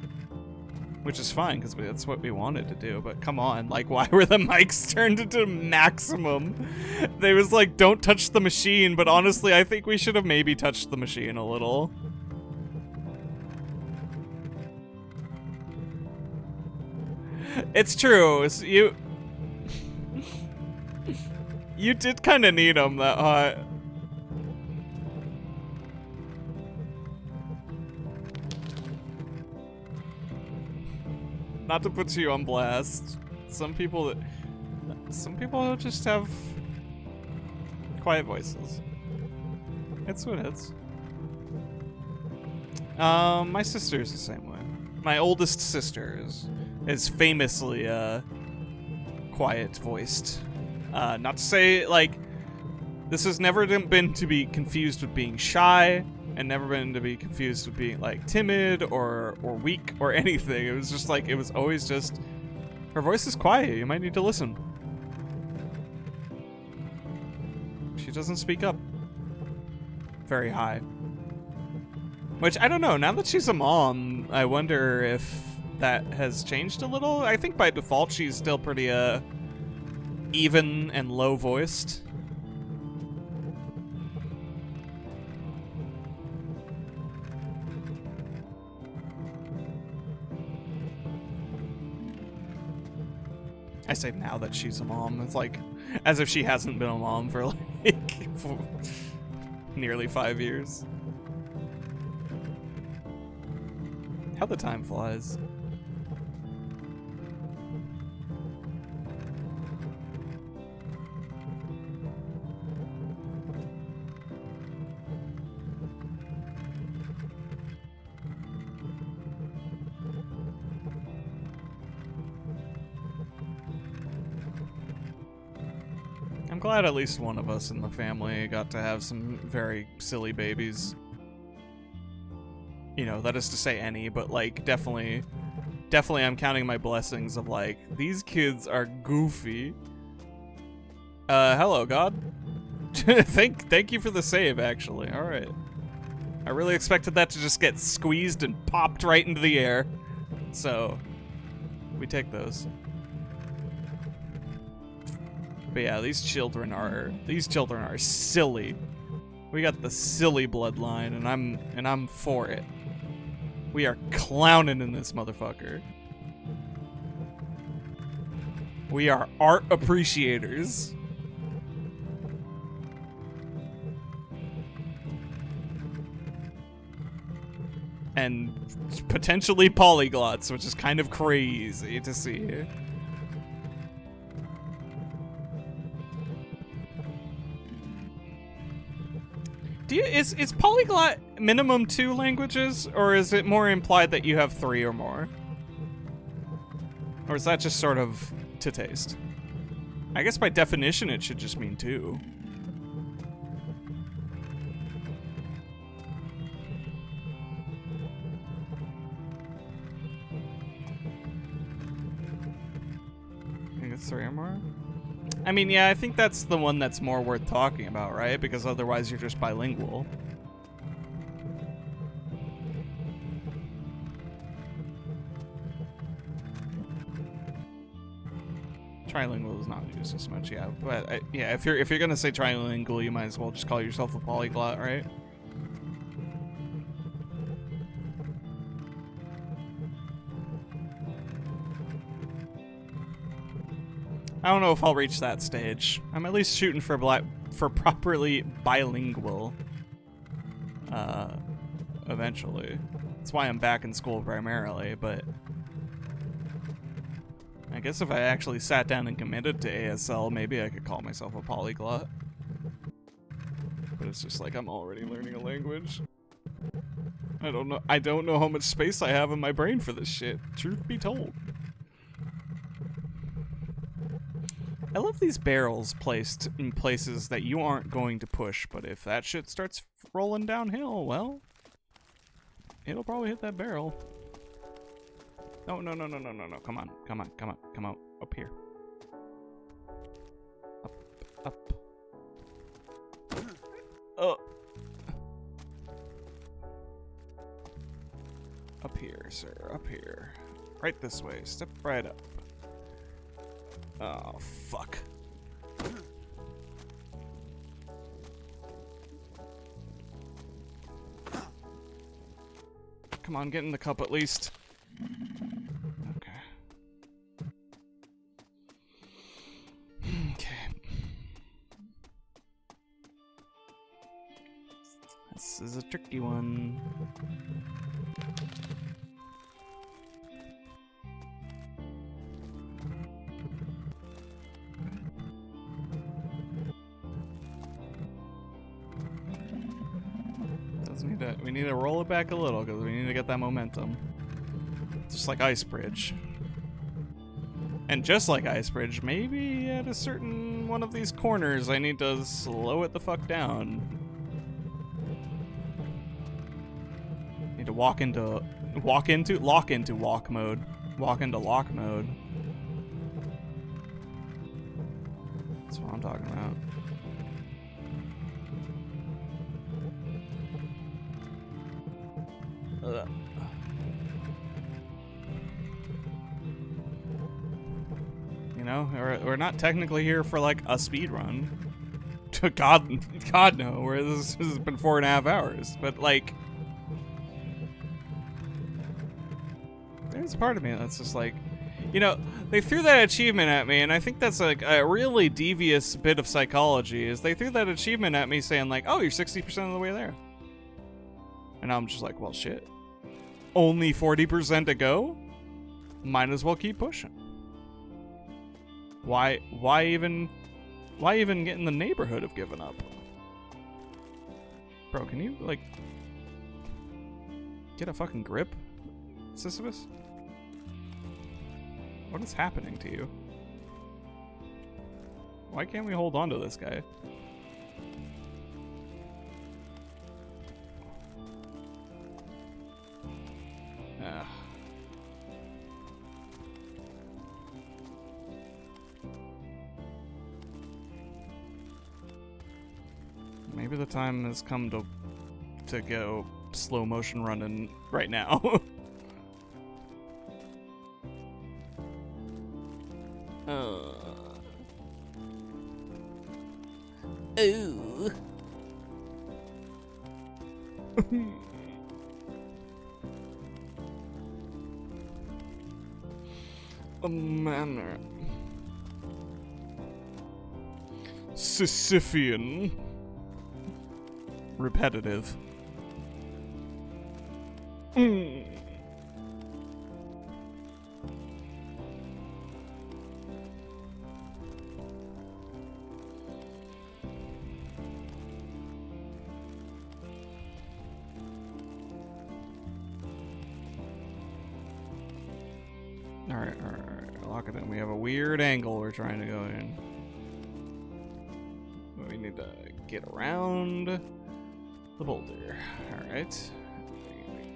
Which is fine, because that's what we wanted to do, but come on, like, why were the mics turned into maximum? They was like, don't touch the machine, but honestly, I think we should have maybe touched the machine a little. It's true, you did kind of need them that hot. Not to put you on blast. Some people just have quiet voices. It's what it is. My sister's the same way. My oldest sister is famously quiet voiced. Not to say like this has never been to be confused with being shy. And never been to be confused with being like timid or weak or anything. It was just like, it was always just, her voice is quiet, you might need to listen. She doesn't speak up very high. Which, I don't know, now that she's a mom, I wonder if that has changed a little. I think by default she's still pretty even and low voiced. I say now that she's a mom. It's like, as if she hasn't been a mom for like nearly 5 years. How the time flies. I'm glad at least one of us in the family got to have some very silly babies. You know, that is to say any, but like definitely I'm counting my blessings of like, these kids are goofy. Hello, God. Thank you for the save, actually. Alright. I really expected that to just get squeezed and popped right into the air. So, we take those. But yeah, these children are silly. We got the silly bloodline, and I'm for it. We are clowning in this motherfucker. We are art appreciators. And potentially polyglots, which is kind of crazy to see here. Is polyglot minimum 2 languages, or is it more implied that you have 3 or more? Or is that just sort of to taste? I guess by definition it should just mean 2. I think it's 3 or more? I mean, yeah, I think that's the one that's more worth talking about, right? Because otherwise you're just bilingual. Trilingual is not used as much, yeah. But yeah, if you're gonna say trilingual, you might as well just call yourself a polyglot, right? I don't know if I'll reach that stage. I'm at least shooting for properly bilingual. Eventually. That's why I'm back in school primarily, but I guess if I actually sat down and committed to ASL, maybe I could call myself a polyglot. But it's just like I'm already learning a language. I don't know how much space I have in my brain for this shit, truth be told. I love these barrels placed in places that you aren't going to push, but if that shit starts rolling downhill, well, it'll probably hit that barrel. No, come on, up here. Up. Oh. Up here, sir, up here. Right this way, step right up. Oh, fuck. Come on, get in the cup at least. Okay. This is a tricky one. We need to roll it back a little because we need to get that momentum. Just like Ice Bridge. And just like Ice Bridge, maybe at a certain one of these corners I need to slow it the fuck down. Need to lock into walk mode. Walk into lock mode. That's what I'm talking about. You know, we're not technically here for like a speed run. God no, where this has been 4.5 hours. But like, there's a part of me that's just like, you know, they threw that achievement at me, and I think that's like a really devious bit of psychology. Is they threw that achievement at me saying like, oh, you're 60% of the way there, and I'm just like, well, shit. Only 40% to go? Might as well keep pushing. Why even get in the neighborhood of giving up? Bro, can you, like, get a fucking grip, Sisyphus? What is happening to you? Why can't we hold on to this guy? Maybe the time has come to go slow motion running right now. Ooh. A manner. Sisyphean. Repetitive. Alright. Lock it in. We have a weird angle we're trying to go in. We need to get around the boulder. Alright.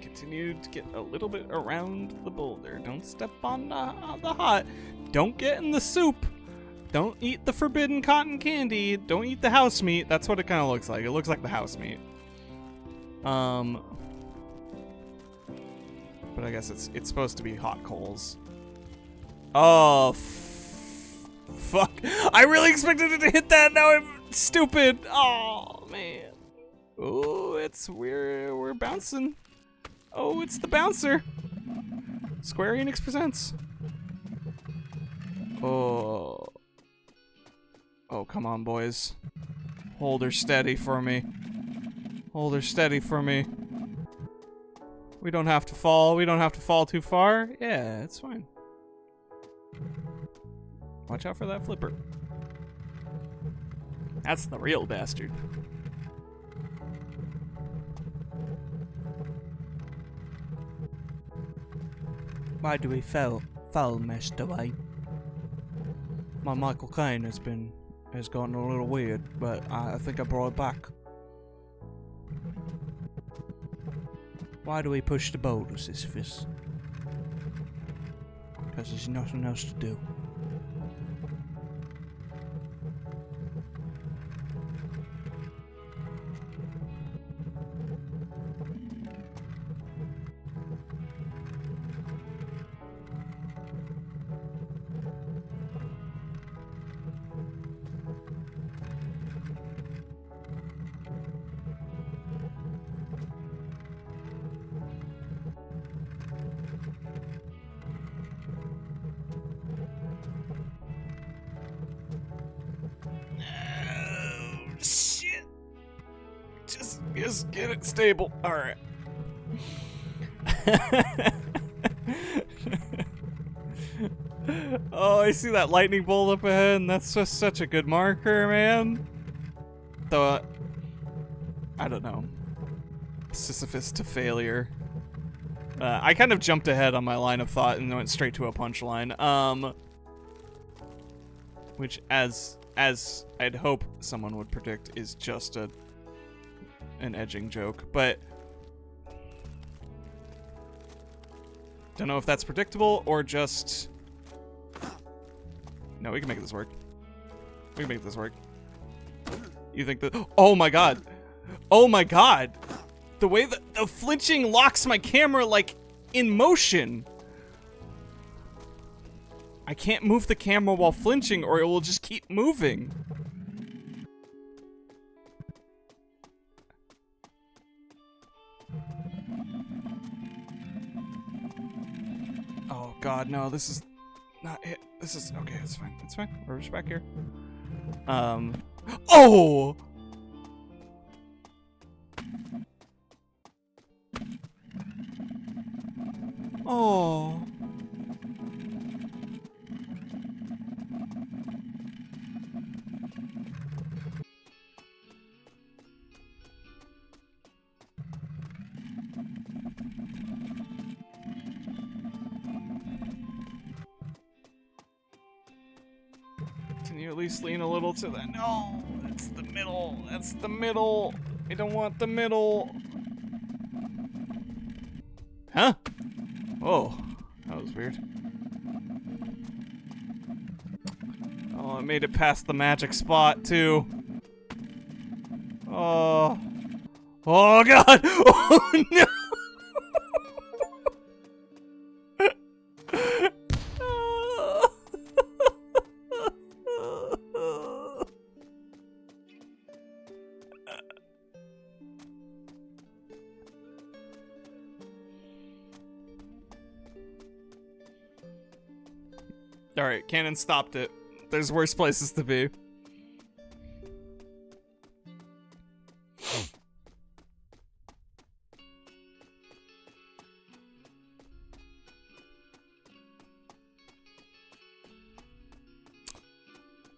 Continue to get a little bit around the boulder. Don't step on the hot. Don't get in the soup. Don't eat the forbidden cotton candy. Don't eat the house meat. That's what it kind of looks like. It looks like the house meat. But I guess it's supposed to be hot coals. Oh, fuck. I really expected it to hit that. Now I'm stupid. Oh, man. Oh, we're bouncing. Oh, it's the bouncer. Square Enix presents. Oh. Oh, come on, boys. Hold her steady for me. Hold her steady for me. We don't have to fall. We don't have to fall too far. Yeah, it's fine. Watch out for that flipper. That's the real bastard. Why do we fall, Master Wayne? My Michael Caine has gotten a little weird, but I think I brought it back. Why do we push the boulder, Sisyphus? Because there's nothing else to do. Shit. Just get it stable. Alright. Oh, I see that lightning bolt up ahead, and that's just such a good marker, man. Though, I don't know. Sisyphus to failure. I kind of jumped ahead on my line of thought and went straight to a punchline. Which, as I'd hope someone would predict, is just an edging joke, but don't know if that's predictable or just... No, we can make this work. We can make this work. You think that... Oh my god! Oh my god! The way that the flinching locks my camera, like, in motion! I can't move the camera while flinching or it will just keep moving. Oh god, no, this is not it. This is okay, it's fine. It's fine. We're just back here. Oh! Oh. Can you at least lean a little to that? No, it's the middle. That's the middle. I don't want the middle. Huh? Oh, that was weird. Oh, I made it past the magic spot too. Oh. Oh god! Oh no! Alright, Cannon stopped it. There's worse places to be.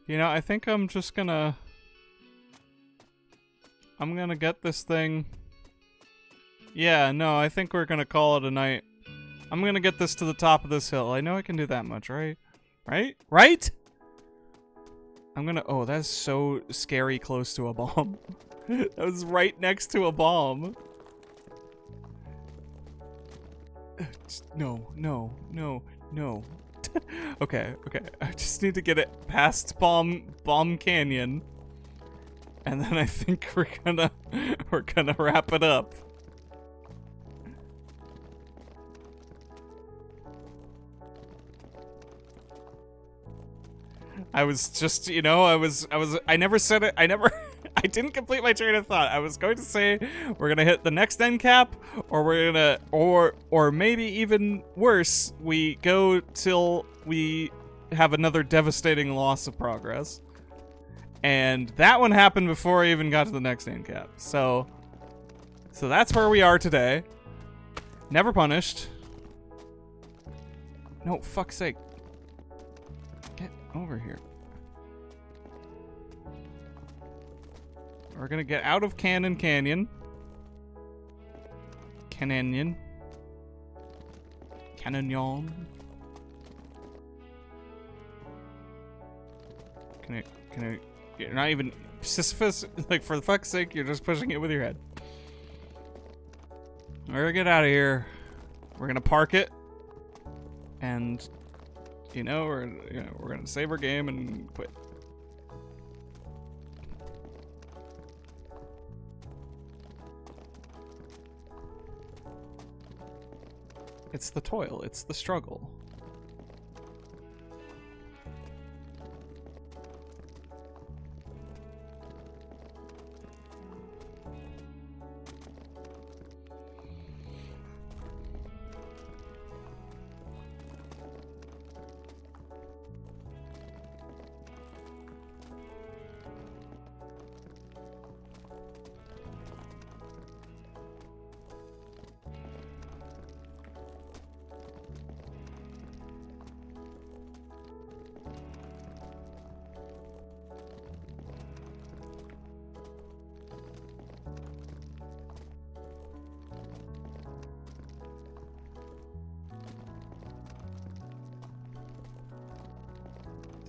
You know, I think I'm just gonna... I'm gonna get this thing... Yeah, no, I think we're gonna call it a night. I'm gonna get this to the top of this hill. I know I can do that much, right? Right? I'm gonna... Oh, that's so scary close to a bomb. That was right next to a bomb. No. Okay. I just need to get it past Bomb Canyon. And then I think we're gonna wrap it up. I was just, I never said it. I didn't complete my train of thought. I was going to say we're gonna hit the next end cap, or we're gonna, or maybe even worse, we go till we have another devastating loss of progress. And that one happened before I even got to the next end cap. So that's where we are today. Never punished. No, fuck's sake. Get over here. We're gonna get out of Canyon. Canyon. Can I, you're not even, Sisyphus, like, for the fuck's sake, you're just pushing it with your head. We're gonna get out of here. We're gonna park it. And, we're gonna save our game and quit. It's the toil, it's the struggle.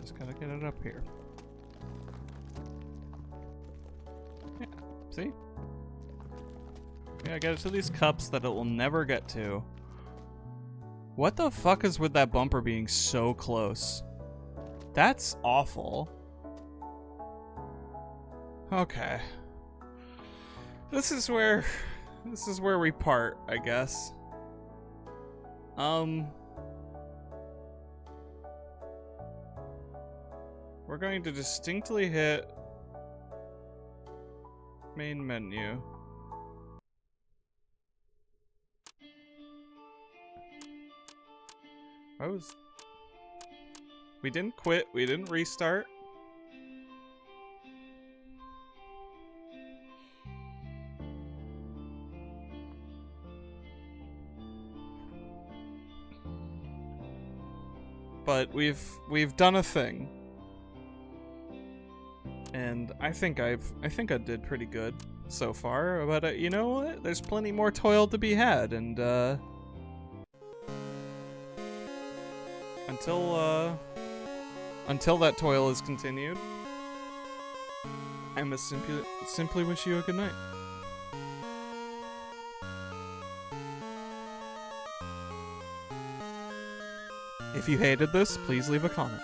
Just gotta get it up here. Yeah, see? Yeah, I get it to these cups that it will never get to. What the fuck is with that bumper being so close? That's awful. Okay. This is where we part, I guess. We're going to distinctly hit main menu. We didn't quit, we didn't restart. But we've done a thing. And I think I did pretty good so far, but you know what? There's plenty more toil to be had, and until that toil is continued, I must simply wish you a good night. If you hated this, please leave a comment.